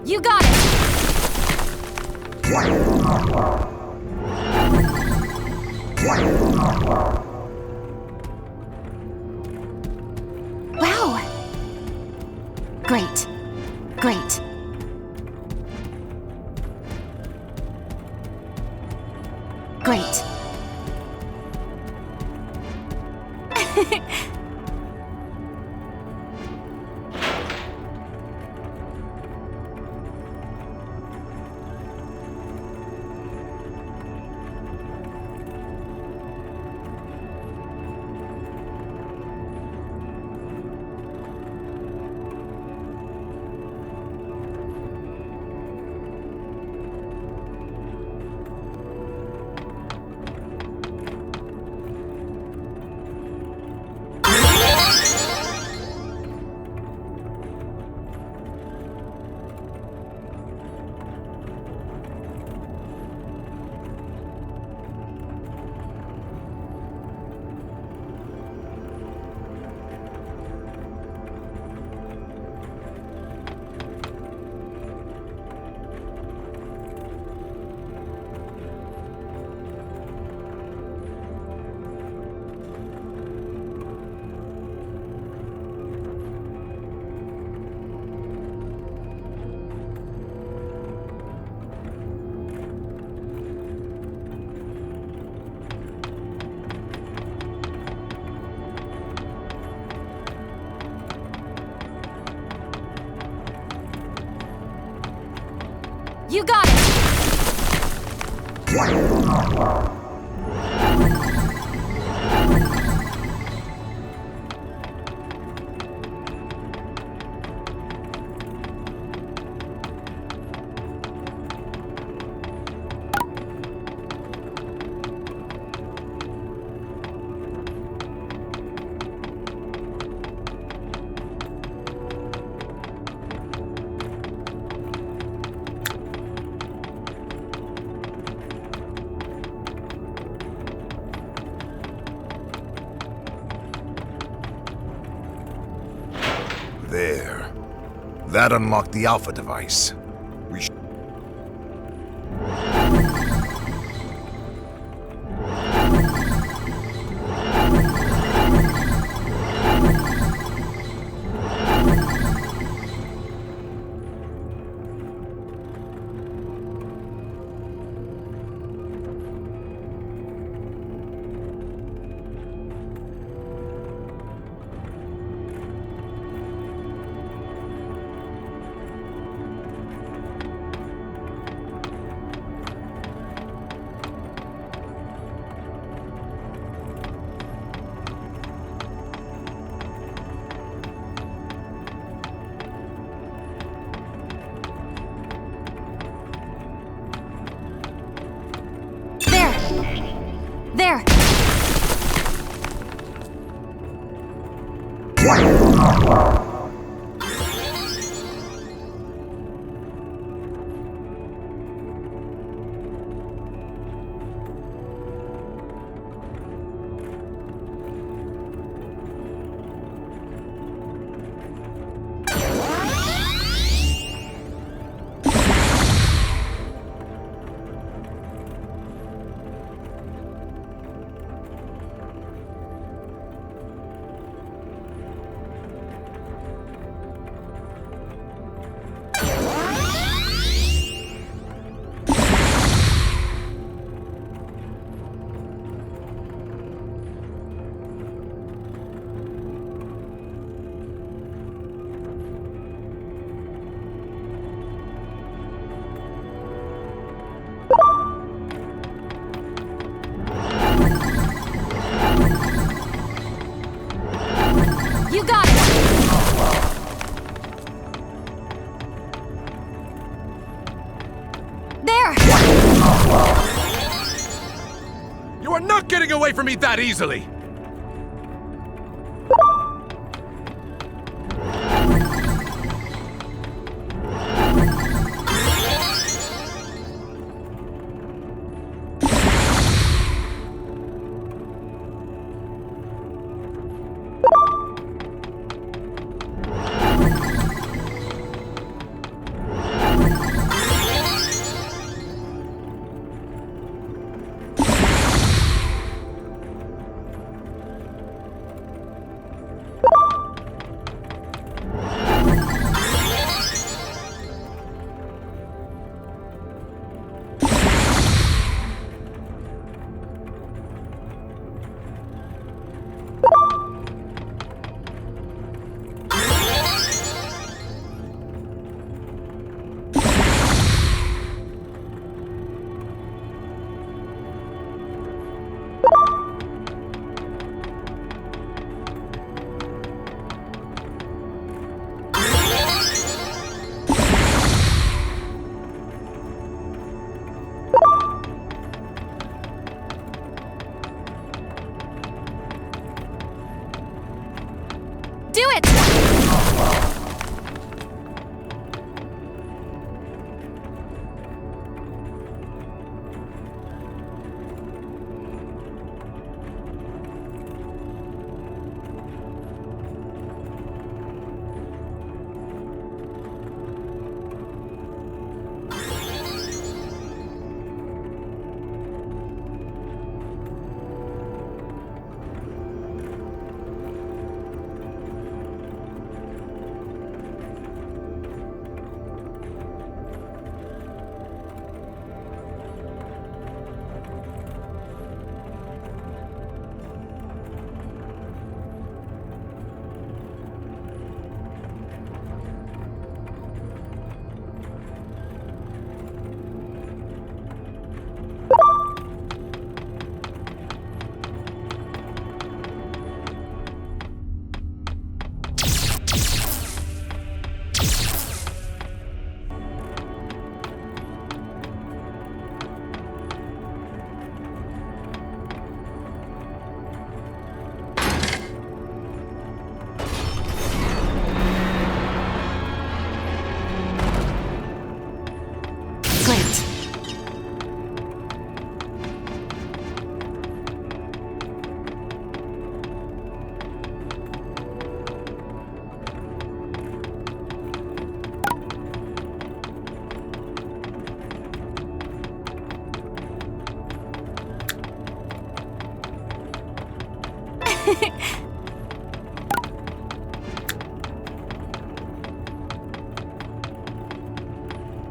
You got it! Wow! Great. Great. Great. You got it! That unlocked the Alpha device. We sh- There! You got it! There! You are not getting away from me that easily!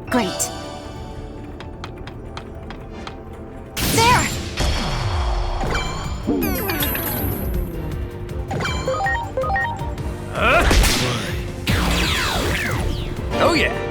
Great. There! Oh yeah!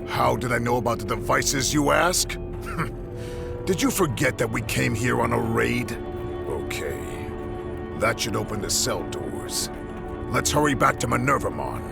How did I know about the devices, you ask? Did you forget that we came here on a raid? Okay. That should open the cell doors. Let's hurry back to Minervamon.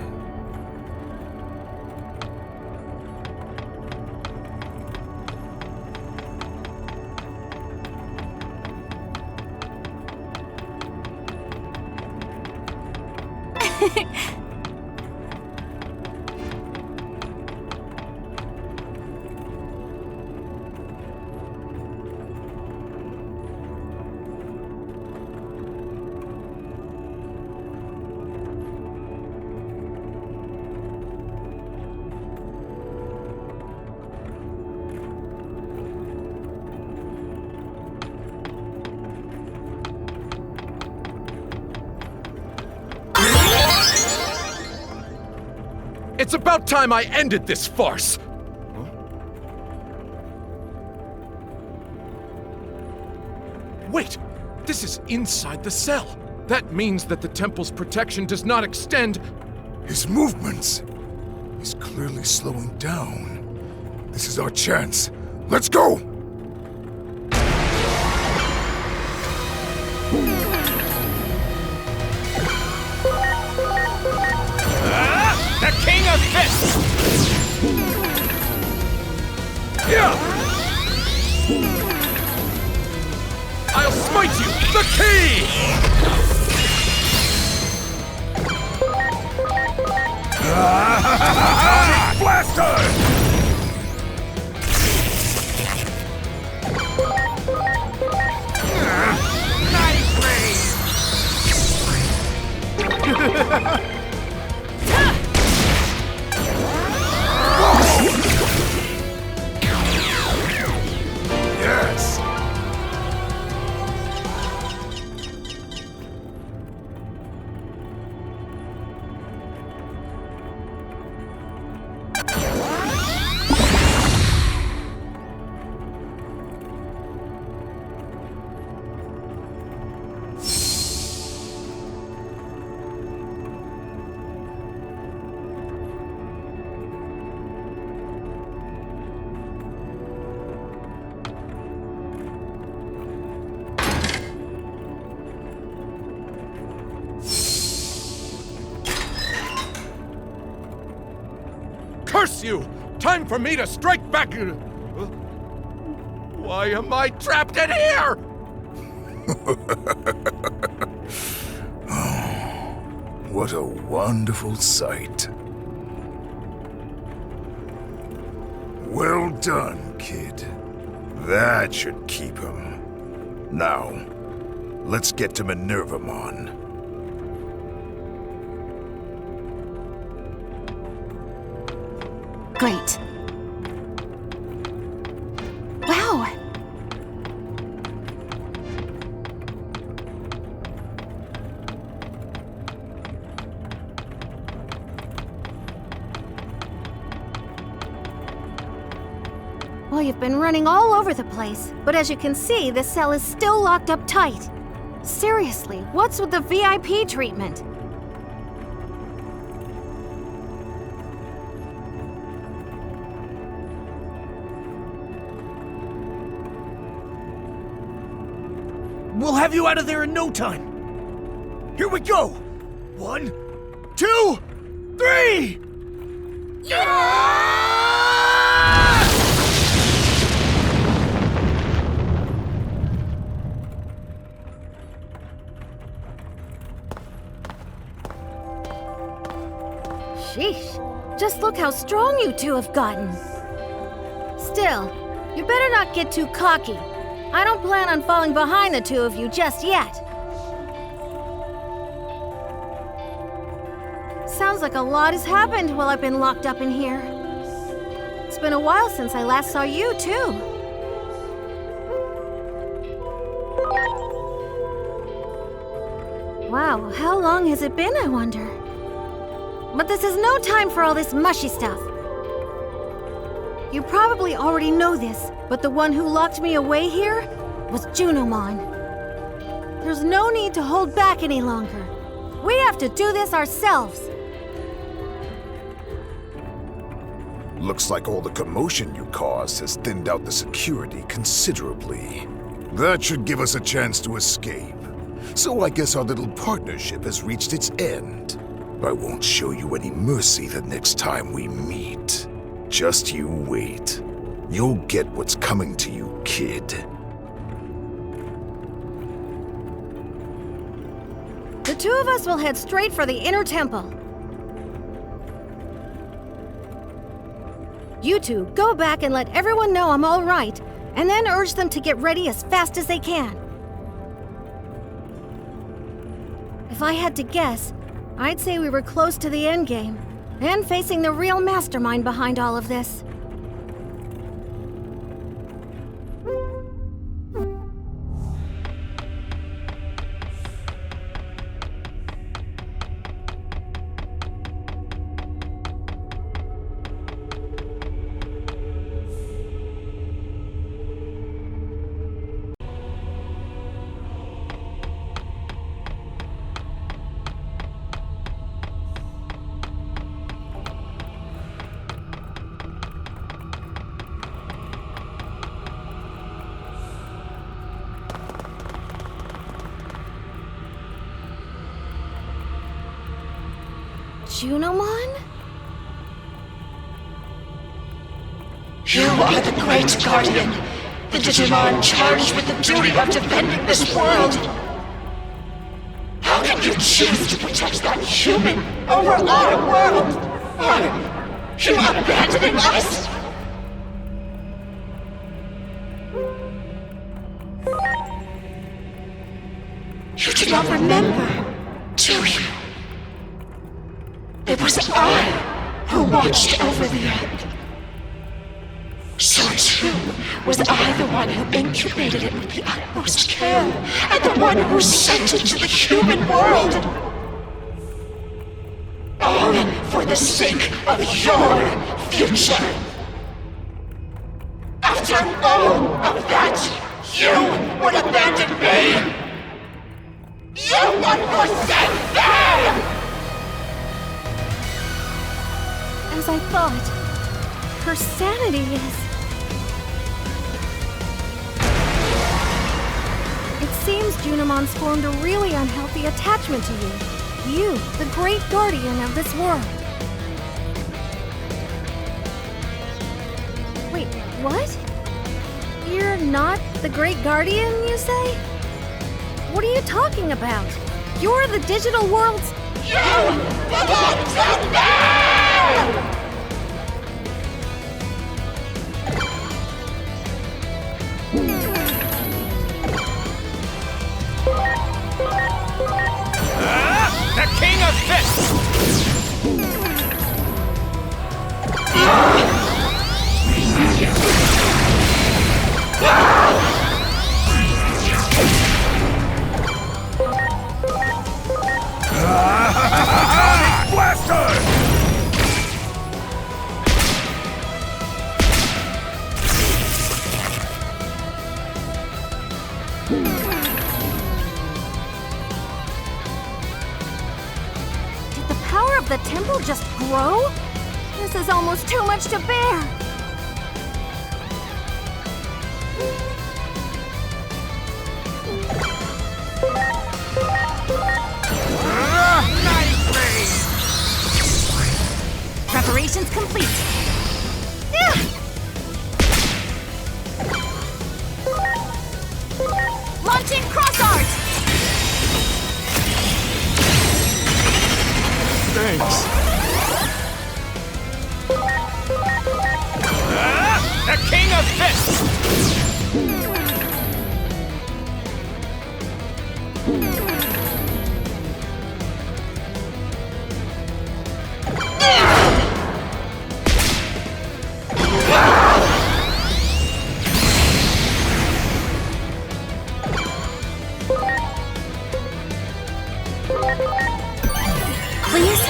It's about time I ended this farce! Wait! This is inside the cell! That means that the temple's protection does not extend... His movements! He's clearly slowing down. This is our chance. Let's go! The King of Fists! Yeah! I'll smite you! The key! Atomic Blaster! Yes! Curse you! Time for me to strike back! Why am I trapped in here? What a wonderful sight. Well done, kid. That should keep him. Now, let's get to Minervamon. Great. Wow! Well, you've been running all over the place, but as you can see, the cell is still locked up tight. Seriously, what's with the VIP treatment? We'll have you out of there in no time. Here we go. 1, 2, 3! Sheesh. Just look how strong you two have gotten. Still, you better not get too cocky. I don't plan on falling behind the two of you just yet. Sounds like a lot has happened while I've been locked up in here. It's been a while since I last saw you, too. Wow, how long has it been, I wonder? But this is no time for all this mushy stuff. You probably already know this, but the one who locked me away here was Junimon. There's no need to hold back any longer. We have to do this ourselves. Looks like all the commotion you caused has thinned out the security considerably. That should give us a chance to escape. So I guess our little partnership has reached its end. I won't show you any mercy the next time we meet. Just you wait. You'll get what's coming to you, kid. The two of us will head straight for the inner temple. You two, go back and let everyone know I'm all right, and then urge them to get ready as fast as they can. If I had to guess, I'd say we were close to the endgame, and facing the real mastermind behind all of this. Junimon? You are the Great Guardian, the Digimon charged with the duty of defending this world. How can you choose to protect that human over our world? Are you abandoning us? You do not remember, do you? It was I who watched over the end. So too was I the one who incubated it with the utmost care, and the one who sent it to the human world. All for the sake of your future. After all of that, you would abandon me. You would forsake me! As I thought, her sanity is... It seems Junimon's formed a really unhealthy attachment to you. You, the great guardian of this world. Wait, what? You're not the great guardian, you say? What are you talking about? You're the digital world's... You belong to me! The King of Fists! Atomic Blaster! Did the power of the temple just grow? This is almost too much to bear. Preparations complete. Launching cross art! The King of Fists! Please?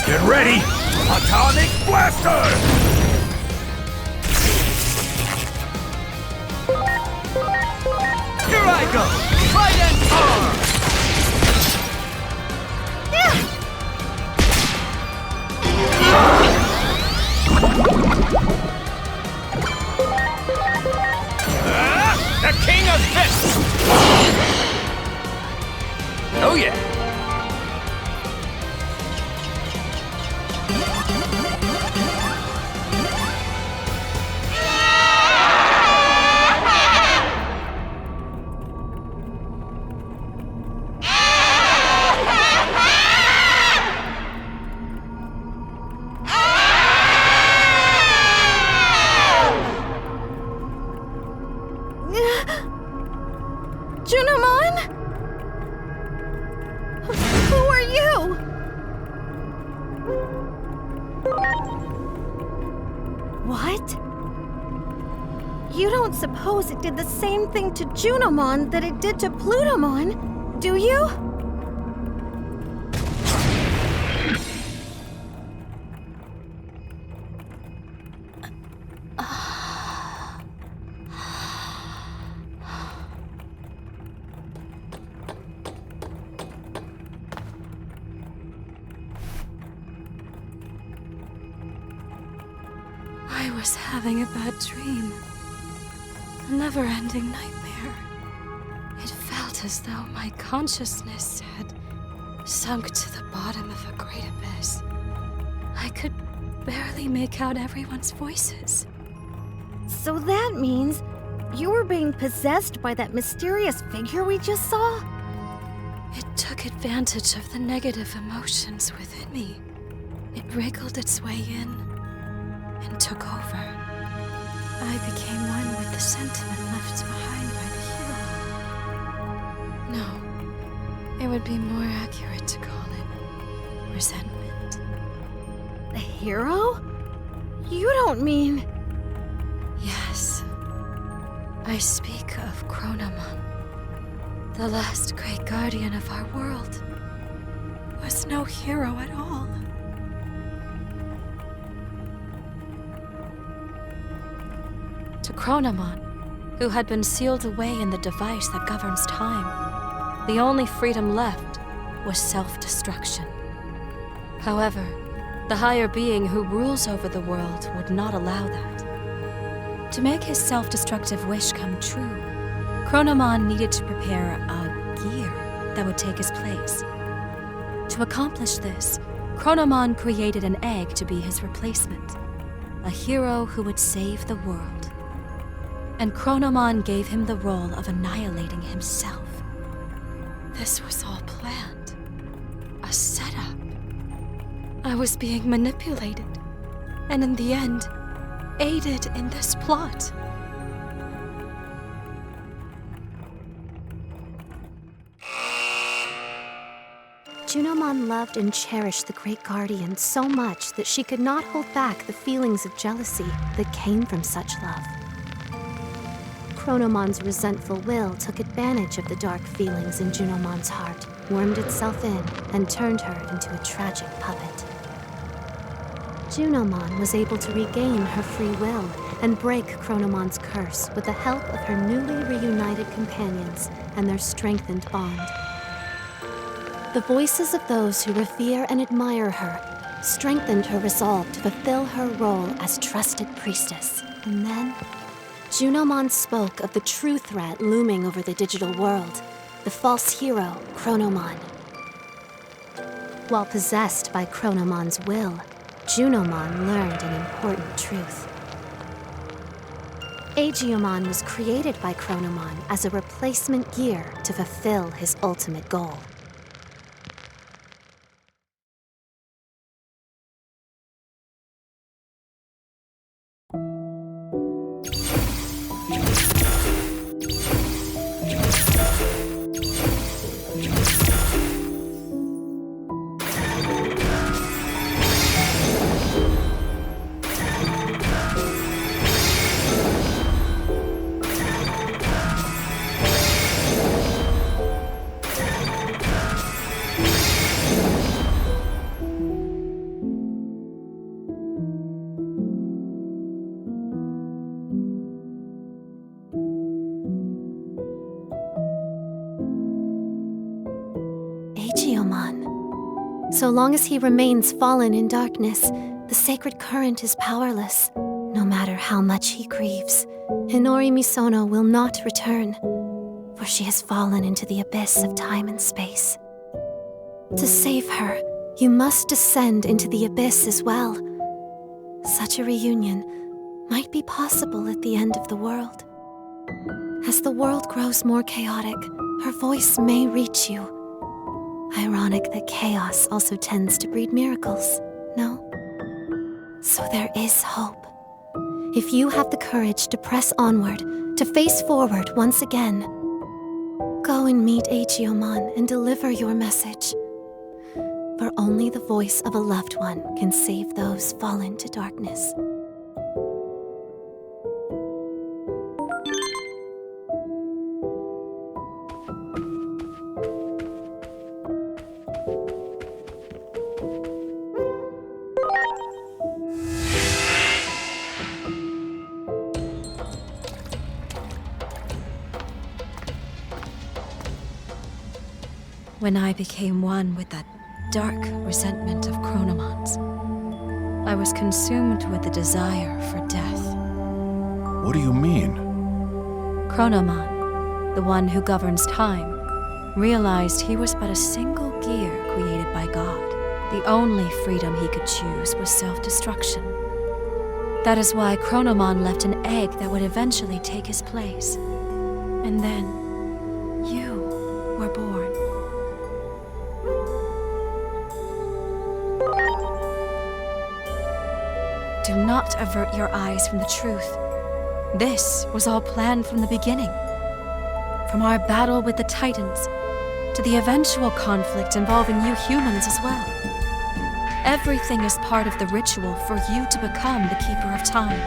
Get ready! Atomic Blaster! Here I go! Trident arm! The King of Fists! Oh yeah! Junimon? Who are you? What? You don't suppose it did the same thing to Junimon that it did to Plutomon, do you? I was having a bad dream. A never-ending nightmare. It felt as though my consciousness had sunk to the bottom of a great abyss. I could barely make out everyone's voices. So that means you were being possessed by that mysterious figure we just saw? It took advantage of the negative emotions within me. It wriggled its way in and took over. I became one with the sentiment left behind by the hero. No, it would be more accurate to call it resentment. The hero? You don't mean... Yes. I speak of Chronomon. The last great guardian of our world was no hero at all. To Chronomon, who had been sealed away in the device that governs time, the only freedom left was self-destruction. However, the higher being who rules over the world would not allow that. To make his self-destructive wish come true, Chronomon needed to prepare a gear that would take his place. To accomplish this, Chronomon created an egg to be his replacement, a hero who would save the world. And Chronomon gave him the role of annihilating himself. This was all planned. A setup. I was being manipulated, and in the end, aided in this plot. Junimon loved and cherished the Great Guardian so much that she could not hold back the feelings of jealousy that came from such love. Chronomon's resentful will took advantage of the dark feelings in Junomon's heart, wormed itself in, and turned her into a tragic puppet. Junimon was able to regain her free will and break Chronomon's curse with the help of her newly reunited companions and their strengthened bond. The voices of those who revere and admire her strengthened her resolve to fulfill her role as trusted priestess. And then, Junomon spoke of the true threat looming over the digital world, the false hero, Chronomon. While possessed by Chronomon's will, Junomon learned an important truth. Aegiomon was created by Chronomon as a replacement gear to fulfill his ultimate goal. So long as he remains fallen in darkness, the sacred current is powerless. No matter how much he grieves, Hinori Misono will not return, for she has fallen into the abyss of time and space. To save her, you must descend into the abyss as well. Such a reunion might be possible at the end of the world. As the world grows more chaotic, her voice may reach you. Ironic that chaos also tends to breed miracles, no? So there is hope. If you have the courage to press onward, to face forward once again, go and meet Aegiomon and deliver your message. For only the voice of a loved one can save those fallen to darkness. When I became one with that dark resentment of Chronomon's, I was consumed with the desire for death. What do you mean? Chronomon, the one who governs time, realized he was but a single gear created by God. The only freedom he could choose was self-destruction. That is why Chronomon left an egg that would eventually take his place. And then, you were born. Do not avert your eyes from the truth. This was all planned from the beginning. From our battle with the Titans, to the eventual conflict involving you humans as well. Everything is part of the ritual for you to become the Keeper of Time.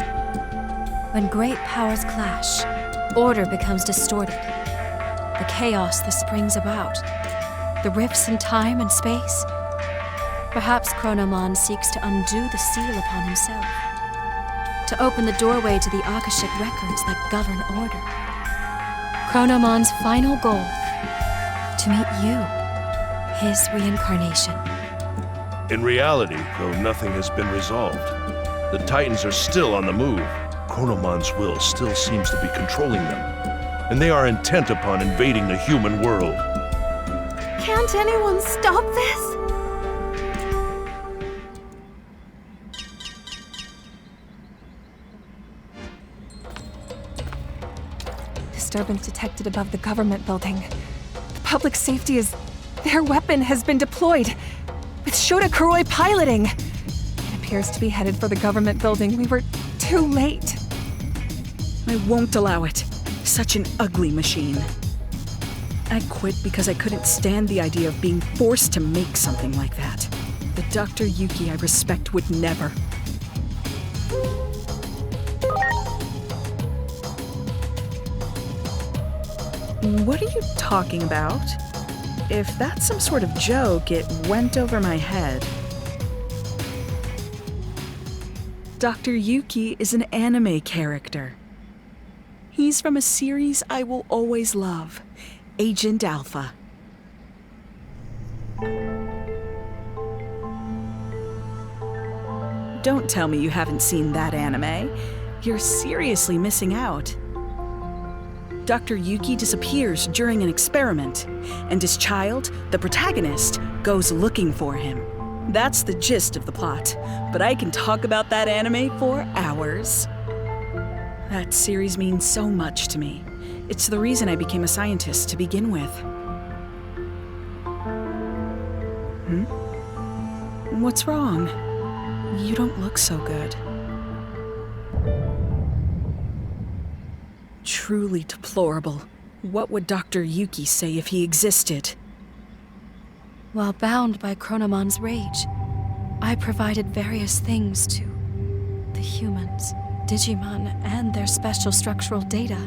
When great powers clash, order becomes distorted. The chaos that springs about, the rifts in time and space. Perhaps Chronomon seeks to undo the seal upon himself, to open the doorway to the Akashic records that govern order. Chronomon's final goal, to meet you, his reincarnation. In reality, though nothing has been resolved, the Titans are still on the move. Chronomon's will still seems to be controlling them, and they are intent upon invading the human world. Can't anyone stop this? Disturbance detected above the government building. The public safety is... Their weapon has been deployed, with Shota Kuroi piloting. It appears to be headed for the government building. We were too late. I won't allow it. Such an ugly machine. I quit because I couldn't stand the idea of being forced to make something like that. The Dr. Yuki I respect would never. What are you talking about? If that's some sort of joke, it went over my head. Dr. Yuki is an anime character. He's from a series I will always love, Agent Alpha. Don't tell me you haven't seen that anime. You're seriously missing out. Dr. Yuki disappears during an experiment, and his child, the protagonist, goes looking for him. That's the gist of the plot, but I can talk about that anime for hours. That series means so much to me. It's the reason I became a scientist to begin with. What's wrong? You don't look so good. Truly deplorable. What would Dr. Yuki say if he existed? While bound by Chronomon's rage, I provided various things to the humans, Digimon, and their special structural data,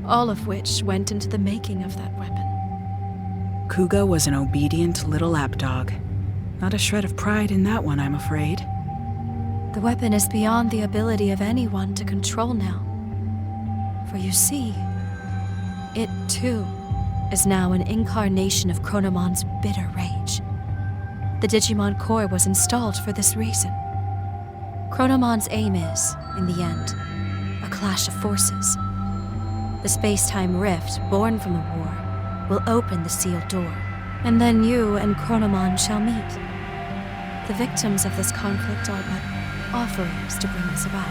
all of which went into the making of that weapon. Kuga was an obedient little lapdog. Not a shred of pride in that one, I'm afraid. The weapon is beyond the ability of anyone to control now. For you see, it too is now an incarnation of Chronomon's bitter rage. The Digimon core was installed for this reason. Chronomon's aim is, in the end, a clash of forces. The space-time rift born from the war will open the sealed door, and then you and Chronomon shall meet. The victims of this conflict are but offerings to bring us about.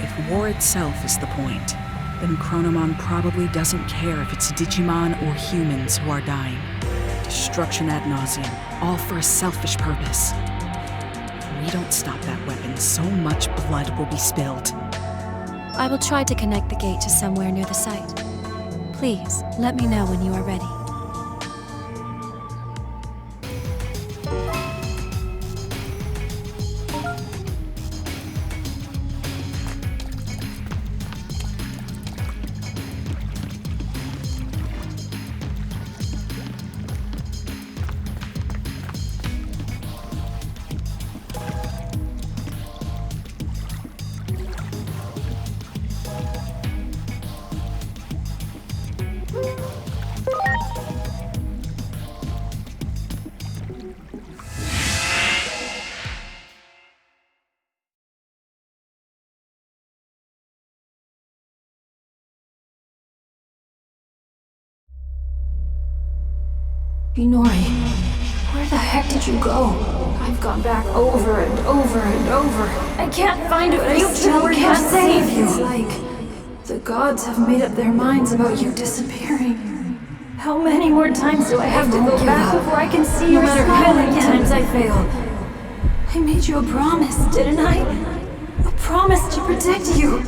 If war itself is the point, then Chronomon probably doesn't care if it's Digimon or humans who are dying. Destruction ad nauseum, all for a selfish purpose. If we don't stop that weapon, so much blood will be spilled. I will try to connect the gate to somewhere near the site. Please, let me know when you are ready. Inori, where the heck did you go? I've gone back over and over and over. I can't find a future where can't save you. It's like the gods have made up their minds about you disappearing. How many more times do I have to go back before I can see your smile again? No matter how many times I fail. I made you a promise, didn't I? A promise to protect you.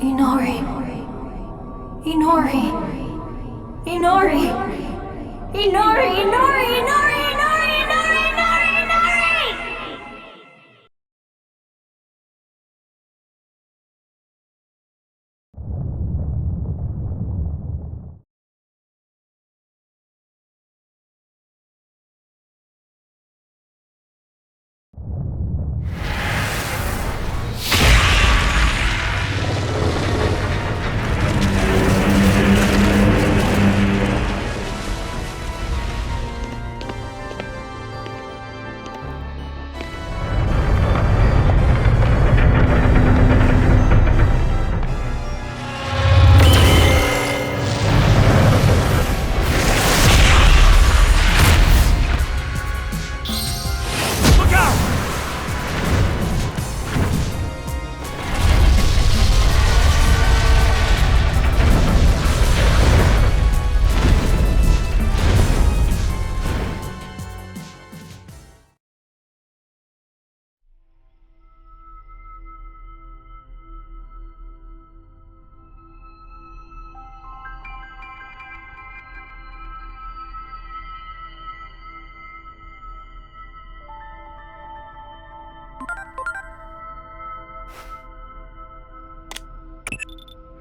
Inori. Inori. Inori. Inori, Inori, Inori, Inori, Inori, Inori, Inori!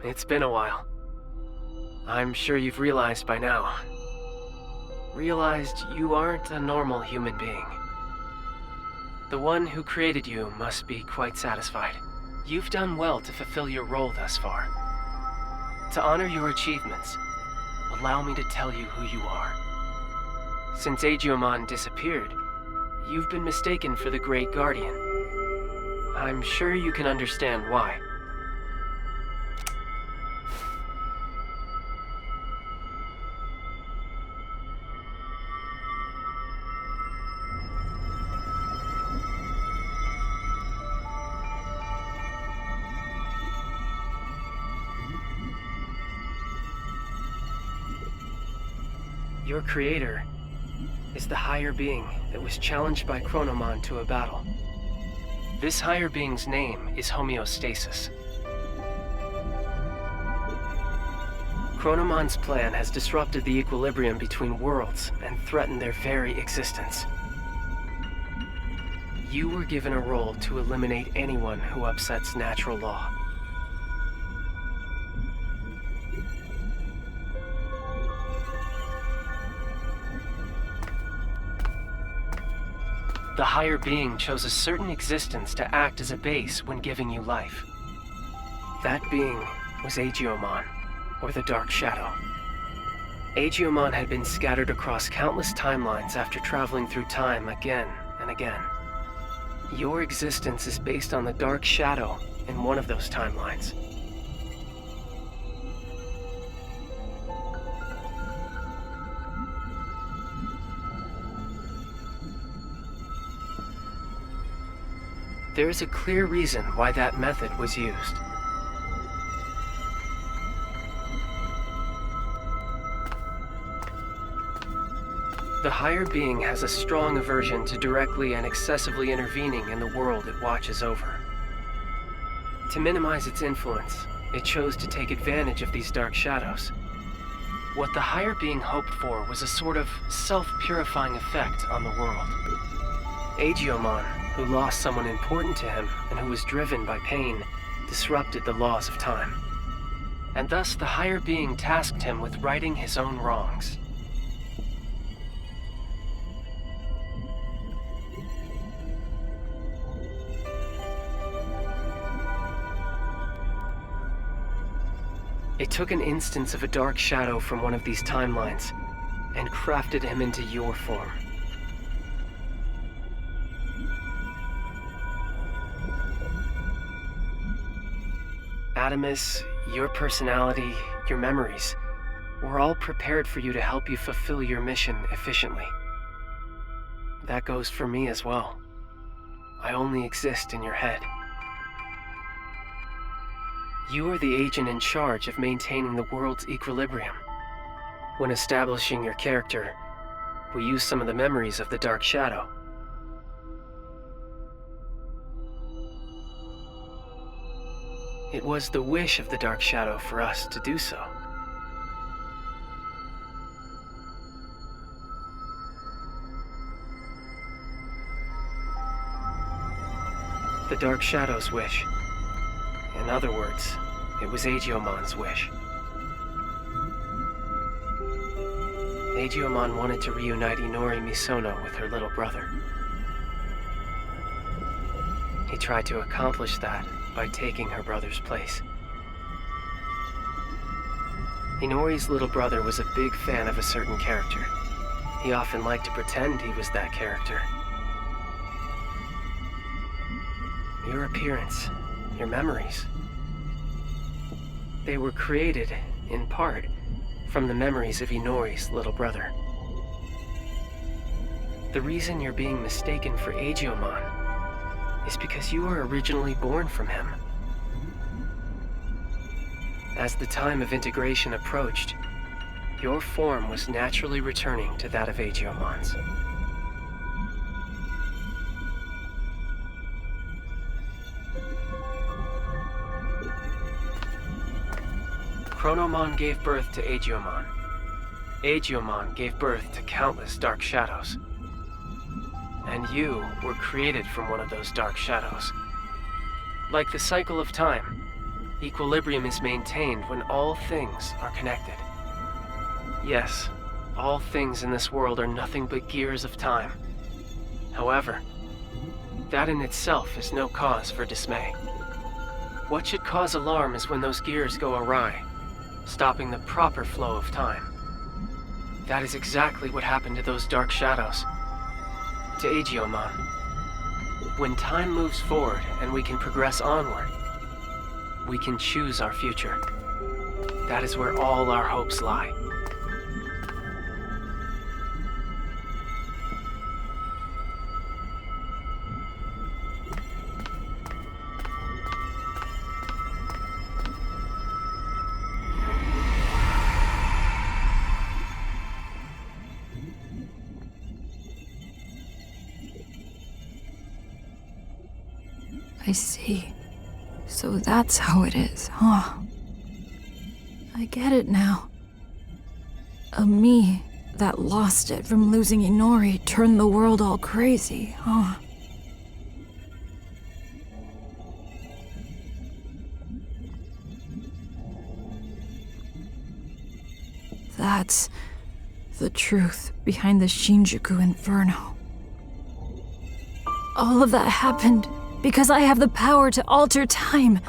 It's been a while. I'm sure you've realized by now. Realized you aren't a normal human being. The one who created you must be quite satisfied. You've done well to fulfill your role thus far. To honor your achievements, allow me to tell you who you are. Since Agiomon disappeared, you've been mistaken for the Great Guardian. I'm sure you can understand why. Your creator is the higher being that was challenged by Chronomon to a battle. This higher being's name is Homeostasis. Chronomon's plan has disrupted the equilibrium between worlds and threatened their very existence. You were given a role to eliminate anyone who upsets natural law. The higher being chose a certain existence to act as a base when giving you life. That being was Agiomon, or the Dark Shadow. Agiomon had been scattered across countless timelines after traveling through time again and again. Your existence is based on the Dark Shadow in one of those timelines. There is a clear reason why that method was used. The higher being has a strong aversion to directly and excessively intervening in the world it watches over. To minimize its influence, it chose to take advantage of these dark shadows. What the higher being hoped for was a sort of self-purifying effect on the world. Agiomon, who lost someone important to him and who was driven by pain, disrupted the laws of time. And thus the higher being tasked him with righting his own wrongs. It took an instance of a dark shadow from one of these timelines and crafted him into your form. Adamus, your personality, your memories, were all prepared for you to help you fulfill your mission efficiently. That goes for me as well. I only exist in your head. You are the agent in charge of maintaining the world's equilibrium. When establishing your character, we use some of the memories of the Dark Shadow. It was the wish of the Dark Shadow for us to do so. The Dark Shadow's wish. In other words, it was Agiomon's wish. Agiomon wanted to reunite Inori Misono with her little brother. He tried to accomplish that by taking her brother's place. Inori's little brother was a big fan of a certain character. He often liked to pretend he was that character. Your appearance, your memories, they were created, in part, from the memories of Inori's little brother. The reason you're being mistaken for Agiomon is because you were originally born from him. As the time of integration approached, your form was naturally returning to that of Agiomon's. Chronomon gave birth to Agiomon. Agiomon gave birth to countless dark shadows. And you were created from one of those dark shadows. Like the cycle of time, equilibrium is maintained when all things are connected. Yes, all things in this world are nothing but gears of time. However, that in itself is no cause for dismay. What should cause alarm is when those gears go awry, stopping the proper flow of time. That is exactly what happened to those dark shadows. To Aegeomon. When time moves forward and we can progress onward, we can choose our future. That is where all our hopes lie. I see. So that's how it is, huh? I get it now. A me that lost it from losing Inori turned the world all crazy, huh? That's the truth behind the Shinjuku Inferno. All of that happened because I have the power to alter time.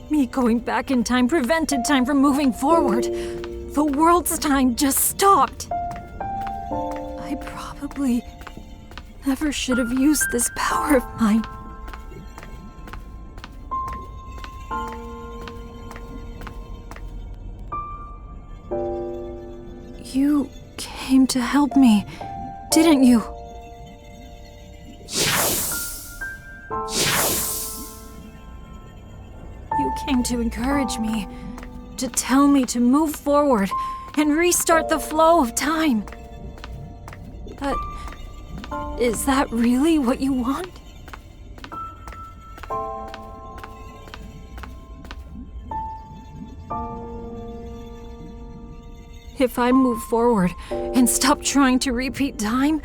Me going back in time prevented time from moving forward. The world's time just stopped. I probably never should have used this power of mine. You came to help me, didn't you? You came to encourage me, to tell me to move forward and restart the flow of time. But is that really what you want? If I move forward and stop trying to repeat time,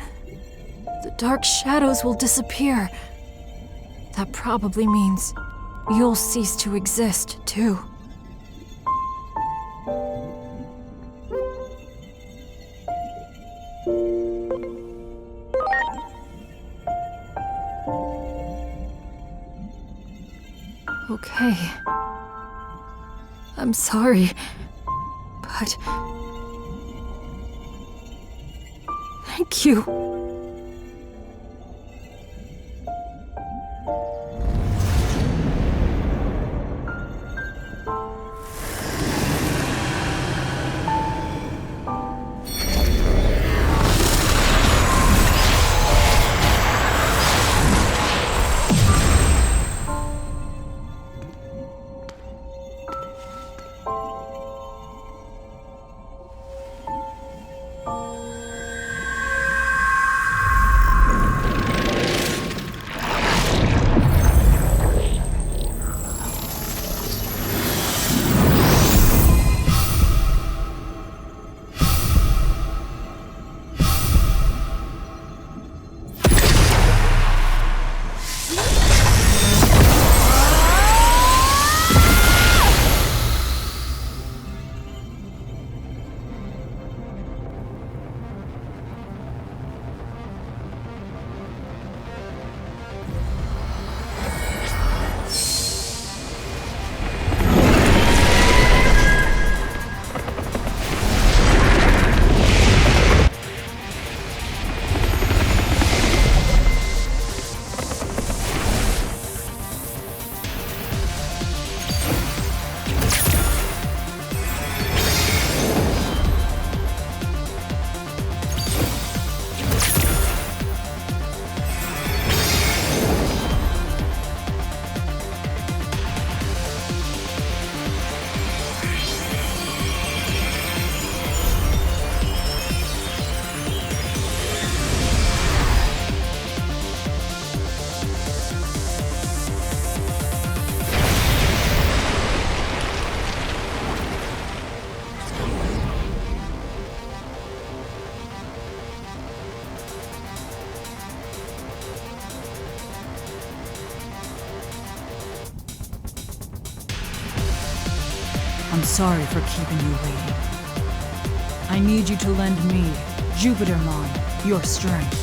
the dark shadows will disappear. That probably means you'll cease to exist, too. Okay. I'm sorry, but thank you. I'm sorry for keeping you waiting. I need you to lend me, Jupitermon, your strength.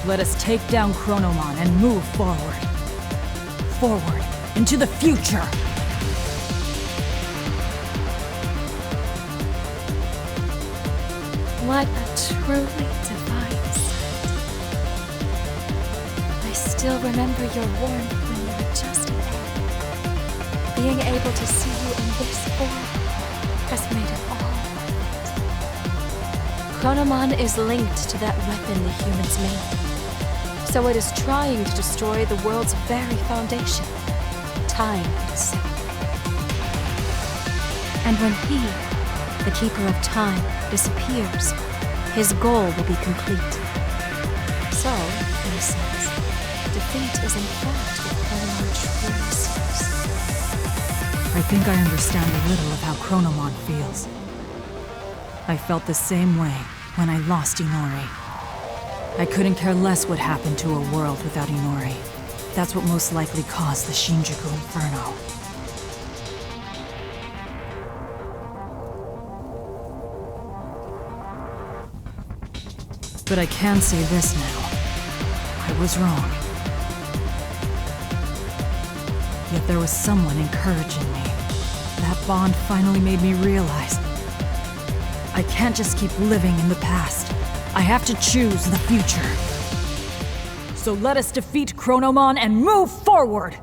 Let us take down Chronomon and move forward. Forward, into the future! What a truly divine sight. I still remember your warmth when you were just a baby. Being able to see you in this form has made it all worth it. Chronomon is linked to that weapon the humans made. So it is trying to destroy the world's very foundation, time itself. And when he, the Keeper of Time, disappears, his goal will be complete. So, he says, defeat is in fact what Chronomon truly seeks. I think I understand a little of how Chronomon feels. I felt the same way when I lost Inori. I couldn't care less what happened to a world without Inori. That's what most likely caused the Shinjuku Inferno. But I can say this now. I was wrong. Yet there was someone encouraging me. That bond finally made me realize I can't just keep living in the past. I have to choose the future. So let us defeat Chronomon and move forward!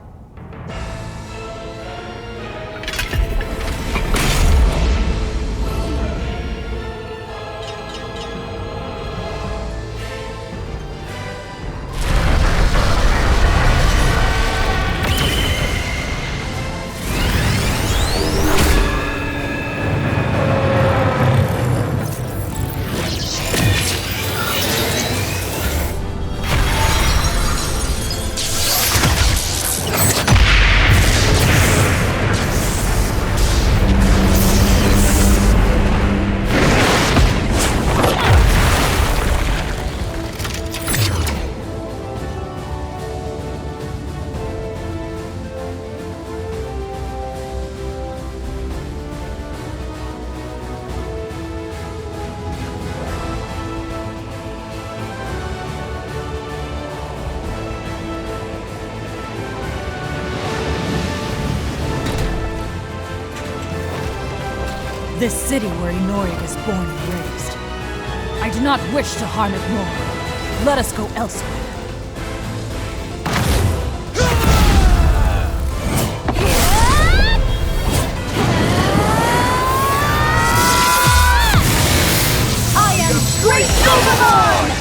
This city where Inori was born and raised. I do not wish to harm it more. Let us go elsewhere. I am Great Digimon!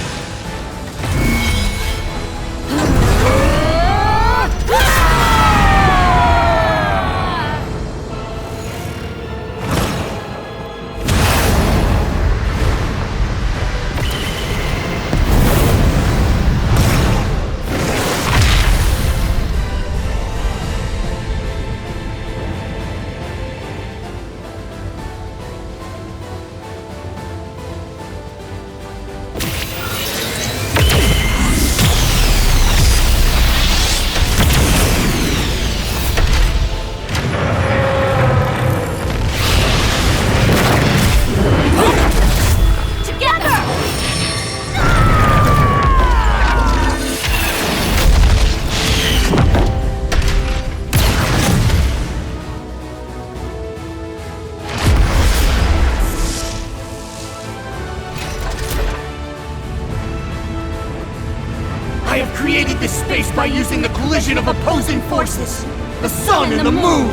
I have created this space by using the collision of opposing forces, the sun and the moon.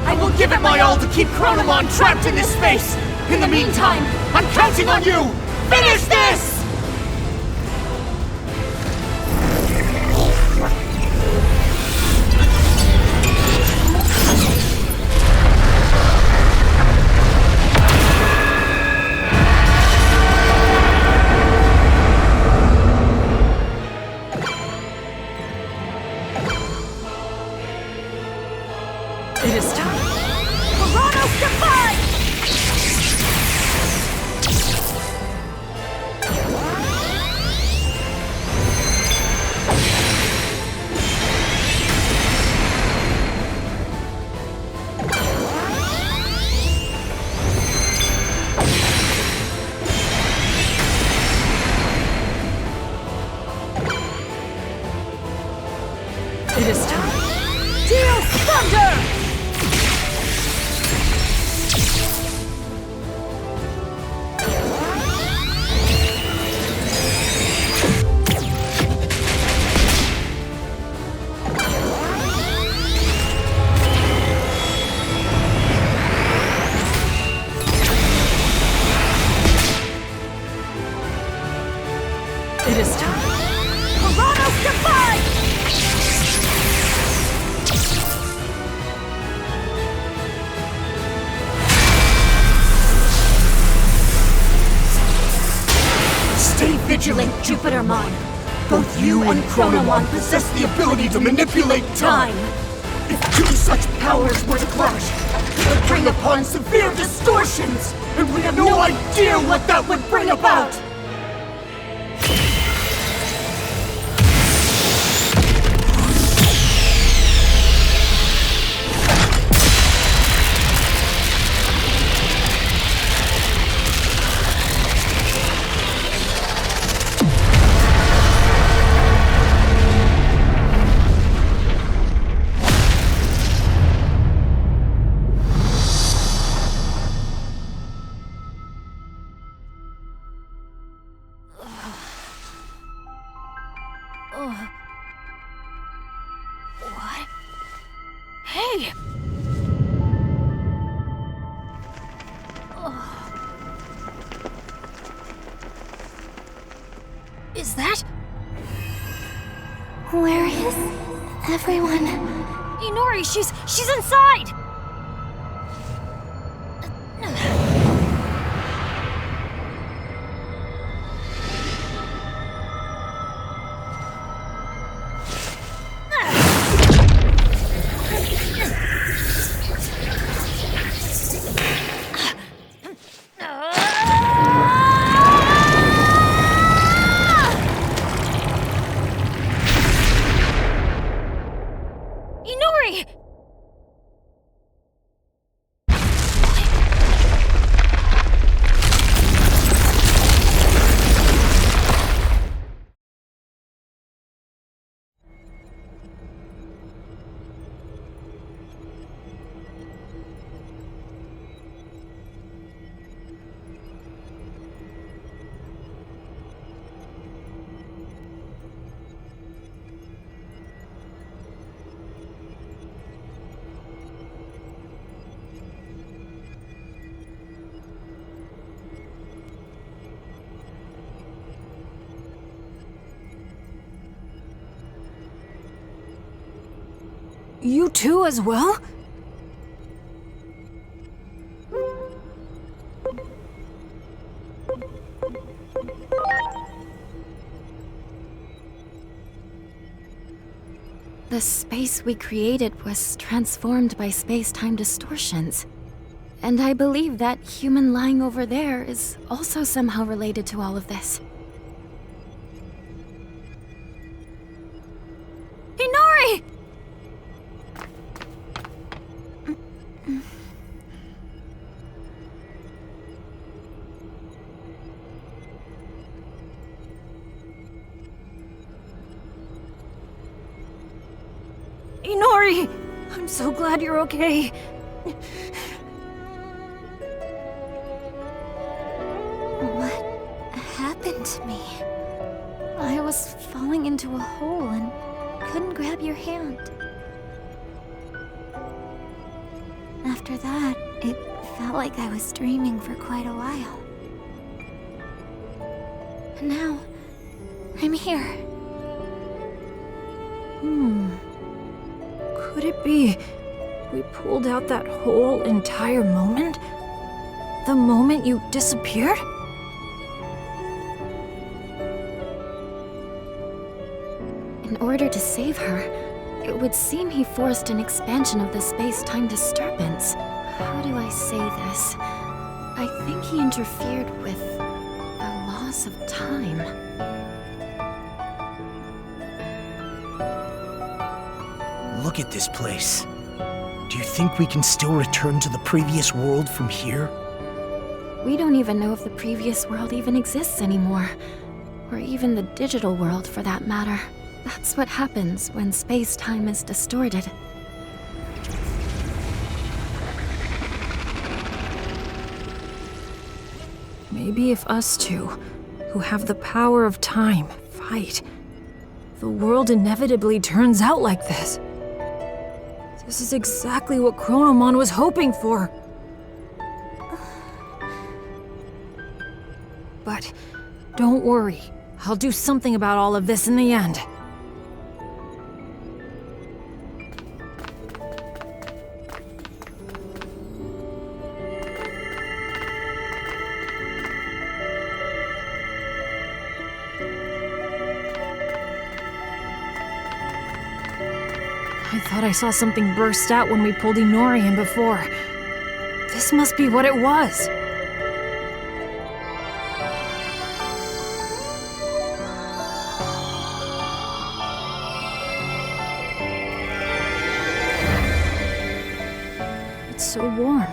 I will give it my all to keep Chronomon trapped in this space. In the meantime, I'm counting on you. Finish this! It is time. Chronos Defy! vigilant, Jupitermon. Both you and Chronomon possess the ability to manipulate time. If two such powers were to clash, it would bring upon severe distortions, and we have no idea what that would bring about! What? Hey! Is that? Where is everyone? Inori, she's inside! Inori! You too as well? The space we created was transformed by space-time distortions. And I believe that human lying over there is also somehow related to all of this. Inori! Inori! I'm so glad you're okay. What happened to me? I was falling into a hole and couldn't grab your hand. After that, it felt like I was dreaming for quite a while. And now, I'm here. Could it be we pulled out that whole entire moment? The moment you disappeared? In order to save her, it would seem he forced an expansion of the space-time disturbance. How do I say this? I think he interfered with the loss of time. Look at this place. Do you think we can still return to the previous world from here? We don't even know if the previous world even exists anymore. Or even the digital world, for that matter. That's what happens when space-time is distorted. Maybe if us two, who have the power of time, fight, the world inevitably turns out like this. This is exactly what Chronomon was hoping for. But don't worry, I'll do something about all of this in the end. I thought I saw something burst out when we pulled Inori in before. This must be what it was. It's so warm.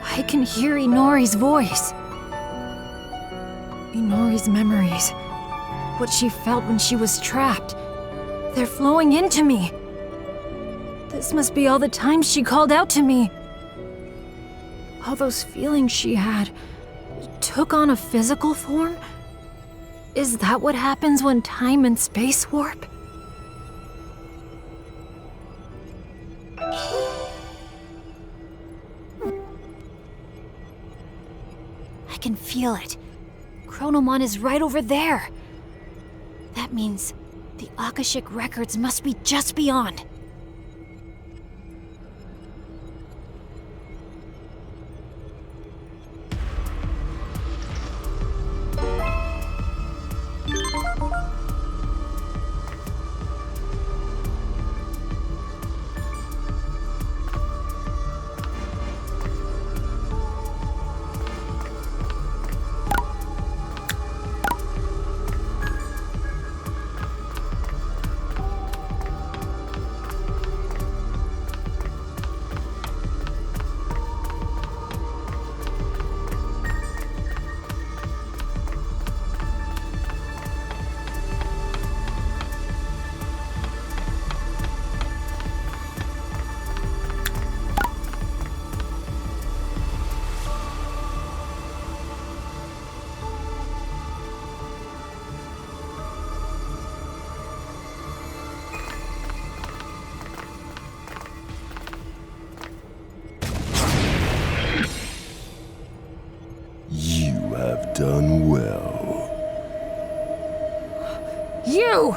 I can hear Inori's voice. Inori's memories. What she felt when she was trapped. They're flowing into me. This must be all the times she called out to me. All those feelings she had took on a physical form? Is that what happens when time and space warp? I can feel it. Chronomon is right over there. That means the Akashic records must be just beyond. Done well. You!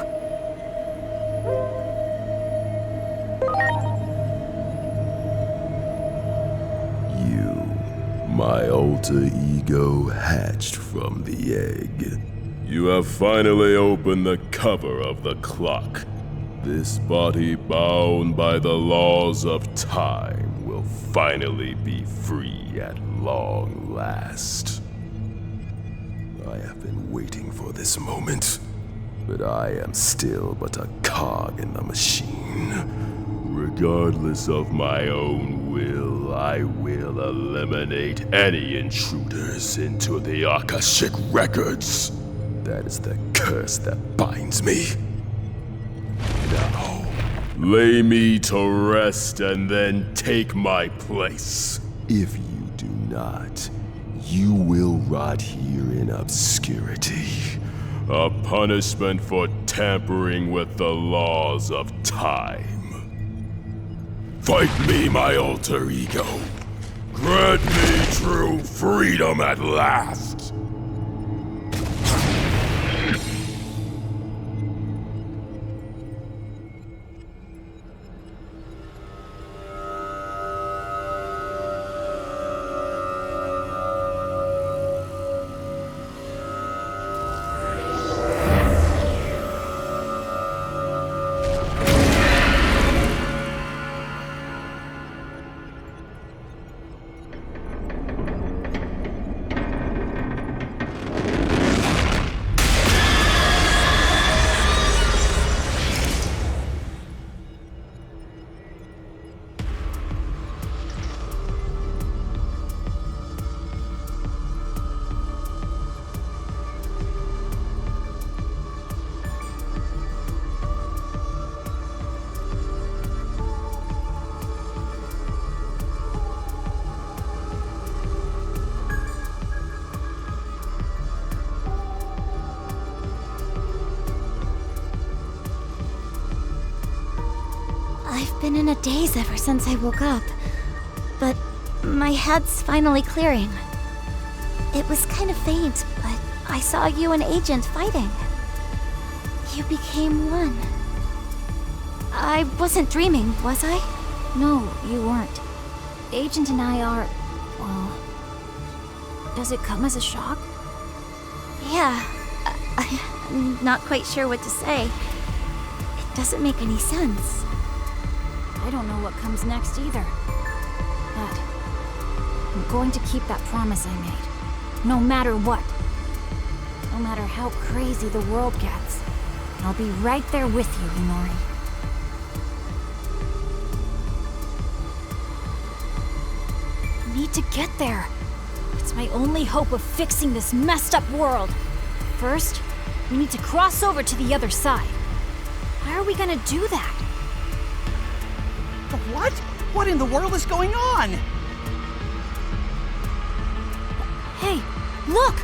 My alter ego hatched from the egg. You have finally opened the cover of the clock. This body bound by the laws of time will finally be free at long last. I have been waiting for this moment, but I am still but a cog in the machine. Regardless of my own will, I will eliminate any intruders into the Akashic records. That is the curse that binds me. Now, lay me to rest and then take my place. If you do not, you will rot here in obscurity. A punishment for tampering with the laws of time. Fight me, my alter ego. Grant me true freedom at last. I've been in a daze ever since I woke up, but my head's finally clearing. It was kind of faint, but I saw you and Agent fighting. You became one. I wasn't dreaming, was I? No, you weren't. Agent and I are... well... Does it come as a shock? Yeah. I'm not quite sure what to say. It doesn't make any sense. I don't know what comes next either. But I'm going to keep that promise I made. No matter what. No matter how crazy the world gets. I'll be right there with you, Inori. I need to get there. It's my only hope of fixing this messed up world. First, we need to cross over to the other side. How are we gonna do that? What? What in the world is going on? Hey, look!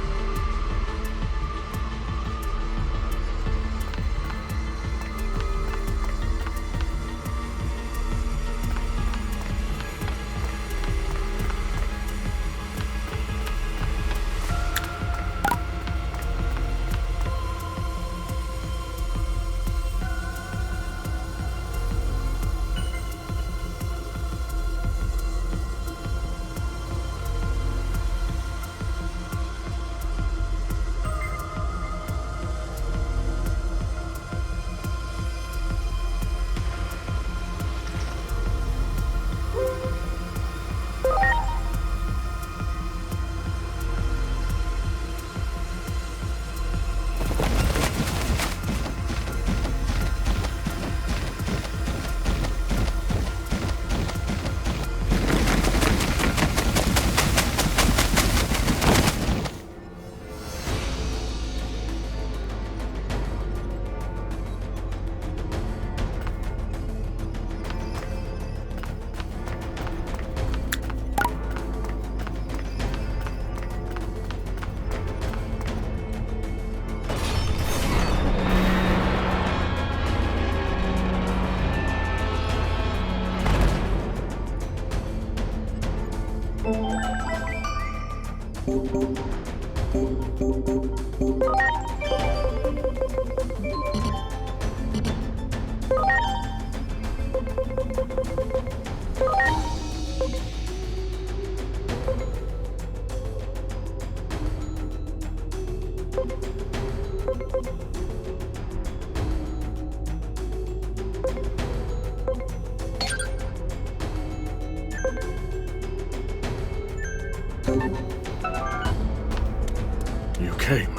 You came.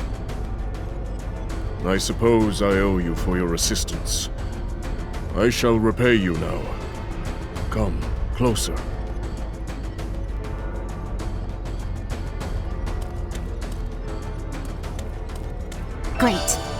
I suppose I owe you for your assistance. I shall repay you now. Come closer. Great.